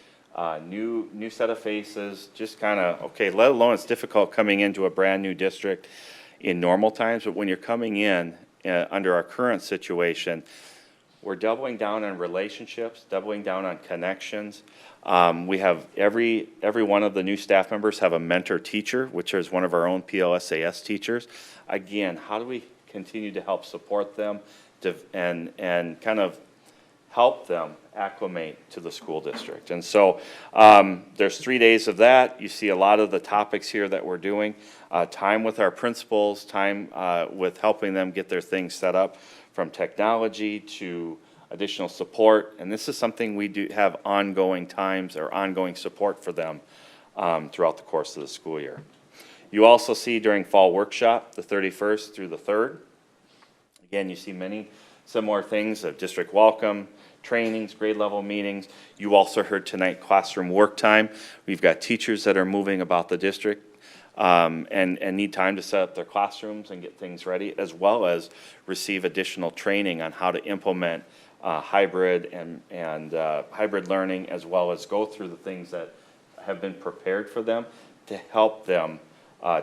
new set of faces, just kind of, okay, let alone it's difficult coming into a brand new district in normal times, but when you're coming in under our current situation, we're doubling down on relationships, doubling down on connections. We have every one of the new staff members have a mentor teacher, which is one of our own PLSAS teachers. Again, how do we continue to help support them and kind of help them acclimate to the school district? And so there's 3 days of that. You see a lot of the topics here that we're doing. Time with our principals, time with helping them get their things set up, from technology to additional support. And this is something we do have ongoing times or ongoing support for them throughout the course of the school year. You also see during fall workshop, the 31st through the 3rd. Again, you see many similar things of district welcome, trainings, grade level meetings. You also heard tonight classroom work time. We've got teachers that are moving about the district and need time to set up their classrooms and get things ready, as well as receive additional training on how to implement hybrid and hybrid learning, as well as go through the things that have been prepared for them to help them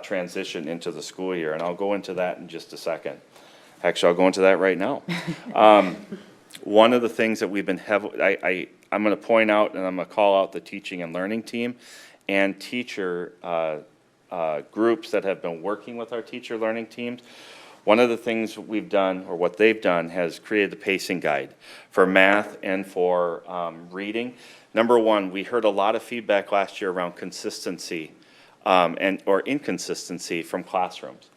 transition into the school year. And I'll go into that in just a second. Actually, I'll go into that right now. One of the things that we've been I'm going to point out and I'm going to call out the teaching and learning team and teacher groups that have been working with our teacher learning teams. One of the things we've done, or what they've done, has created the pacing guide for math and for reading. Number one, we heard a lot of feedback last year around consistency or inconsistency from classrooms.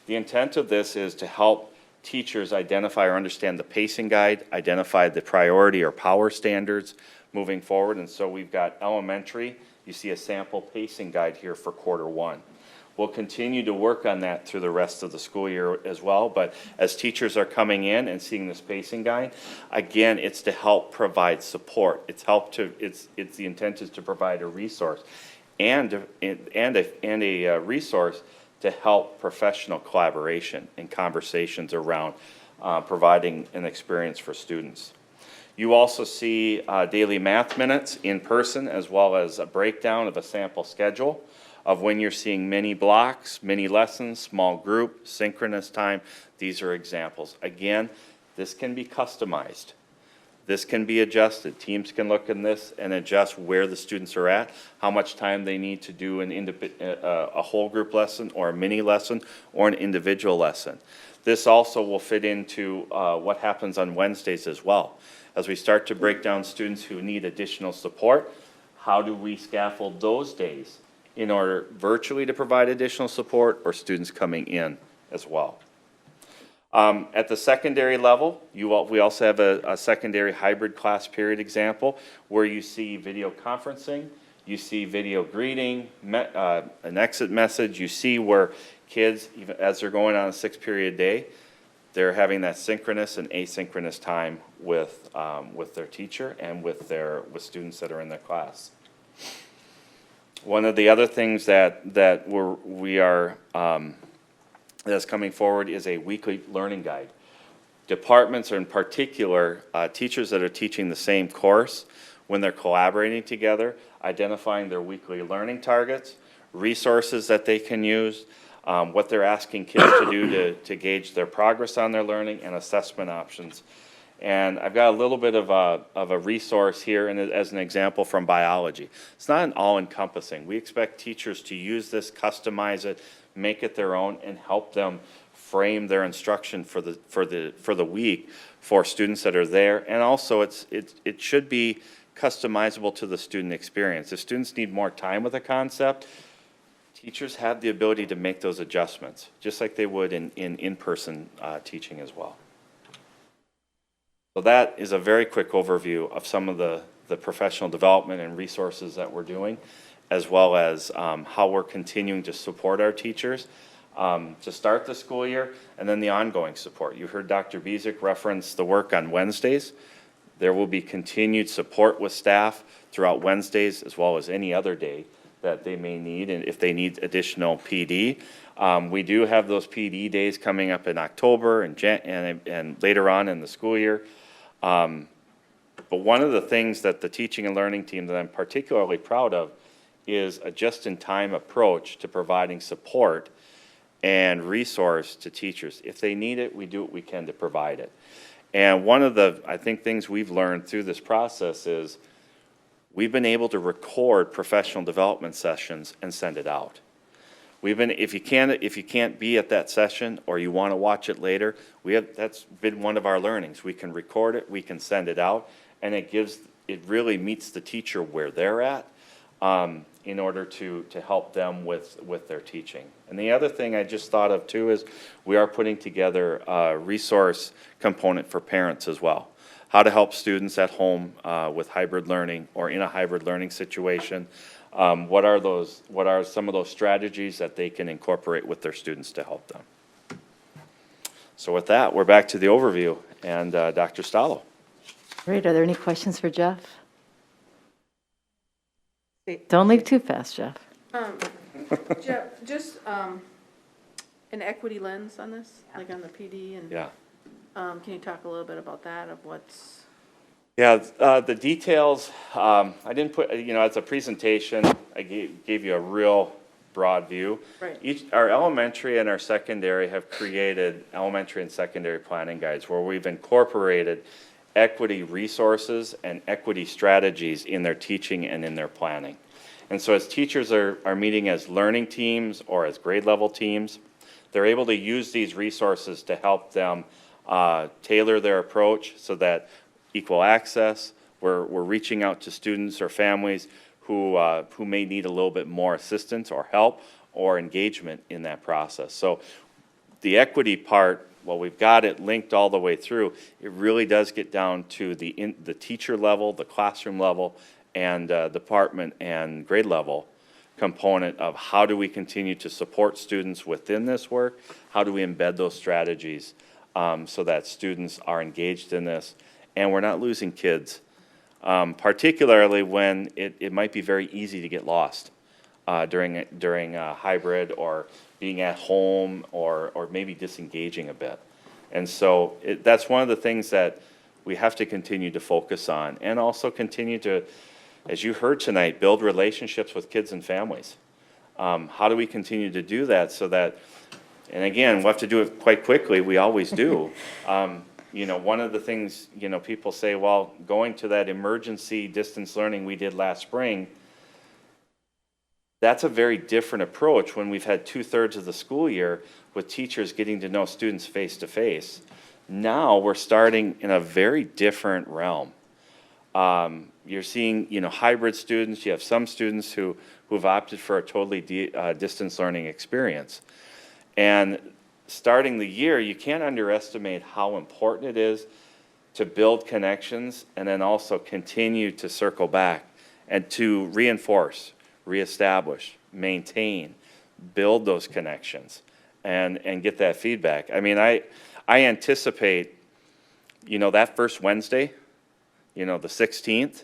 The intent of this is to help teachers identify or understand the pacing guide, identify the priority or power standards moving forward. And so we've got elementary. You see a sample pacing guide here for Q1. We'll continue to work on that through the rest of the school year as well, but as teachers are coming in and seeing this pacing guide, again, it's to help provide support. The intent is to provide a resource. and a resource to help professional collaboration and conversations around providing an experience for students. You also see daily math minutes in person, as well as a breakdown of a sample schedule of when you're seeing mini blocks, mini lessons, small group, synchronous time. These are examples. Again, this can be customized. This can be adjusted. Teams can look in this and adjust where the students are at, how much time they need to do a whole group lesson or a mini lesson or an individual lesson. This also will fit into what happens on Wednesdays as well. As we start to break down students who need additional support, how do we scaffold those days in order virtually to provide additional support or students coming in as well? At the secondary level, we also have a secondary hybrid class period example where you see video conferencing, you see video greeting, an exit message. You see where kids, even as they're going on a 6-period day, they're having that synchronous and asynchronous time with their teacher and with students that are in their class. One of the other things that that's coming forward is a weekly learning guide. Departments, or in particular, teachers that are teaching the same course, when they're collaborating together, identifying their weekly learning targets, resources that they can use, what they're asking kids to do to gauge their progress on their learning, and assessment options. And I've got a little bit of a resource here and as an example from biology. It's not an all-encompassing. We expect teachers to use this, customize it, make it their own, and help them frame their instruction for the week for students that are there. And also it should be customizable to the student experience. If students need more time with a concept, teachers have the ability to make those adjustments, just like they would in-person teaching as well. So that is a very quick overview of some of the professional development and resources that we're doing, as well as how we're continuing to support our teachers to start the school year, and then the ongoing support. You heard Dr. Bezic reference the work on Wednesdays. There will be continued support with staff throughout Wednesdays, as well as any other day that they may need, and if they need additional PD. We do have those PD days coming up in October and later on in the school year. But one of the things that the teaching and learning team that I'm particularly proud of is a just-in-time approach to providing support and resource to teachers. If they need it, we do what we can to provide it. And one of the, I think, things we've learned through this process is we've been able to record professional development sessions and send it out. If you can't be at that session or you want to watch it later, that's been one of our learnings. We can record it, we can send it out, and it really meets the teacher where they're at in order to help them with their teaching. And the other thing I just thought of too is we are putting together a resource component for parents as well. How to help students at home with hybrid learning or in a hybrid learning situation. What are some of those strategies that they can incorporate with their students to help them? So with that, we're back to the overview, and Dr. Stallo. Great. Are there any questions for Jeff? Don't leave too fast, Jeff. Jeff, just an equity lens on this, like on the PD, and Yeah. Can you talk a little bit about that, of what's? Yeah, the details, I didn't put, as a presentation, I gave you a real broad view. Right. Our elementary and our secondary have created elementary and secondary planning guides where we've incorporated equity resources and equity strategies in their teaching and in their planning. And so as teachers are meeting as learning teams or as grade level teams, they're able to use these resources to help them tailor their approach so that equal access, we're reaching out to students or families who may need a little bit more assistance or help or engagement in that process. So the equity part, well, we've got it linked all the way through. It really does get down to the teacher level, the classroom level, and department and grade level component of how do we continue to support students within this work? How do we embed those strategies so that students are engaged in this and we're not losing kids, particularly when it might be very easy to get lost. during a hybrid or being at home or maybe disengaging a bit. And so that's one of the things that we have to continue to focus on, and also continue to, as you heard tonight, build relationships with kids and families. How do we continue to do that so that, and again, we'll have to do it quite quickly, we always do. You know, one of the things, you know, people say, well, going to that emergency distance learning we did last spring, that's a very different approach when we've had 2/3 of the school year with teachers getting to know students face to face. Now we're starting in a very different realm. You're seeing, you know, hybrid students. You have some students who've opted for a totally distance learning experience. And starting the year, you can't underestimate how important it is to build connections and then also continue to circle back and to reinforce, reestablish, maintain, build those connections and get that feedback. I mean, I anticipate, you know, that first Wednesday, you know, the 16th,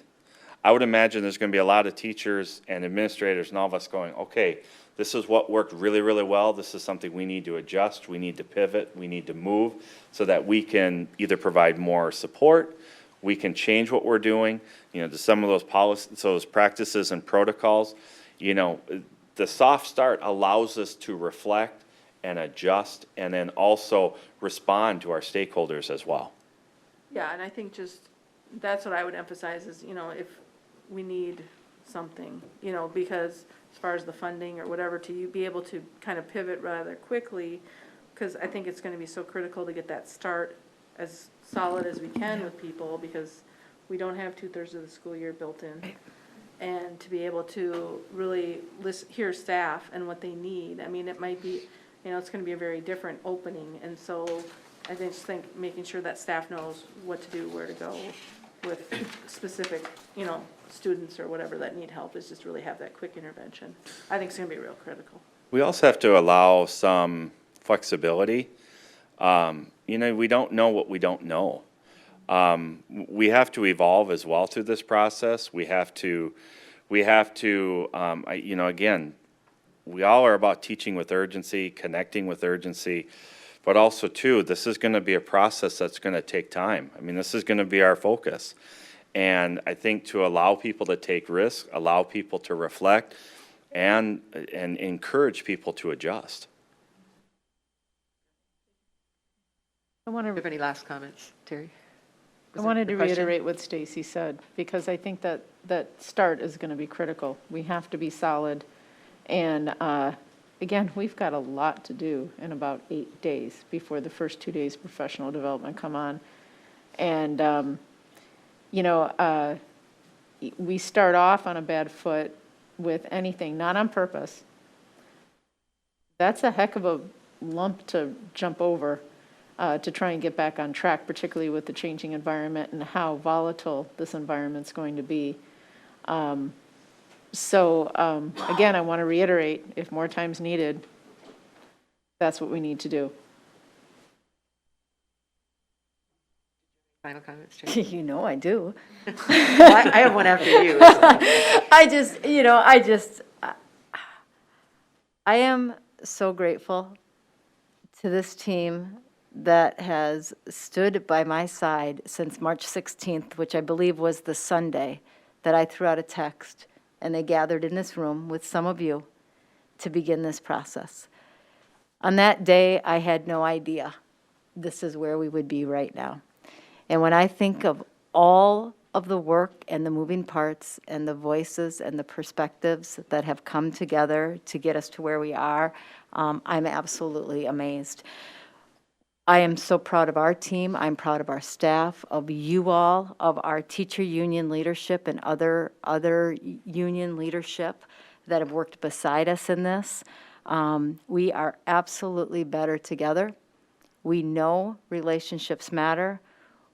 I would imagine there's going to be a lot of teachers and administrators and all of us going, okay, this is what worked really, really well. This is something we need to adjust. We need to pivot. We need to move so that we can either provide more support, we can change what we're doing, you know, to some of those policies, those practices and protocols. You know, the soft start allows us to reflect and adjust and then also respond to our stakeholders as well. Yeah, and I think just, that's what I would emphasize is, you know, if we need something, you know, because as far as the funding or whatever, to be able to kind of pivot rather quickly, because I think it's going to be so critical to get that start as solid as we can with people, because we don't have 2/3 of the school year built in. And to be able to really hear staff and what they need. I mean, it might be, you know, it's going to be a very different opening. And so I just think making sure that staff knows what to do, where to go with specific, you know, students or whatever that need help is just really have that quick intervention. I think it's going to be real critical. We also have to allow some flexibility. You know, we don't know what we don't know. We have to evolve as well through this process. We have to, you know, again, we all are about teaching with urgency, connecting with urgency, but also too, this is going to be a process that's going to take time. I mean, this is going to be our focus. And I think to allow people to take risks, allow people to reflect, and encourage people to adjust. Do you have any last comments, Terry? I wanted to reiterate what Stacy said, because I think that start is going to be critical. We have to be solid. And again, we've got a lot to do in about 8 days before the first 2 days professional development come on. And, you know, we start off on a bad foot with anything, not on purpose. That's a heck of a lump to jump over. To try and get back on track, particularly with the changing environment and how volatile this environment's going to be. So again, I want to reiterate, if more time's needed, that's what we need to do. Final comments, Terry? You know I do. I have one after you. I am so grateful to this team that has stood by my side since March 16th, which I believe was the Sunday that I threw out a text, and they gathered in this room with some of you to begin this process. On that day, I had no idea this is where we would be right now. And when I think of all of the work and the moving parts and the voices and the perspectives that have come together to get us to where we are, I'm absolutely amazed. I am so proud of our team. I'm proud of our staff, of you all, of our teacher union leadership and other union leadership that have worked beside us in this. We are absolutely better together. We know relationships matter.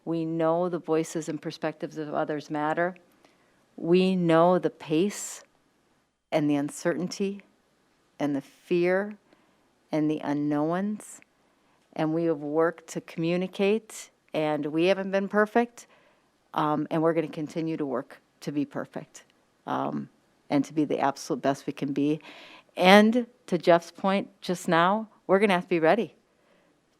We know the voices and perspectives of others matter. We know the pace and the uncertainty and the fear and the unknowns. And we have worked to communicate, and we haven't been perfect, and we're going to continue to work to be perfect. And and to be the absolute best we can be. And to Jeff's point just now, we're going to have to be ready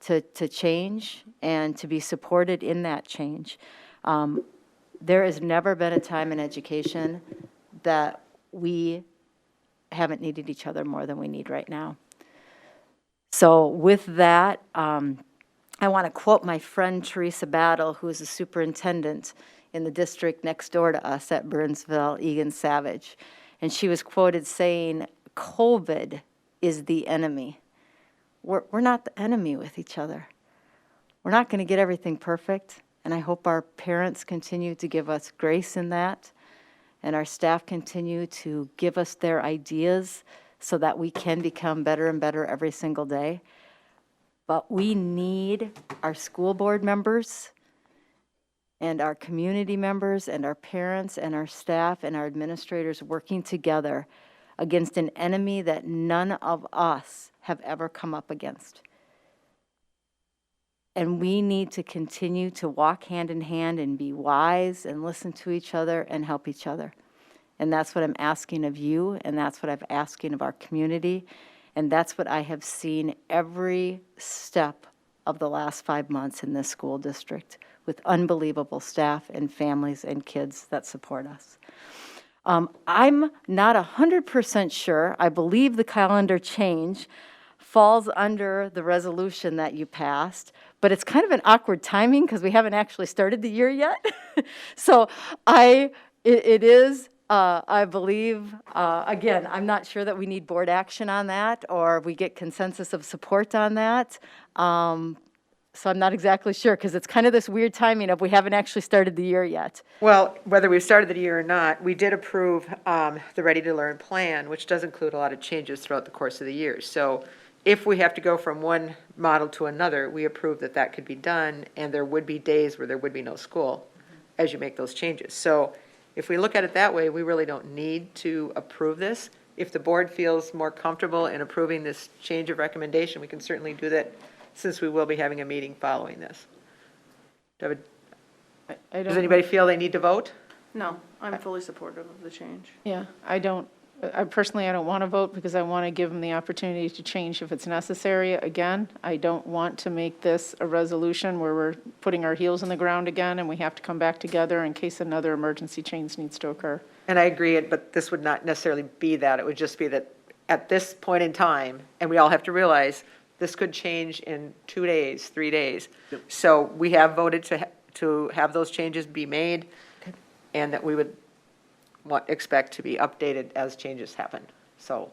to change and to be supported in that change. There has never been a time in education that we haven't needed each other more than we need right now. So with that, I want to quote my friend Teresa Battle, who is a superintendent in the district next door to us at Burnsville, Egan Savage. And she was quoted saying, COVID is the enemy. We're not the enemy with each other. We're not going to get everything perfect, and I hope our parents continue to give us grace in that, and our staff continue to give us their ideas so that we can become better and better every single day. But we need our school board members and our community members and our parents and our staff and our administrators working together against an enemy that none of us have ever come up against. And we need to continue to walk hand in hand and be wise and listen to each other and help each other. And that's what I'm asking of you, and that's what I'm asking of our community, and that's what I have seen every step of the last 5 months in this school district, with unbelievable staff and families and kids that support us. I'm not 100% sure. I believe the calendar change falls under the resolution that you passed, but it's kind of an awkward timing because we haven't actually started the year yet. So it is, I believe, again, I'm not sure that we need board action on that or we get consensus of support on that. So I'm not exactly sure because it's kind of this weird timing of we haven't actually started the year yet. Well, whether we've started the year or not, we did approve the Ready to Learn plan, which does include a lot of changes throughout the course of the year. So if we have to go from one model to another, we approve that that could be done, and there would be days where there would be no school as you make those changes. So if we look at it that way, we really don't need to approve this. If the board feels more comfortable in approving this change of recommendation, we can certainly do that, since we will be having a meeting following this. Does anybody feel they need to vote? No, I'm fully supportive of the change. Yeah, I personally, I don't want to vote because I want to give them the opportunity to change if it's necessary. Again, I don't want to make this a resolution where we're putting our heels in the ground again and we have to come back together in case another emergency change needs to occur. And I agree, but this would not necessarily be that. It would just be that at this point in time, and we all have to realize this could change in 2 days, 3 days. Yep. So we have voted to have those changes be made, and that we would expect to be updated as changes happen. So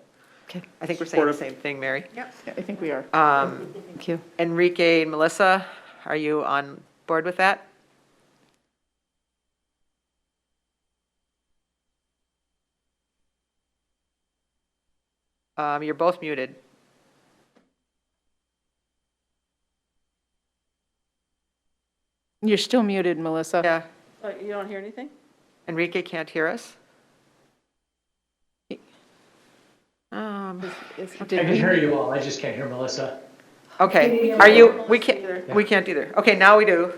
I think we're saying the same thing, Mary. Yep. Yeah, I think we are. Thank you. Enrique and Melissa, are you on board with that? You're both muted. You're still muted, Melissa. Yeah. You don't hear anything? Enrique can't hear us? I can hear you all, I just can't hear Melissa. Okay, we can't either. Okay, now we do.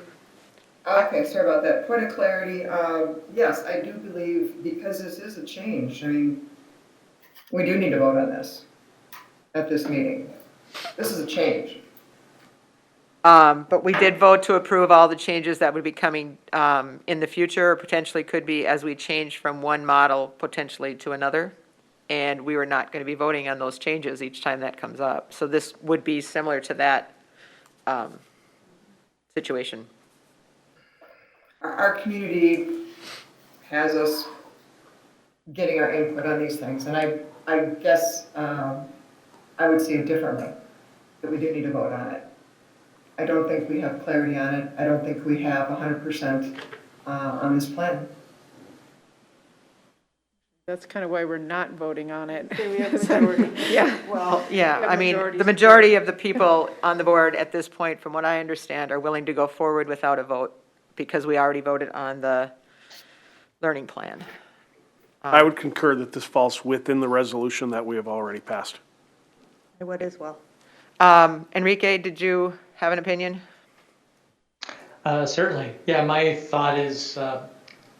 Okay, sorry about that. Point of clarity, yes, I do believe, because this is a change, I mean, we do need to vote on this at this meeting. This is a change. But we did vote to approve all the changes that would be coming in the future, or potentially could be as we change from one model potentially to another. And we were not going to be voting on those changes each time that comes up. So this would be similar to that situation. Our community has us getting our input on these things, and I guess I would see it differently, that we do need to vote on it. I don't think we have clarity on it. I don't think we have 100% on this plan. That's kind of why we're not voting on it. Okay, we have a majority. Yeah, well, yeah, I mean, the majority of the people on the board at this point, from what I understand, are willing to go forward without a vote because we already voted on the learning plan. I would concur that this falls within the resolution that we have already passed. I would as well. Enrique, did you have an opinion? Certainly. Yeah, my thought is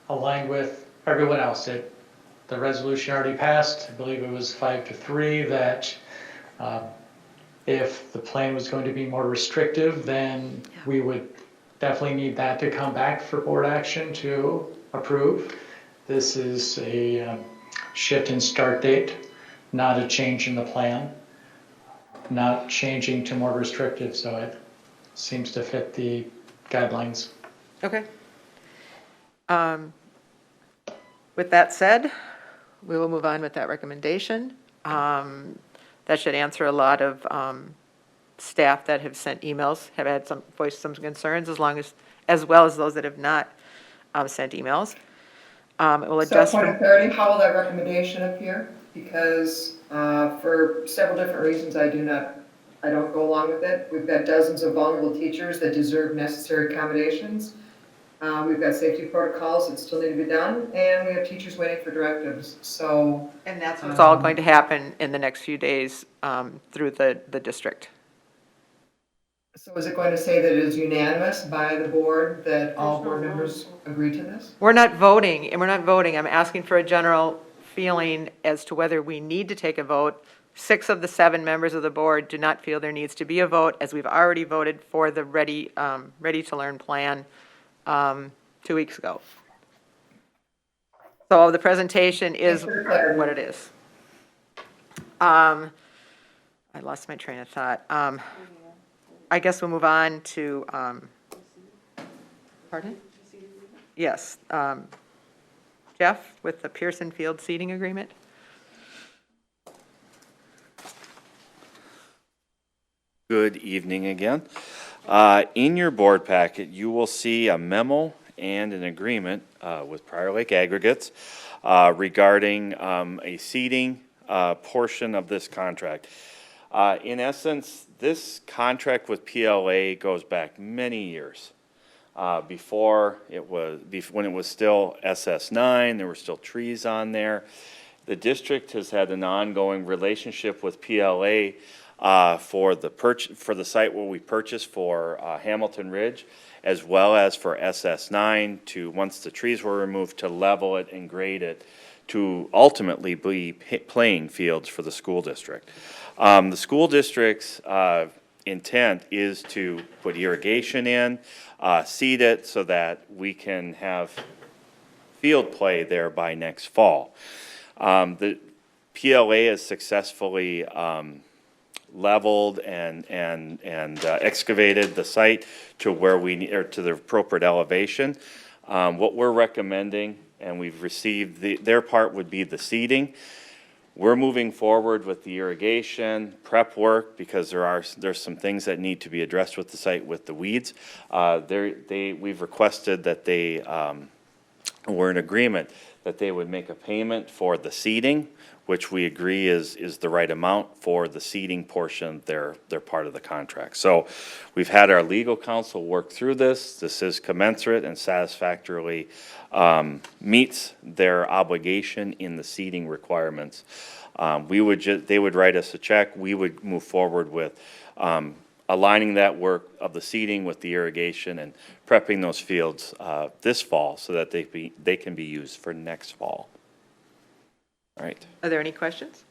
aligned with everyone else. the resolution already passed, I believe it was 5-3, that if the plan was going to be more restrictive, then we would definitely need that to come back for board action to approve. This is a shift in start date, not a change in the plan, not changing to more restrictive, so it seems to fit the guidelines. Okay. With that said, we will move on with that recommendation. That should answer a lot of staff that have sent emails, have had some, voiced some concerns, as well as those that have not sent emails. It will So adjust. point of clarity, how will that recommendation appear? Because for several different reasons, I don't go along with it. We've got dozens of vulnerable teachers that deserve necessary accommodations. We've got safety protocols that still need to be done, and we have teachers waiting for directives, so. And that's what's all going to happen in the next few days through the district. So is it going to say that it is unanimous by the board that all board members agree to this? We're not voting, and we're not voting. I'm asking for a general feeling as to whether we need to take a vote. 6 of the 7 members of the board do not feel there needs to be a vote, as we've already voted for the Ready to Learn plan 2 weeks ago. So the presentation is what it is. I lost my train of thought. I guess we'll move on to, pardon? Yes, Jeff, with the Pearson Field seating agreement. Good evening again. In your board packet, you will see a memo and an agreement with Prior Lake Aggregates regarding a seating portion of this contract. In essence, this contract with PLA goes back many years. Before it was, when it was still SS9, there were still trees on there. The district has had an ongoing relationship with PLA for the site where we purchased for Hamilton Ridge, as well as for SS9 to, once the trees were removed, to level it and grade it to ultimately be playing fields for the school district. The school district's intent is to put irrigation in, seed it so that we can have field play there by next fall. The PLA has successfully leveled and excavated the site to where we need, or to the appropriate elevation. What we're recommending, and we've received, their part would be the seeding. We're moving forward with the irrigation prep work because there's some things that need to be addressed with the site with the weeds. We've requested that they were in agreement that they would make a payment for the seeding, which we agree is the right amount for the seeding portion. They're part of the contract. So we've had our legal counsel work through this. This is commensurate and satisfactorily meets their obligation in the seeding requirements. They would write us a check. We would move forward with aligning that work of the seeding with the irrigation and prepping those fields this fall so that they can be used for next fall. All right. Are there any questions?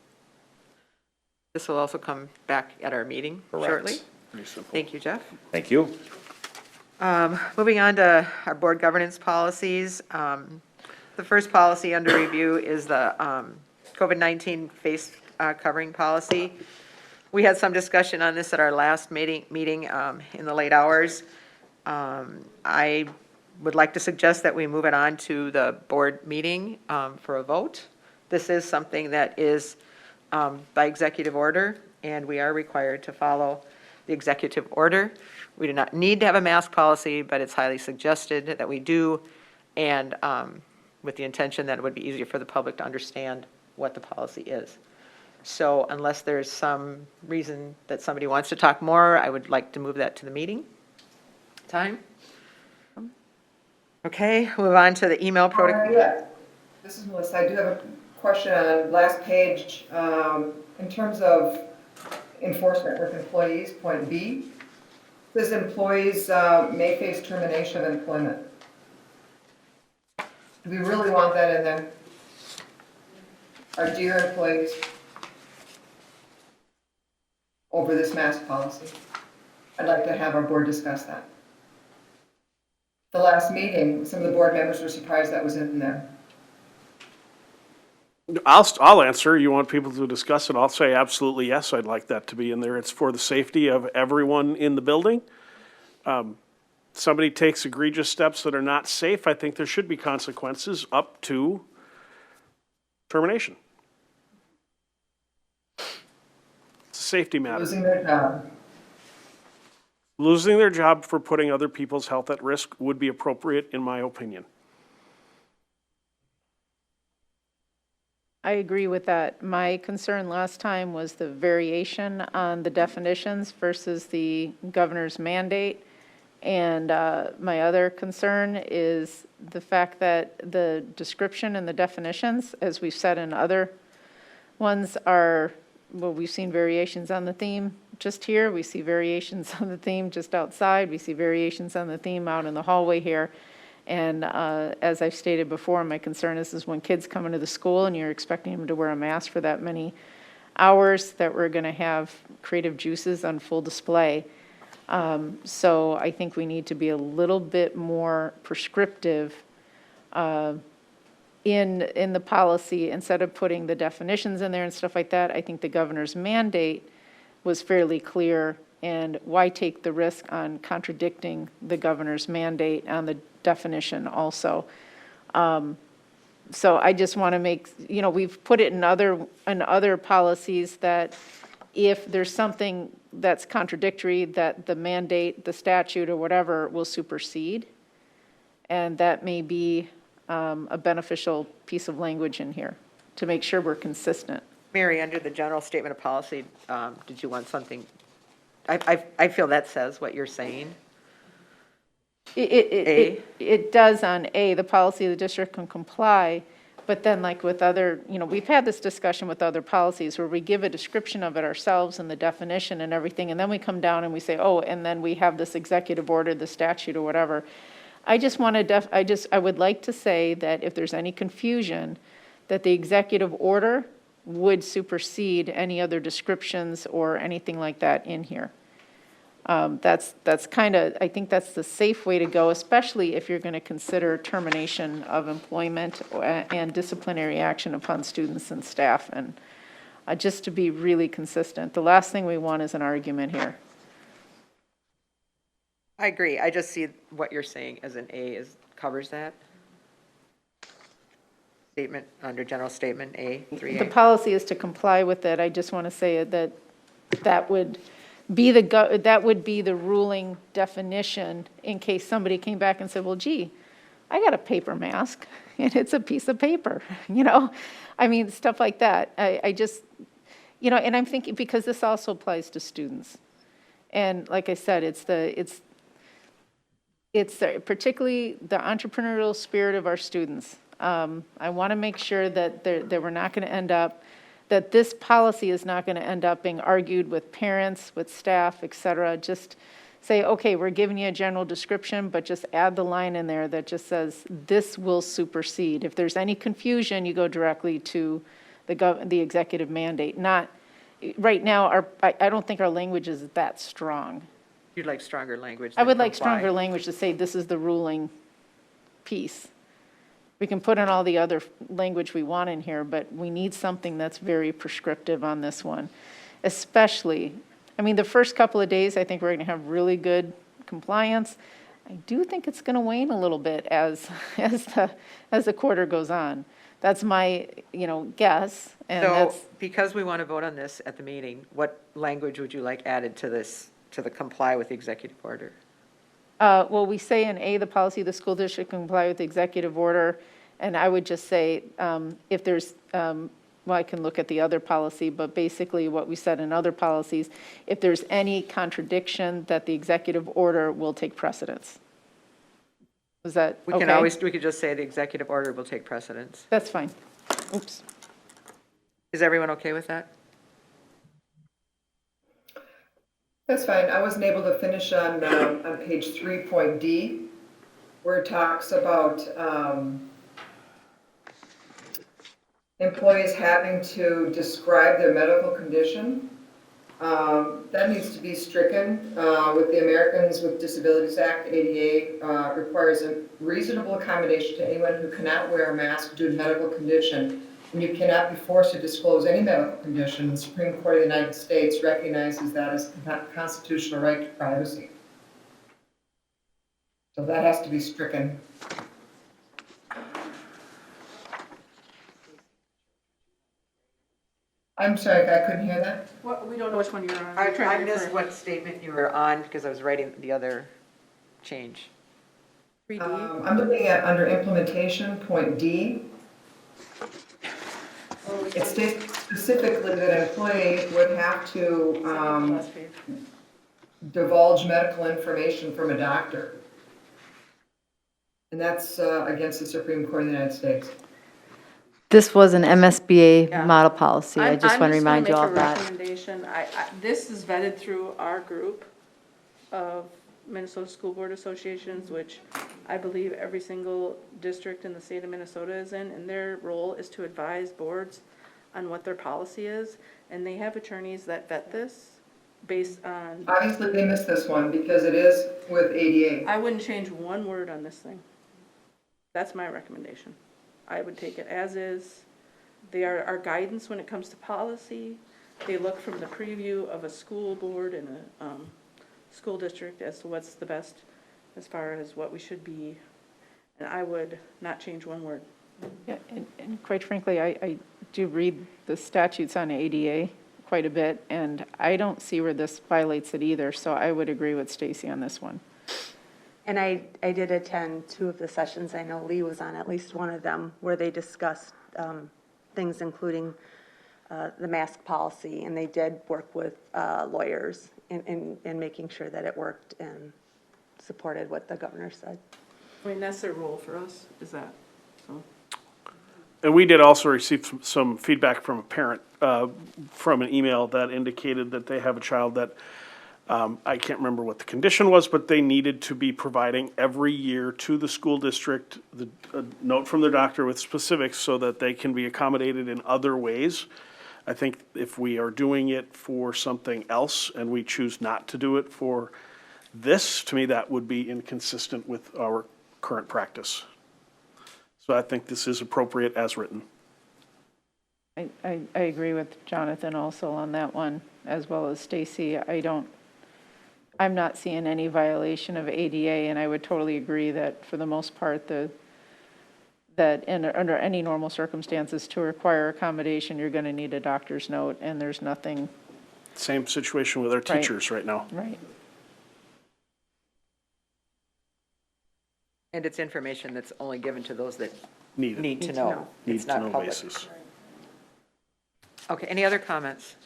This will also come back at our meeting shortly. Thank you, Jeff. Thank you. Moving on to our board governance policies. The first policy under review is the COVID-19 face covering policy. We had some discussion on this at our last meeting in the late hours. I would like to suggest that we move it on to the board meeting for a vote. This is something that is by executive order, and we are required to follow the executive order. We do not need to have a mask policy, but it's highly suggested that we do, and with the intention that it would be easier for the public to understand what the policy is. So unless there's some reason that somebody wants to talk more, I would like to move that to the meeting time. Okay, move on to the email protocol. Yeah. This is Melissa. I do have a question on last page. In terms of enforcement with employees, point B, says employees may face termination of employment. Do we really want that in there? our dear employees over this mask policy? I'd like to have our board discuss that. The last meeting, some of the board members were surprised that was in there. I'll answer. You want people to discuss it? I'll say absolutely yes, I'd like that to be in there. It's for the safety of everyone in the building. Somebody takes egregious steps that are not safe, I think there should be consequences up to termination. It's a safety matter. Losing their job. Losing their job for putting other people's health at risk would be appropriate, in my opinion. I agree with that. My concern last time was the variation on the definitions versus the governor's mandate. And my other concern is the fact that the description and the definitions, as we've said in other ones, are, well, we've seen variations on the theme just here. We see variations on the theme just outside. We see variations on the theme out in the hallway here. And as I've stated before, my concern is when kids come into the school and you're expecting them to wear a mask for that many hours, that we're going to have creative juices on full display. So I think we need to be a little bit more prescriptive in the policy. Instead of putting the definitions in there and stuff like that, I think the governor's mandate was fairly clear. And why take the risk on contradicting the governor's mandate on the definition also? So I just want to make, we've put it in other policies that if there's something that's contradictory, that the mandate, the statute or whatever will supersede. And that may be a beneficial piece of language in here to make sure we're consistent. Mary, under the general statement of policy, did you want something? I feel that says what you're saying. It does on A, the policy of the district can comply, but then like with other, we've had this discussion with other policies where we give a description of it ourselves and the definition and everything, and then we come down and we say, oh, and then we have this executive order, the statute or whatever. I would like to say that if there's any confusion, that the executive order would supersede any other descriptions or anything like that in here. That's kind of, I think that's the safe way to go, especially if you're going to consider termination of employment and disciplinary action upon students and staff, and just to be really consistent. The last thing we want is an argument here. I agree. I just see what you're saying as an A covers that. Statement, under general statement A, 3A. The policy is to comply with it. I just want to say that that would be the ruling definition in case somebody came back and said, well, gee, I got a paper mask and it's a piece of paper, I mean, stuff like that. I just, and I'm thinking, because this also applies to students. And like I said, it's particularly the entrepreneurial spirit of our students. I want to make sure that we're not going to end up, that this policy is not going to end up being argued with parents, with staff, et cetera. Just say, okay, we're giving you a general description, but just add the line in there that just says, this will supersede. If there's any confusion, you go directly to the executive mandate. Not, right now, I don't think our language is that strong. You'd like stronger language. I would like stronger language to say this is the ruling piece. We can put in all the other language we want in here, but we need something that's very prescriptive on this one. Especially, the first couple of days, I think we're going to have really good compliance. I do think it's going to wane a little bit as the quarter goes on. That's my, guess. And So because we want to vote on this at the meeting, what language would you like added to this, to the comply with the executive order? Well, we say in A, the policy of the school district can comply with the executive order, and I would just say if there's, well, I can look at the other policy, but basically what we said in other policies, if there's any contradiction, that the executive order will take precedence. Is that okay? We could just say the executive order will take precedence. That's fine. Oops. Is everyone okay with that? That's fine. I wasn't able to finish on page 3.D, where it talks about employees having to describe their medical condition. That needs to be stricken. With the Americans with Disabilities Act, ADA requires a reasonable accommodation to anyone who cannot wear a mask due to medical condition. And you cannot be forced to disclose any medical condition. The Supreme Court of the United States recognizes that as a constitutional right to privacy. So that has to be stricken. I'm sorry, I couldn't hear that. What, we don't know which one you're on. I We're trying to missed refer- what statement you were on because I was writing the other change. 3D. I'm looking at under implementation, point D. It states specifically that an employee would have to Last page. divulge medical information from a doctor. And that's against the Supreme Court of the United States. This was an MSBA Yeah. model policy. I I'm just want to remind you all of gonna make that. a recommendation. This is vetted through our group of Minnesota School Board Associations, which I believe every single district in the state of Minnesota is in, and their role is to advise boards on what their policy is, and they have attorneys that vet this based on, Obviously, they missed this one because it is with ADA. I wouldn't change one word on this thing. That's my recommendation. I would take it as is. They are our guidance when it comes to policy. They look from the preview of a school board and a school district as to what's the best as far as what we should be. And I would not change one word. Yeah, and quite frankly, I do read the statutes on ADA quite a bit, and I don't see where this violates it either, so I would agree with Stacy on this one. And I did attend 2 of the sessions, I know Lee was on at least one of them, where they discussed things including the mask policy, and they did work with lawyers in making sure that it worked and supported what the governor said. I mean, that's their role for us, is that, so. And we did also receive some feedback from a parent, from an email that indicated that they have a child that, I can't remember what the condition was, but they needed to be providing every year to the school district, a note from their doctor with specifics so that they can be accommodated in other ways. I think if we are doing it for something else and we choose not to do it for this, to me, that would be inconsistent with our current practice. So I think this is appropriate as written. I agree with Jonathan also on that one, as well as Stacy. I'm not seeing any violation of ADA, and I would totally agree that for the most part, under any normal circumstances, to require accommodation, you're going to need a doctor's note, and there's nothing. Same situation with our Right. teachers right now. Right. And it's information that's only given to those that Need it. need to know. Need It's to not know public. basis. Okay, any other comments?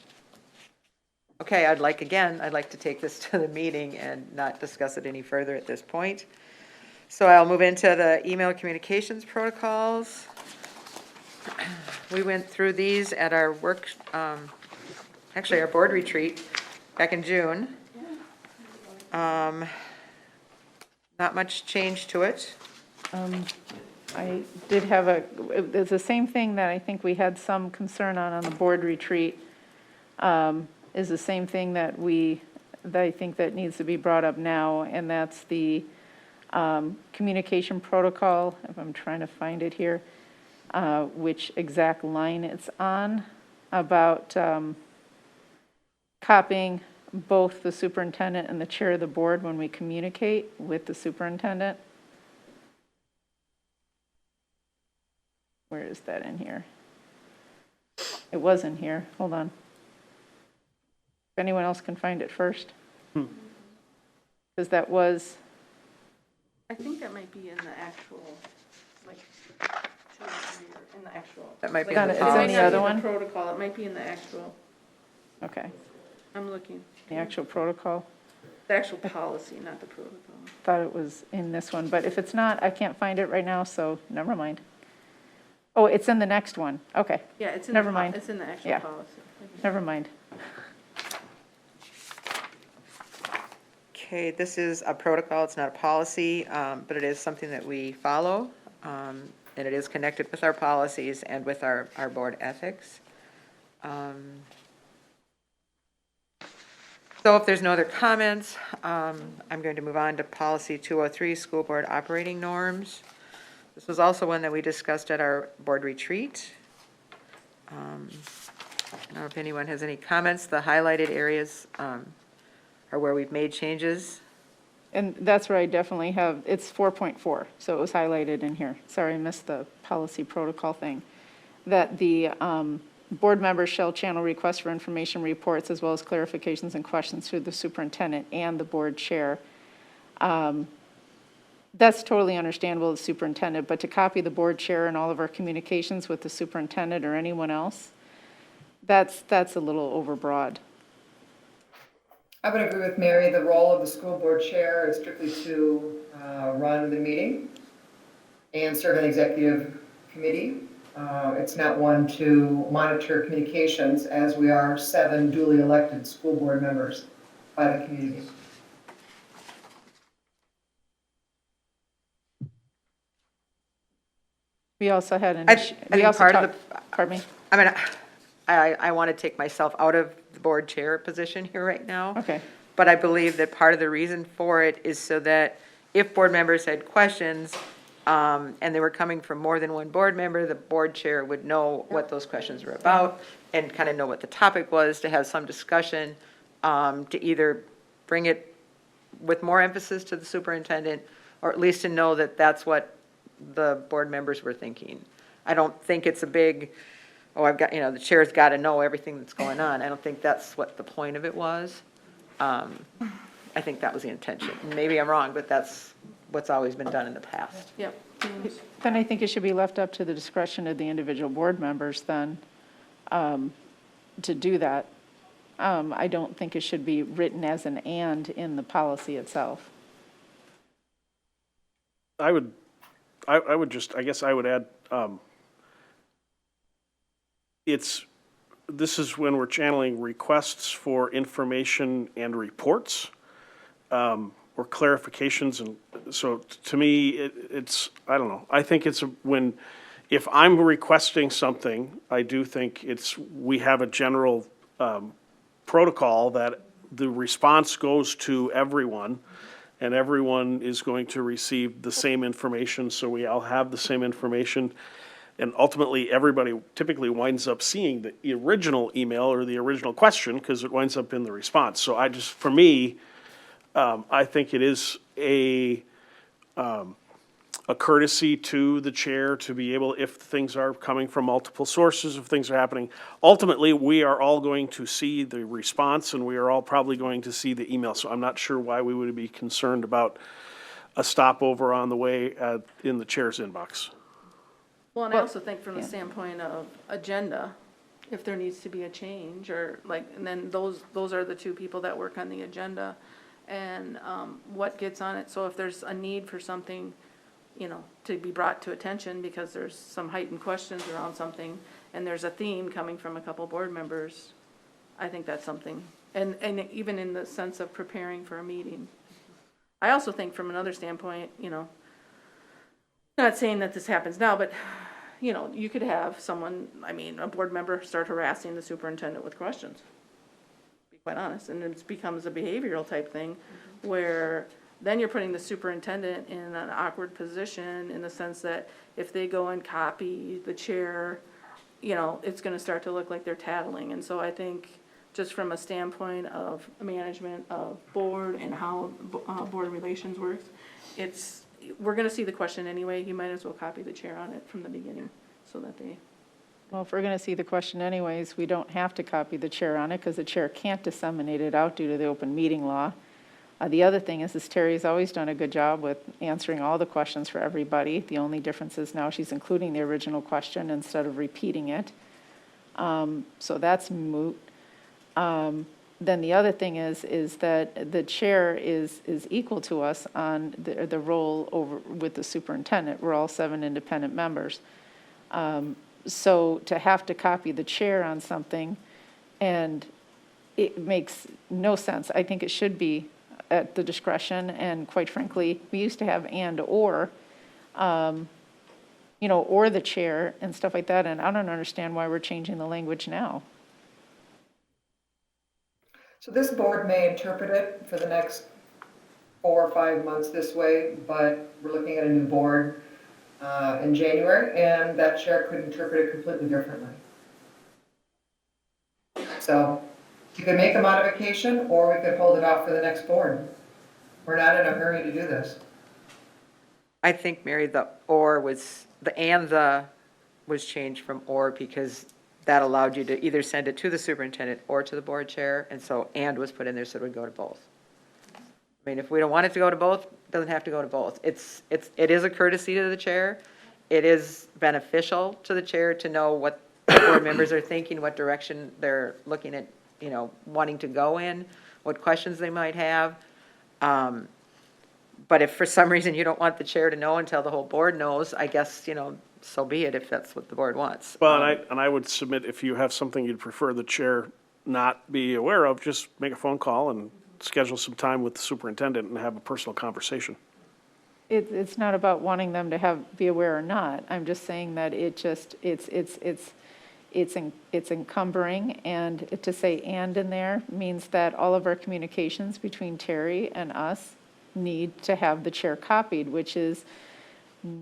Okay, I'd like to take this to the meeting and not discuss it any further at this point. So I'll move into the email communications protocols. We went through these at our our board retreat back in June. Not much change to it. I did have it's the same thing that I think we had some concern on the board retreat, is the same thing that I think that needs to be brought up now, and that's the communication protocol, if I'm trying to find it here, which exact line it's on, about copying both the superintendent and the chair of the board when we communicate with the superintendent. Where is that in here? It was in here. Hold on. If anyone else can find it first. Because that was, I think that might be in the actual, like, 2 or 3, or in the actual. That might be in the policy. It might not other be one? the protocol, it might be in the actual, okay, I'm looking, the actual protocol. the actual policy, not the protocol. Thought it was in this one, but if it's not, I can't find it right now, so never mind. Oh, it's in the next one. Okay, Yeah, it's in Never the, mind. it's in the actual Yeah. policy. never mind. Okay, this is a protocol, it's not a policy, but it is something that we follow. and it is connected with our policies and with our board ethics. So if there's no other comments, I'm going to move on to policy 203, school board operating norms. This was also one that we discussed at our board retreat. I don't know if anyone has any comments. The highlighted areas are where we've made changes. And that's where I definitely have, it's 4.4, so it was highlighted in here. Sorry, I missed the policy protocol thing. That the board members shall channel requests for information reports as well as clarifications and questions through the superintendent and the board chair. That's totally understandable, the superintendent, but to copy the board chair and all of our communications with the superintendent or anyone else, that's a little overbroad. I would agree with Mary. The role of the school board chair is strictly to run the meeting and serve an executive committee. It's not one to monitor communications, as we are 7 duly elected school board members by the community. We also had an I issue. think part of Pardon me? I mean, I want to take myself out of the board chair position here right now. Okay. But I believe that part of the reason for it is so that if board members had questions, and they were coming from more than one board member, the board chair would know what those questions were about and kind of know what the topic was, to have some discussion, to either bring it with more emphasis to the superintendent, or at least to know that that's what the board members were thinking. I don't think it's a big, oh, I've got, the chair's got to know everything that's going on. I don't think that's what the point of it was. I think that was the intention. Maybe I'm wrong, but that's what's always been done in the past. Yep. Then I think it should be left up to the discretion of the individual board members then to do that. I don't think it should be written as an and in the policy itself. I would just, I guess I would add, this is when we're channeling requests for information and reports, or clarifications, and so to me, it's, I don't know, I think it's when, if I'm requesting something, I do think we have a general protocol that the response goes to everyone, and everyone is going to receive the same information, so we all have the same information. And ultimately, everybody typically winds up seeing the original email or the original question because it winds up in the response. So for me, I think it is a courtesy to the chair to be able, if things are coming from multiple sources, if things are happening, ultimately, we are all going to see the response and we are all probably going to see the email. So I'm not sure why we would be concerned about a stopover on the way in the chair's inbox. Well, and I also think from the standpoint of agenda, if there needs to be a change or and then those are the two people that work on the agenda and what gets on it. So if there's a need for something, to be brought to attention because there's some heightened questions around something and there's a theme coming from a couple board members, I think that's something. And even in the sense of preparing for a meeting. I also think from another standpoint, not saying that this happens now, but, you could have someone, a board member start harassing the superintendent with questions. Be quite honest, and it becomes a behavioral type thing where then you're putting the superintendent in an awkward position in the sense that if they go and copy the chair, it's going to start to look like they're tattling. And so I think just from a standpoint of management of board and how board relations works, we're going to see the question anyway. You might as well copy the chair on it from the beginning so that they. Well, if we're going to see the question anyways, we don't have to copy the chair on it because the chair can't disseminate it out due to the open meeting law. The other thing is Terry's always done a good job with answering all the questions for everybody. The only difference is now she's including the original question instead of repeating it. So that's moot. Then the other thing is that the chair is equal to us on the role over with the superintendent. We're all 7 independent members. So to have to copy the chair on something, and it makes no sense. I think it should be at the discretion, and quite frankly, we used to have and or or the chair and stuff like that, and I don't understand why we're changing the language now. So this board may interpret it for the next 4 or 5 months this way, but we're looking at a new board in January, and that chair could interpret it completely differently. So you could make a modification, or we could hold it off for the next board. We're not in a hurry to do this. I think, Mary, the or was, the and the was changed from or because that allowed you to either send it to the superintendent or to the board chair, and so and was put in there so it would go to both. I mean, if we don't want it to go to both, it doesn't have to go to both. It is a courtesy to the chair. It is beneficial to the chair to know what the board members are thinking, what direction they're looking at, wanting to go in, what questions they might have. But if for some reason you don't want the chair to know until the whole board knows, I guess, so be it if that's what the board wants. Well, and I would submit, if you have something you'd prefer the chair not be aware of, just make a phone call and schedule some time with the superintendent and have a personal conversation. It's not about wanting them to be aware or not. I'm just saying that it's encumbering, and to say "and" in there means that all of our communications between Terry and us need to have the chair copied, which is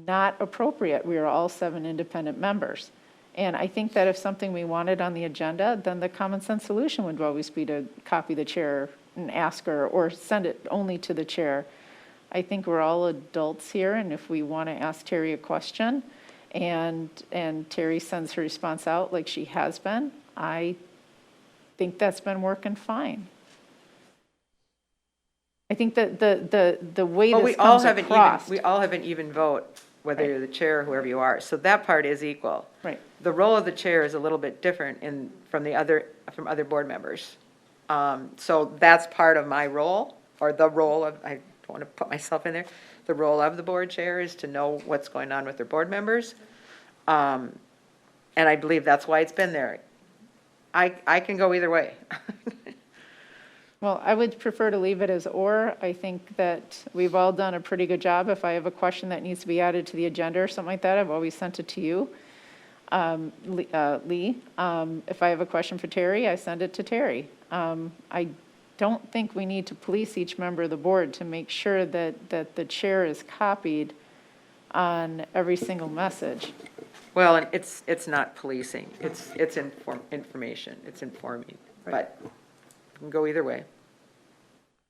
not appropriate. We are all 7 independent members. And I think that if something we wanted on the agenda, then the common sense solution would always be to copy the chair and ask her, or send it only to the chair. I think we're all adults here, and if we want to ask Terry a question, and Terry sends her response out like she has been, I think that's been working fine. I think that the way this comes across. We all have an even vote, whether you're the chair or whoever you are, so that part is equal. Right. The role of the chair is a little bit different from other board members. So that's part of my role, or the role of, I don't want to put myself in there, the role of the board chair is to know what's going on with their board members. And I believe that's why it's been there. I can go either way. Well, I would prefer to leave it as or. I think that we've all done a pretty good job. If I have a question that needs to be added to the agenda or something like that, I've always sent it to you, Lee. If I have a question for Terry, I send it to Terry. I don't think we need to police each member of the board to make sure that the chair is copied on every single message. Well, and it's not policing, it's information, it's informing, but it can go either way.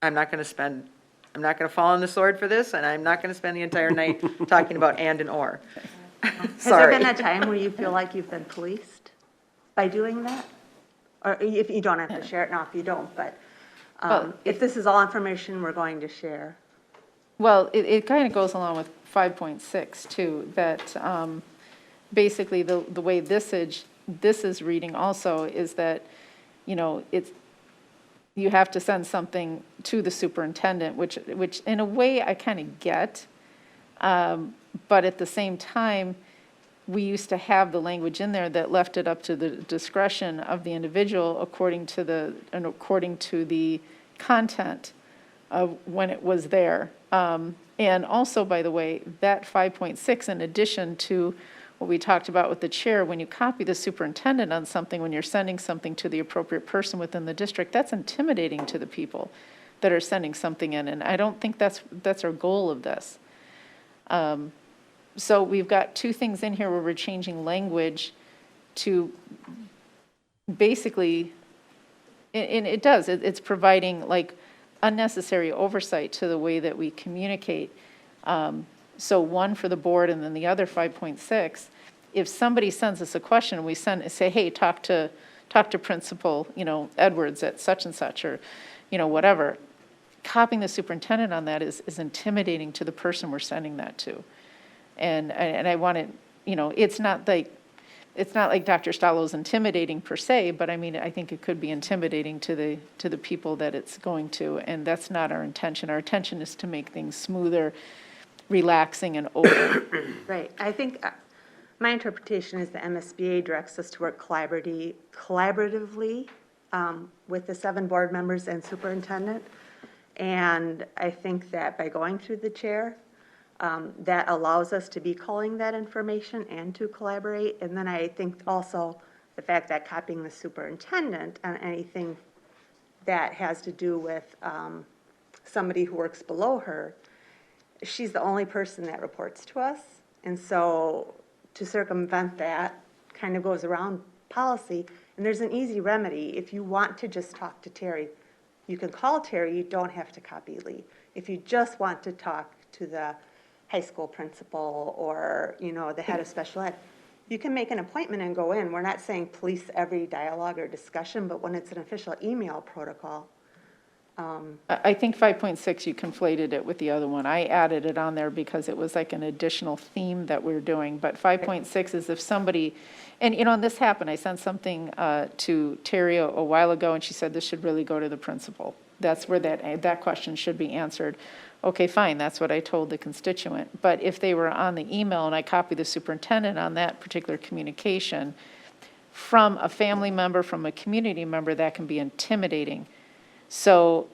I'm not going to fall on the sword for this, and I'm not going to spend the entire night talking about and or. Has there been a time where you feel like you've been policed by doing that? Or if you don't have to share it now, if you don't, but if this is all information we're going to share. Well, it kind of goes along with 5.6 too, that basically the way this is reading also is that, you have to send something to the superintendent, which in a way I kind of get. But at the same time, we used to have the language in there that left it up to the discretion of the individual according to the content of when it was there. And also, by the way, that 5.6, in addition to what we talked about with the chair, when you copy the superintendent on something, when you're sending something to the appropriate person within the district, that's intimidating to the people that are sending something in. And I don't think that's our goal of this. So we've got 2 things in here where we're changing language to basically, and it's providing like unnecessary oversight to the way that we communicate. So one for the board and then the other 5.6, if somebody sends us a question, we say, hey, talk to Principal, Edwards at such and such, or, whatever. Copying the superintendent on that is intimidating to the person we're sending that to. And I want it, it's not like Dr. Stallo's intimidating per se, but I mean, I think it could be intimidating to the people that it's going to, and that's not our intention. Our intention is to make things smoother, relaxing, and open. Right. I think my interpretation is the MSBA directs us to work collaboratively with the 7 board members and superintendent. And I think that by going through the chair, that allows us to be calling that information and to collaborate. And then I think also the fact that copying the superintendent on anything that has to do with somebody who works below her, she's the only person that reports to us. And so to circumvent that kind of goes around policy. And there's an easy remedy. If you want to just talk to Terry, you can call Terry, you don't have to copy Lee. If you just want to talk to the high school principal or, you know, the head of special ed, you can make an appointment and go in. We're not saying police every dialogue or discussion, but when it's an official email protocol. I think 5.6, you conflated it with the other one. I added it on there because it was like an additional theme that we're doing. But 5.6 is if somebody, and you know, and this happened, I sent something to Terry a while ago, and she said this should really go to the principal. That's where that question should be answered. Okay, fine, that's what I told the constituent. But if they were on the email and I copied the superintendent on that particular communication from a family member, from a community member, that can be intimidating. So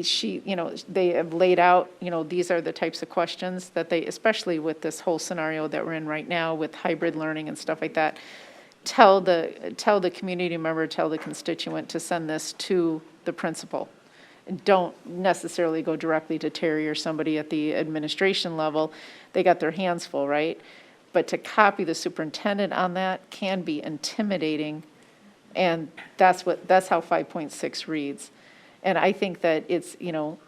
she, you know, they have laid out, you know, these are the types of questions that they, especially with this whole scenario that we're in right now with hybrid learning and stuff like that, tell the community member, tell the constituent to send this to the principal. And don't necessarily go directly to Terry or somebody at the administration level. They got their hands full, right? But to copy the superintendent on that can be intimidating. And that's how 5.6 reads. And I think that it's, you know,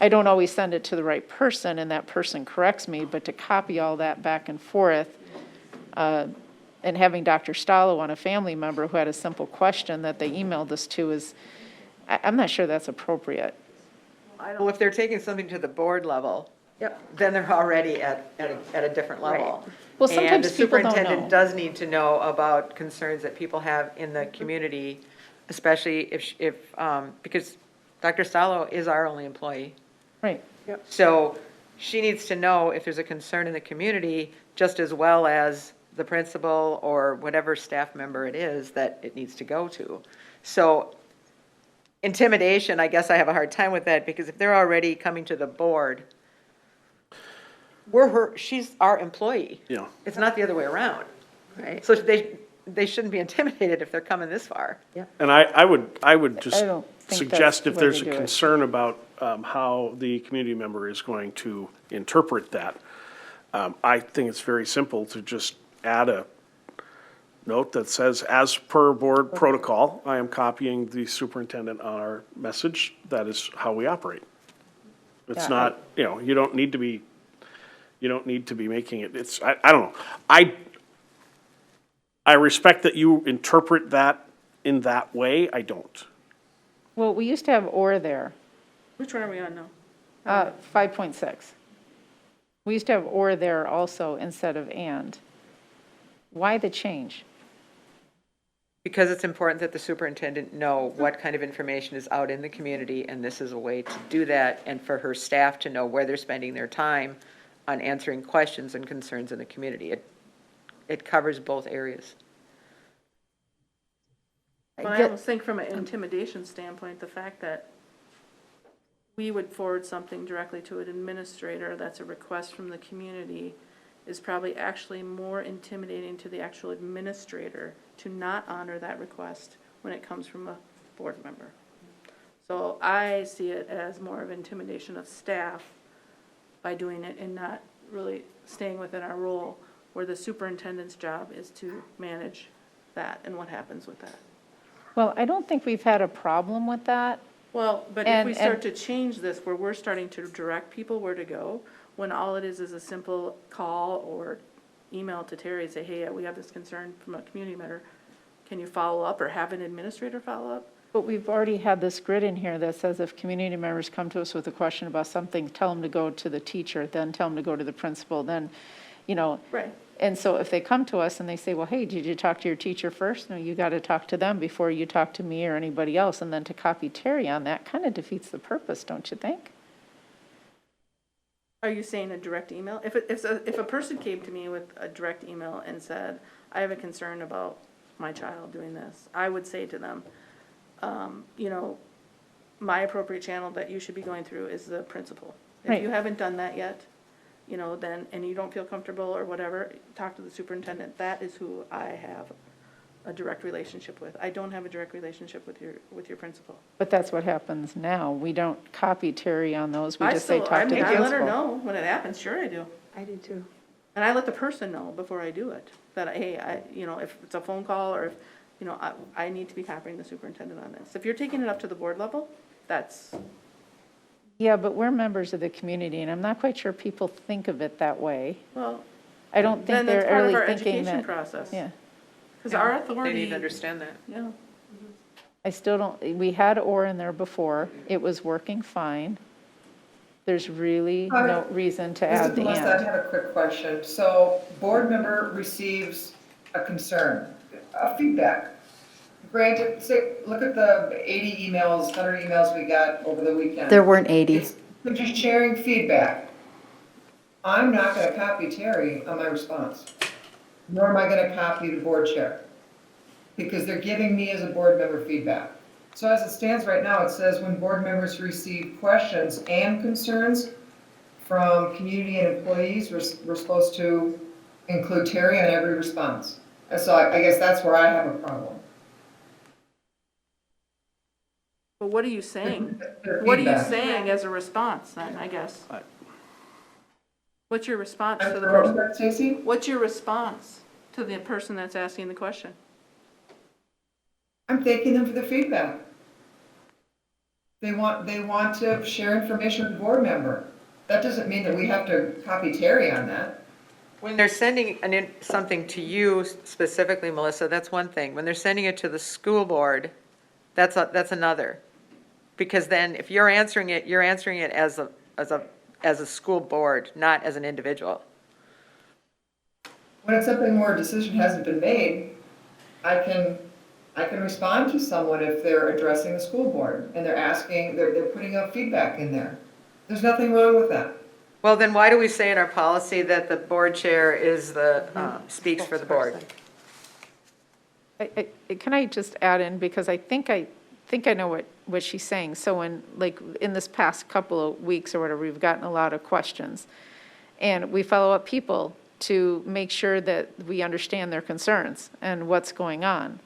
I don't always send it to the right person and that person corrects me, but to copy all that back and forth, and having Dr. Stallo on a family member who had a simple question that they emailed us to is, I'm not sure that's appropriate. Well, if they're taking something to the board level, then they're already at a different level. Well, sometimes people don't And the superintendent know. does need to know about concerns that people have in the community, especially if because Dr. Stallo is our only employee. Right. So she needs to know if there's a concern in the community, just as well as the principal or whatever staff member it is that it needs to go to. So intimidation, I guess I have a hard time with that, because if they're already coming to the board, she's our employee. Yeah. It's not the other way around. Right. So they shouldn't be intimidated if they're coming this far. And I would just I don't think suggest that's if the way there's to a do it. concern about how the community member is going to interpret that, I think it's very simple to just add a note that says, as per board protocol, I am copying the superintendent on our message. That is how we operate. It's Yeah, not, you know, you don't need to be making it, I don't know. I respect that you interpret that in that way. I don't. Well, we used to have or there, Which one are we on now? 5.6. We used to have or there also instead of and. Why the change? Because it's important that the superintendent know what kind of information is out in the community, and this is a way to do that, and for her staff to know where they're spending their time on answering questions and concerns in the community. It covers both areas. But I almost think from an intimidation standpoint, the fact that we would forward something directly to an administrator that's a request from the community is probably actually more intimidating to the actual administrator to not honor that request when it comes from a board member. So I see it as more of intimidation of staff by doing it and not really staying within our role, where the superintendent's job is to manage that and what happens with that. Well, I don't think we've had a problem with that. Well, but if And- we start and- to change this, where we're starting to direct people where to go, when all it is a simple call or email to Terry and say, hey, we have this concern from a community member, can you follow up or have an administrator follow up? But we've already had this grid in here that says if community members come to us with a question about something, tell them to go to the teacher, then tell them to go to the principal, then, you know. Right. And so if they come to us and they say, well, hey, did you talk to your teacher first? No, you got to talk to them before you talk to me or anybody else. And then to copy Terry on that kind of defeats the purpose, don't you think? Are you saying a direct email? If a person came to me with a direct email and said, I have a concern about my child doing this, I would say to them, you know, my appropriate channel that you should be going through is the principal. If Right. you haven't done that yet, you know, then, and you don't feel comfortable or whatever, talk to the superintendent. That is who I have a direct relationship with. I don't have a direct relationship with your principal. But that's what happens now. We don't copy Terry on those. We I just say, still, talk I to the mean, I let her principal. know when it happens, sure I do. I do too. And I let the person know before I do it, that, hey, you know, if it's a phone call or if, you know, I need to be copying the superintendent on this. If you're taking it up to the board level, that's, Yeah, but we're members of the community, and I'm not quite sure people think of it that way. well, I don't then think they're that's part of really our thinking education that. process. Yeah. Because our They authority. need to understand that. Yeah. I still don't, we had or in there before. It was working fine. There's really no reason to This is add the Melissa, I and. have a quick question. So board member receives a concern, a feedback. Granted, say, look at the 80 emails, 100 emails we got over the weekend. There weren't 80. They're just sharing feedback. I'm not going to copy Terry on my response, nor am I going to copy the board chair, because they're giving me as a board member feedback. So as it stands right now, it says when board members receive questions and concerns from community and employees, we're supposed to include Terry on every response. And so I guess that's where I have a problem. But what are you saying? Their What are you feedback. saying as a response then, I guess? What's your response to the What was person? that, Stacy? What's your response to the person that's asking the question? I'm thanking them for the feedback. They want to share information with the board member. That doesn't mean that we have to copy Terry on that. When they're sending something to you specifically, Melissa, that's one thing. When they're sending it to the school board, that's another. Because then if you're answering it as a school board, not as an individual. When it's something where a decision hasn't been made, I can respond to someone if they're addressing the school board and they're putting up feedback in there. There's nothing wrong with that. Well, then why do we say in our policy that the board chair is speaks for the board? Can I just add in, because I think I know what she's saying. So in this past couple of weeks or whatever, we've gotten a lot of questions. And we follow up people to make sure that we understand their concerns and what's going on.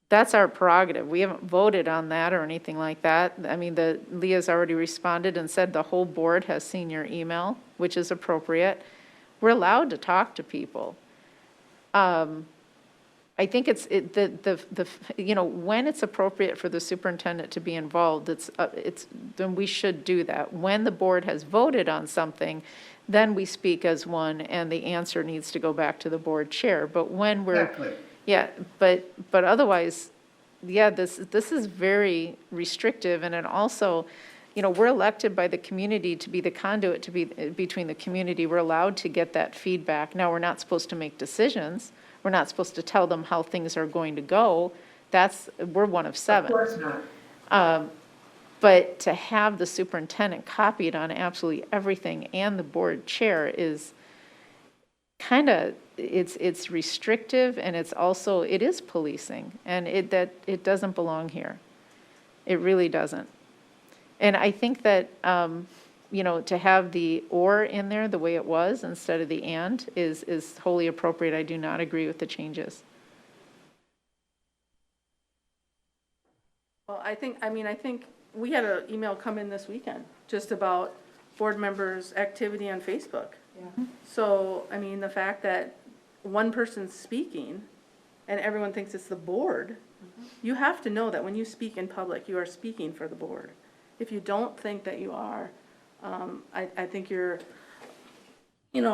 That's our prerogative. We haven't voted on that or anything like that. I mean, Leah's already responded and said the whole board has seen your email, which is appropriate. We're allowed to talk to people. I think when it's appropriate for the superintendent to be involved, then we should do that. When the board has voted on something, then we speak as one, and the answer needs to go back to the board chair. But when we're Exactly. Yeah, but otherwise, yeah, this is very restrictive, and it also, we're elected by the community to be the conduit to be between the community. We're allowed to get that feedback. Now, we're not supposed to make decisions. We're not supposed to tell them how things are going to go. We're one of 7. Of course not. But to have the superintendent copied on absolutely everything and the board chair is kind of, it's restrictive, and it is policing, and it doesn't belong here. It really doesn't. And I think that, to have the or in there the way it was instead of the and is wholly appropriate. I do not agree with the changes. Well, I think we had an email come in this weekend just about board members' activity on Facebook. Yeah. So, the fact that one person's speaking and everyone thinks it's the board, you have to know that when you speak in public, you are speaking for the board. If you don't think that you are, I think you're, if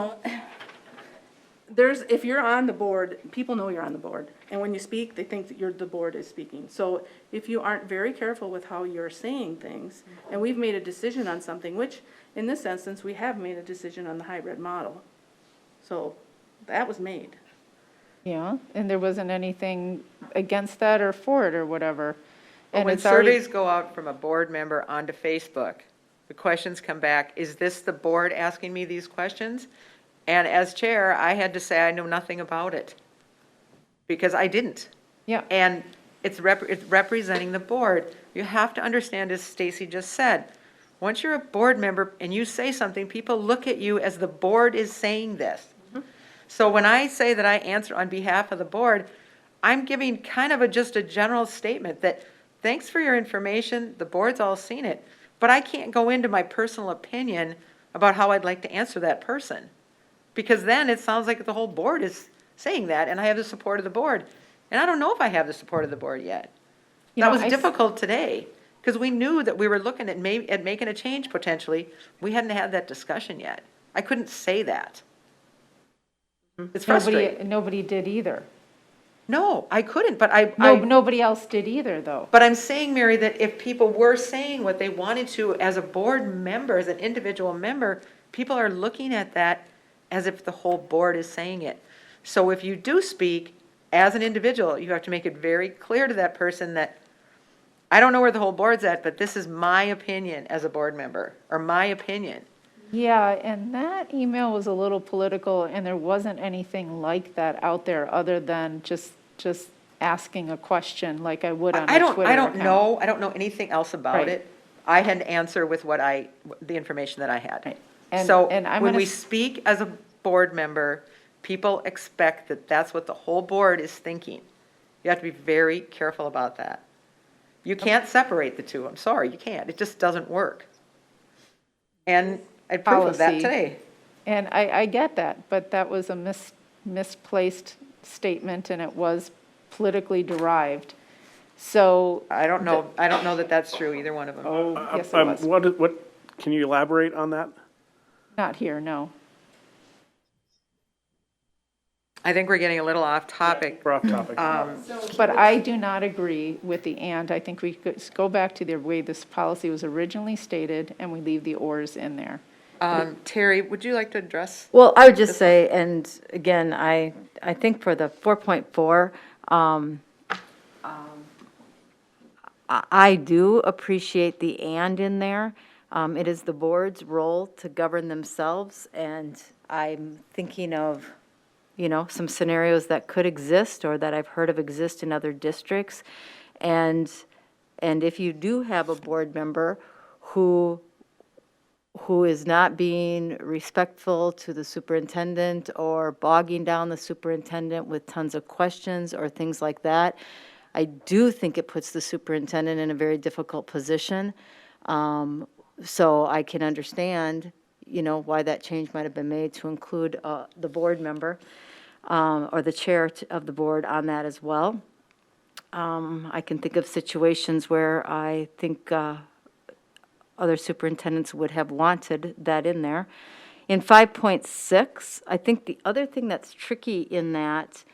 you're on the board, people know you're on the board. And when you speak, they think that the board is speaking. So if you aren't very careful with how you're saying things, and we've made a decision on something, which in this instance, we have made a decision on the hybrid model. So that was made. Yeah, and there wasn't anything against that or for it or whatever. But And when it's already- surveys go out from a board member onto Facebook, the questions come back, is this the board asking me these questions? And as chair, I had to say I know nothing about it, because I didn't. Yeah. And it's representing the board. You have to understand, as Stacy just said, Once you're a board member and you say something, people look at you as the board is saying this. So when I say that I answer on behalf of the board, I'm giving kind of just a general statement that, thanks for your information, the board's all seen it, but I can't go into my personal opinion about how I'd like to answer that person. Because then it sounds like the whole board is saying that, and I have the support of the board. And I don't know if I have the support of the board yet. You That know, was I s- difficult today, because we knew that we were looking at making a change potentially. We hadn't had that discussion yet. I couldn't say that. It's frustrating. Nobody did either. No, I couldn't, but Nobody else did either, though. But I'm saying, Mary, that if people were saying what they wanted to as a board member, as an individual member, people are looking at that as if the whole board is saying it. So if you do speak as an individual, you have to make it very clear to that person that, I don't know where the whole board's at, but this is my opinion as a board member, or my opinion. Yeah, and that email was a little political, and there wasn't anything like that out there other than just asking a question like I would on a Twitter account. I don't know anything else about Right. it. I had to answer with the information that I had. Right. And- So and I'm when gonna we s- speak as a board member, people expect that that's what the whole board is thinking. You have to be very careful about that. You can't separate the two. I'm sorry, you can't. It just doesn't work. And I had proof of that Policy. today. And I get that, but that was a misplaced statement, and it was politically derived. So, I don't know that that's true, either one of them. yes, it was. What, can you elaborate on that? Not here, no. I think we're getting a little off topic. We're off topic. But I do not agree with the "and." I think we could go back to the way this policy was originally stated, and we leave the "ors" in there. Terry, would you like to address? Well, I would just say, and again, I think for the 4.4, I do appreciate the "and" in there. It is the board's role to govern themselves, and I'm thinking of, some scenarios that could exist or that I've heard of exist in other districts. And if you do have a board member who is not being respectful to the superintendent or bogging down the superintendent with tons of questions or things like that, I do think it puts the superintendent in a very difficult position. So I can understand, why that change might have been made to include the board member or the chair of the board on that as well. I can think of situations where I think other superintendents would have wanted that in there. In 5.6, I think the other thing that's tricky in that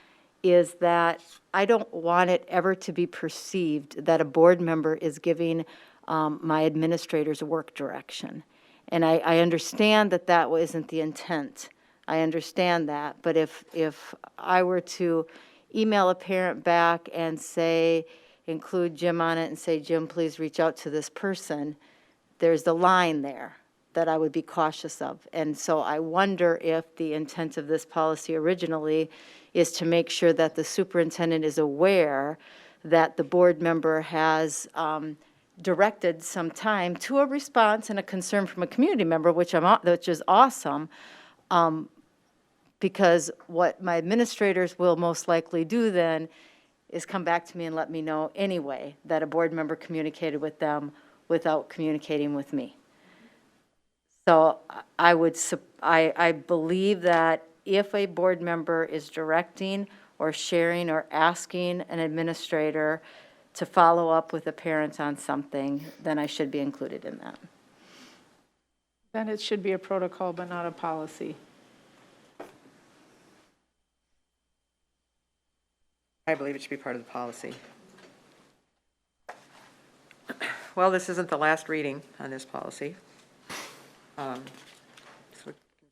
is that I don't want it ever to be perceived that a board member is giving my administrators work direction. And I understand that that isn't the intent. I understand that. But if I were to email a parent back and say, include Jim on it and say, Jim, please reach out to this person, there's the line there that I would be cautious of. And so I wonder if the intent of this policy originally is to make sure that the superintendent is aware that the board member has directed some time to a response and a concern from a community member, which is awesome, because what my administrators will most likely do then is come back to me and let me know anyway that a board member communicated with them without communicating with me. So I believe that if a board member is directing or sharing or asking an administrator to follow up with a parent on something, then I should be included in that. Then it should be a protocol, but not a policy. I believe it should be part of the policy. Well, this isn't the last reading on this policy. So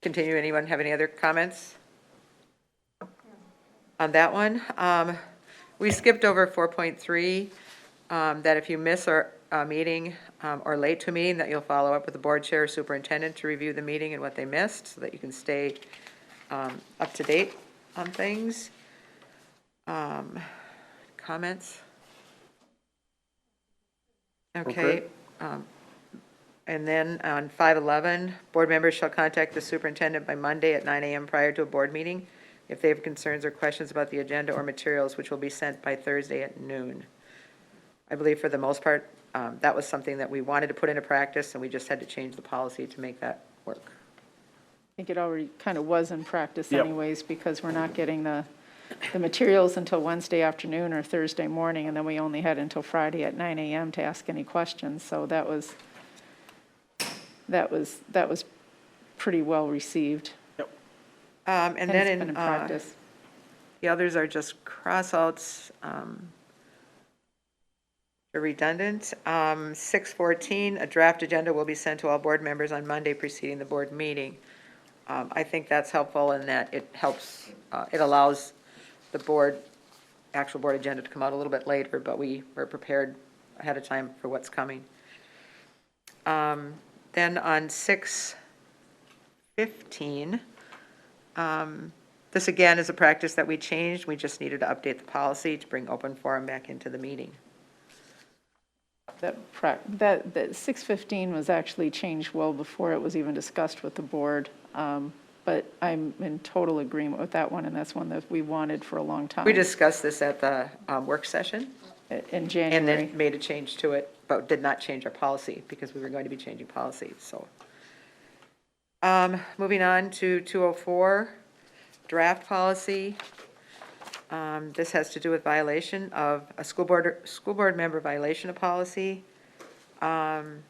continue, anyone have any other comments on that one? We skipped over 4.3, that if you miss our meeting or late to a meeting, that you'll follow up with the board chair or superintendent to review the meeting and what they missed, so that you can stay up to date on things. Comments? Okay. And then on 511, board members shall contact the superintendent by Monday at 9 a.m. prior to a board meeting if they have concerns or questions about the agenda or materials, which will be sent by Thursday at noon. I believe for the most part, that was something that we wanted to put into practice, and we just had to change the policy to make that work. I think it already kind of was in practice Yep. anyways, because we're not getting the materials until Wednesday afternoon or Thursday morning, and then we only had until Friday at 9 a.m. to ask any questions, so that was pretty well received. And And then it's been in practice. the others are just crossouts. They're redundant. 614, a draft agenda will be sent to all board members on Monday preceding the board meeting. I think that's helpful in that it helps, it allows the actual board agenda to come out a little bit later, but we were prepared ahead of time for what's coming. Then on 615, this again is a practice that we changed. We just needed to update the policy to bring open forum back into the meeting. That 615 was actually changed well before it was even discussed with the board. But I'm in total agreement with that one, and that's one that we wanted for a long time. We discussed this at the work session. In January. And then made a change to it, but did not change our policy because we were going to be changing policy, so. Moving on to 204, draft policy. This has to do with violation of a school board member violation of policy. I'm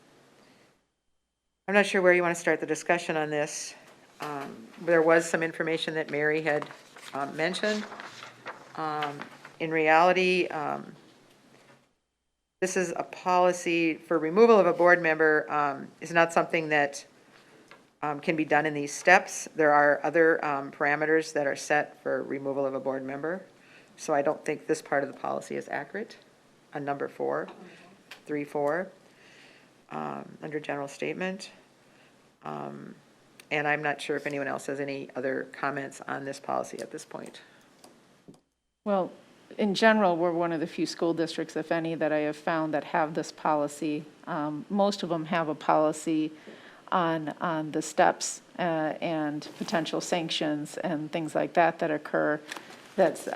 not sure where you want to start the discussion on this. There was some information that Mary had mentioned. In reality, this is a policy for removal of a board member is not something that can be done in these steps. There are other parameters that are set for removal of a board member. So I don't think this part of the policy is accurate on number 4, 3.4, under general statement. And I'm not sure if anyone else has any other comments on this policy at this point. Well, in general, we're one of the few school districts, if any, that I have found that have this policy. Most of them have a policy on the steps and potential sanctions and things like that that occur. That's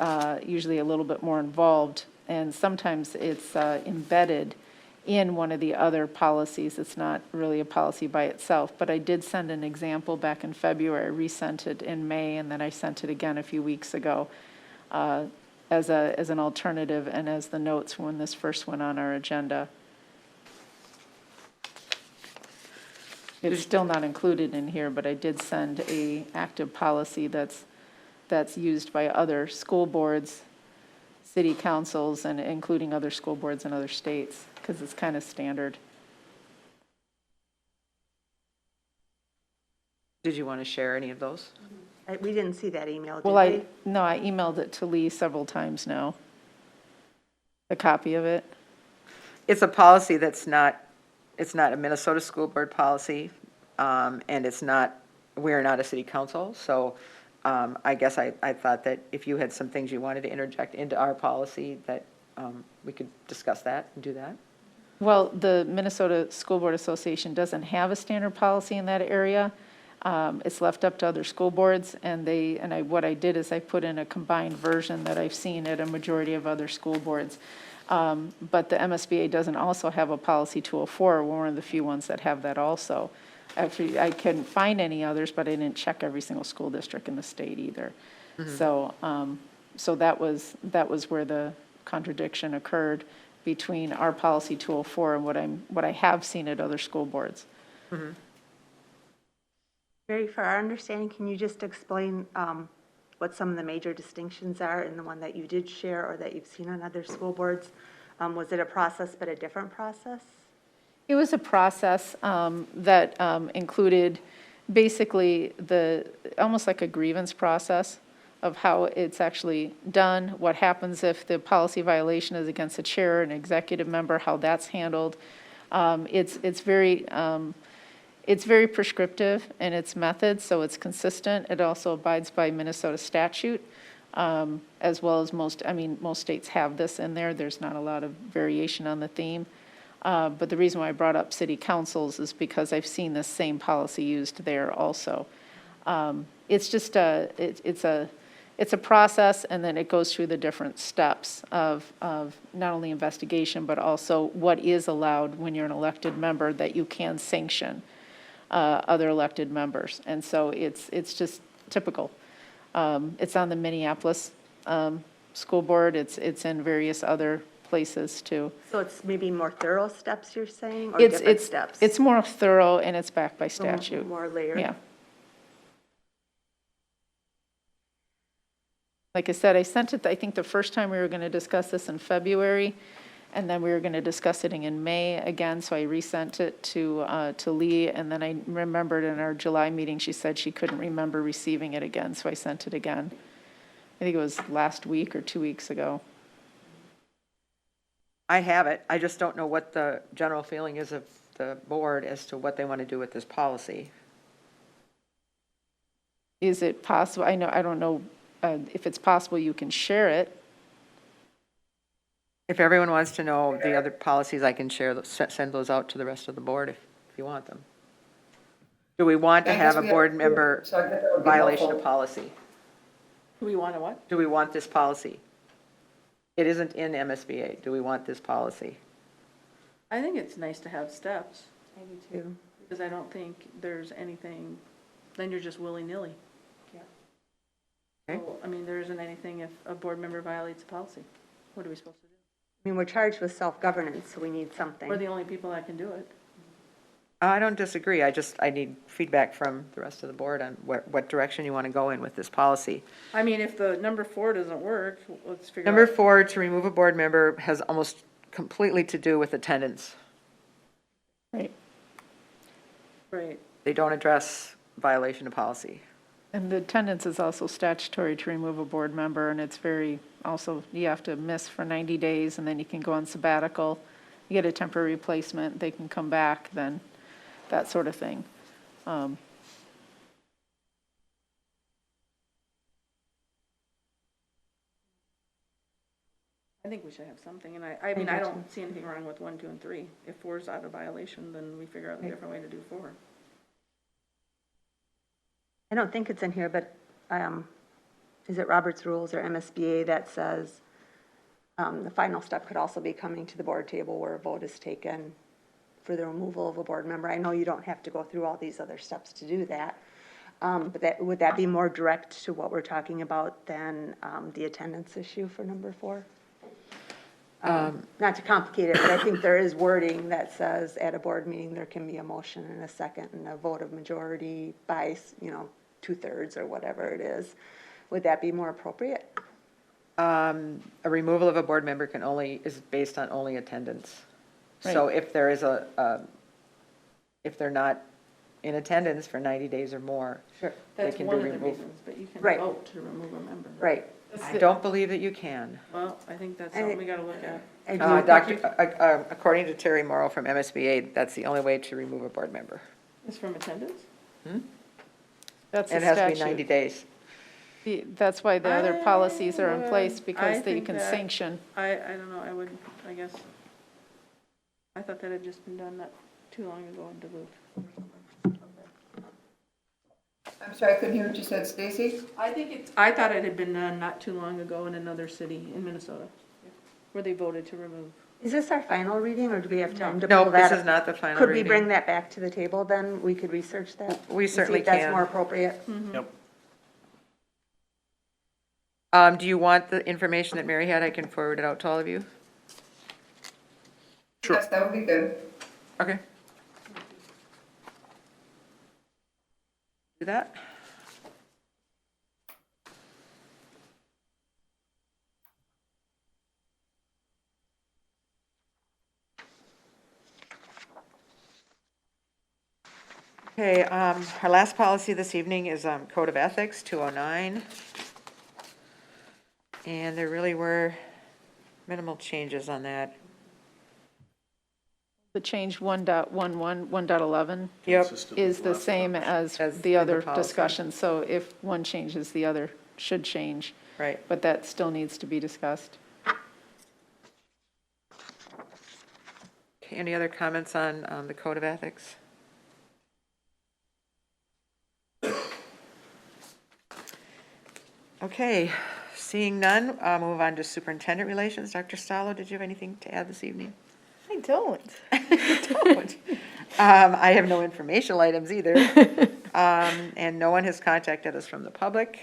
usually a little bit more involved, and sometimes it's embedded in one of the other policies. It's not really a policy by itself, but I did send an example back in February, resent it in May, and then I sent it again a few weeks ago as an alternative and as the notes when this first went on our agenda. It's still not included in here, but I did send a active policy that's used by other school boards, city councils, and including other school boards in other states, because it's kind of standard. Did you want to share any of those? We didn't see that email, did Well, we? I emailed it to Lee several times now, a copy of it. It's a policy that's not, it's not a Minnesota school board policy, and it's not, we're not a city council, so I guess I thought that if you had some things you wanted to interject into our policy, that we could discuss that and do that. Well, the Minnesota School Board Association doesn't have a standard policy in that area. It's left up to other school boards, and what I did is I put in a combined version that I've seen at a majority of other school boards. But the MSBA doesn't also have a policy 204. We're one of the few ones that have that also. Actually, I couldn't find any others, but I didn't check every single school district in the state either. Mm-hmm. So that was where the contradiction occurred between our policy 204 and what I have seen at other school boards. Mm-hmm. Mary, for our understanding, can you just explain what some of the major distinctions are in the one that you did share or that you've seen on other school boards? Was it a process but a different process? It was a process that included basically almost like a grievance process of how it's actually done, what happens if the policy violation is against a chair, an executive member, how that's handled. It's very prescriptive in its methods, so it's consistent. It also abides by Minnesota statute, as well as most states have this in there. There's not a lot of variation on the theme. But the reason why I brought up city councils is because I've seen this same policy used there also. It's just it's a process, and then it goes through the different steps of not only investigation, but also what is allowed when you're an elected member that you can sanction other elected members. And so it's just typical. It's on the Minneapolis School Board. It's in various other places too. So it's maybe more thorough steps, you're saying, or It's, different it's, steps? it's more thorough, and it's backed by statute. More layered? Yeah. Like I said, I sent it, I think the first time we were going to discuss this in February, and then we were going to discuss it in May again, so I resent it to Lee, and then I remembered in our July meeting, she said she couldn't remember receiving it again, so I sent it again. I think it was last week or 2 weeks ago. I have it. I just don't know what the general feeling is of the board as to what they want to do with this policy. Is it possible, I don't know if it's possible you can share it. If everyone wants to know the other policies, I can share, send those out to the rest of the board if you want them. Do we want to I guess have a we board have- member so I guess that would be violation of helpful. policy? Do we want to what? Do we want this policy? It isn't in MSBA. Do we want this policy? I think it's nice to have steps, Maybe too. because I don't think there's anything, then you're just willy-nilly. Okay. So, I mean, there isn't anything if a board member violates a policy. What are we supposed to do? I mean, we're charged with self-governance, so we need something. We're the only people that can do it. I don't disagree. I need feedback from the rest of the board on what direction you want to go in with this policy. I mean, if the number 4 doesn't work, let's figure out. Number 4, to remove a board member, has almost completely to do with attendance. Right. Right. They don't address violation of policy. And the attendance is also statutory to remove a board member, and it's very, also, you have to miss for 90 days, and then you can go on sabbatical. You get a temporary replacement, they can come back, then, that sort of thing. I think we should have something, and I mean, I don't see anything wrong with 1, 2, and 3. If 4 is out of violation, then we figure out a different way to do 4. I don't think it's in here, but is it Robert's Rules or MSBA that says the final step could also be coming to the board table where a vote is taken for the removal of a board member? I know you don't have to go through all these other steps to do that, but would that be more direct to what we're talking about than the attendance issue for number 4? Not to complicate it, but I think there is wording that says at a board meeting, there can be a motion and a second and a vote of majority by, 2/3 or whatever it is. Would that be more appropriate? A removal of a board member is based on only attendance. So if there is if they're not in attendance for 90 days or more, they That's can be one of the removed. reasons, but you can Right. vote to remove a member. Right. I don't believe that you can. Well, I think that's something we gotta look at. According to Terry Morrow from MSBA, that's the only way to remove a board member. It's from attendance? That's the And it has to be 90 statute. days. That's why the other policies are in place, I because that you think can that- sanction. I don't know, I guess, I thought that had just been done not too long ago in Duluth. I'm sorry, I couldn't hear what you said, Stacy? I thought it had been done not too long ago in another city in Minnesota, where they voted to remove. Is this our final reading, or do we have time to No, pull that? this is not the final Could we reading. bring that back to the table then? We could research that? We and see certainly if that's can. more appropriate? Yep. Do you want the information that Mary had? I can forward it out to all of you. Sure. Yes, that would be good. Okay. Do that. Okay, our last policy this evening is Code of Ethics, 209. And there really were minimal changes on that. The change 1.11, 1.11 Yep. is the same as As in the the other policy. discussion. So if one changes, the other should change. Right. But that still needs to be discussed. any other comments on the Code of Ethics? Okay, seeing none, I'll move on to superintendent relations. Dr. Stallo, did you have anything to add this evening? I don't. Don't. I have no informational items either. And no one has contacted us from the public.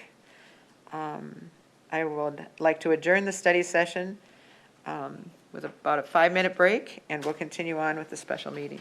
I would like to adjourn the study session with about a 5-minute break, and we'll continue on with the special meeting.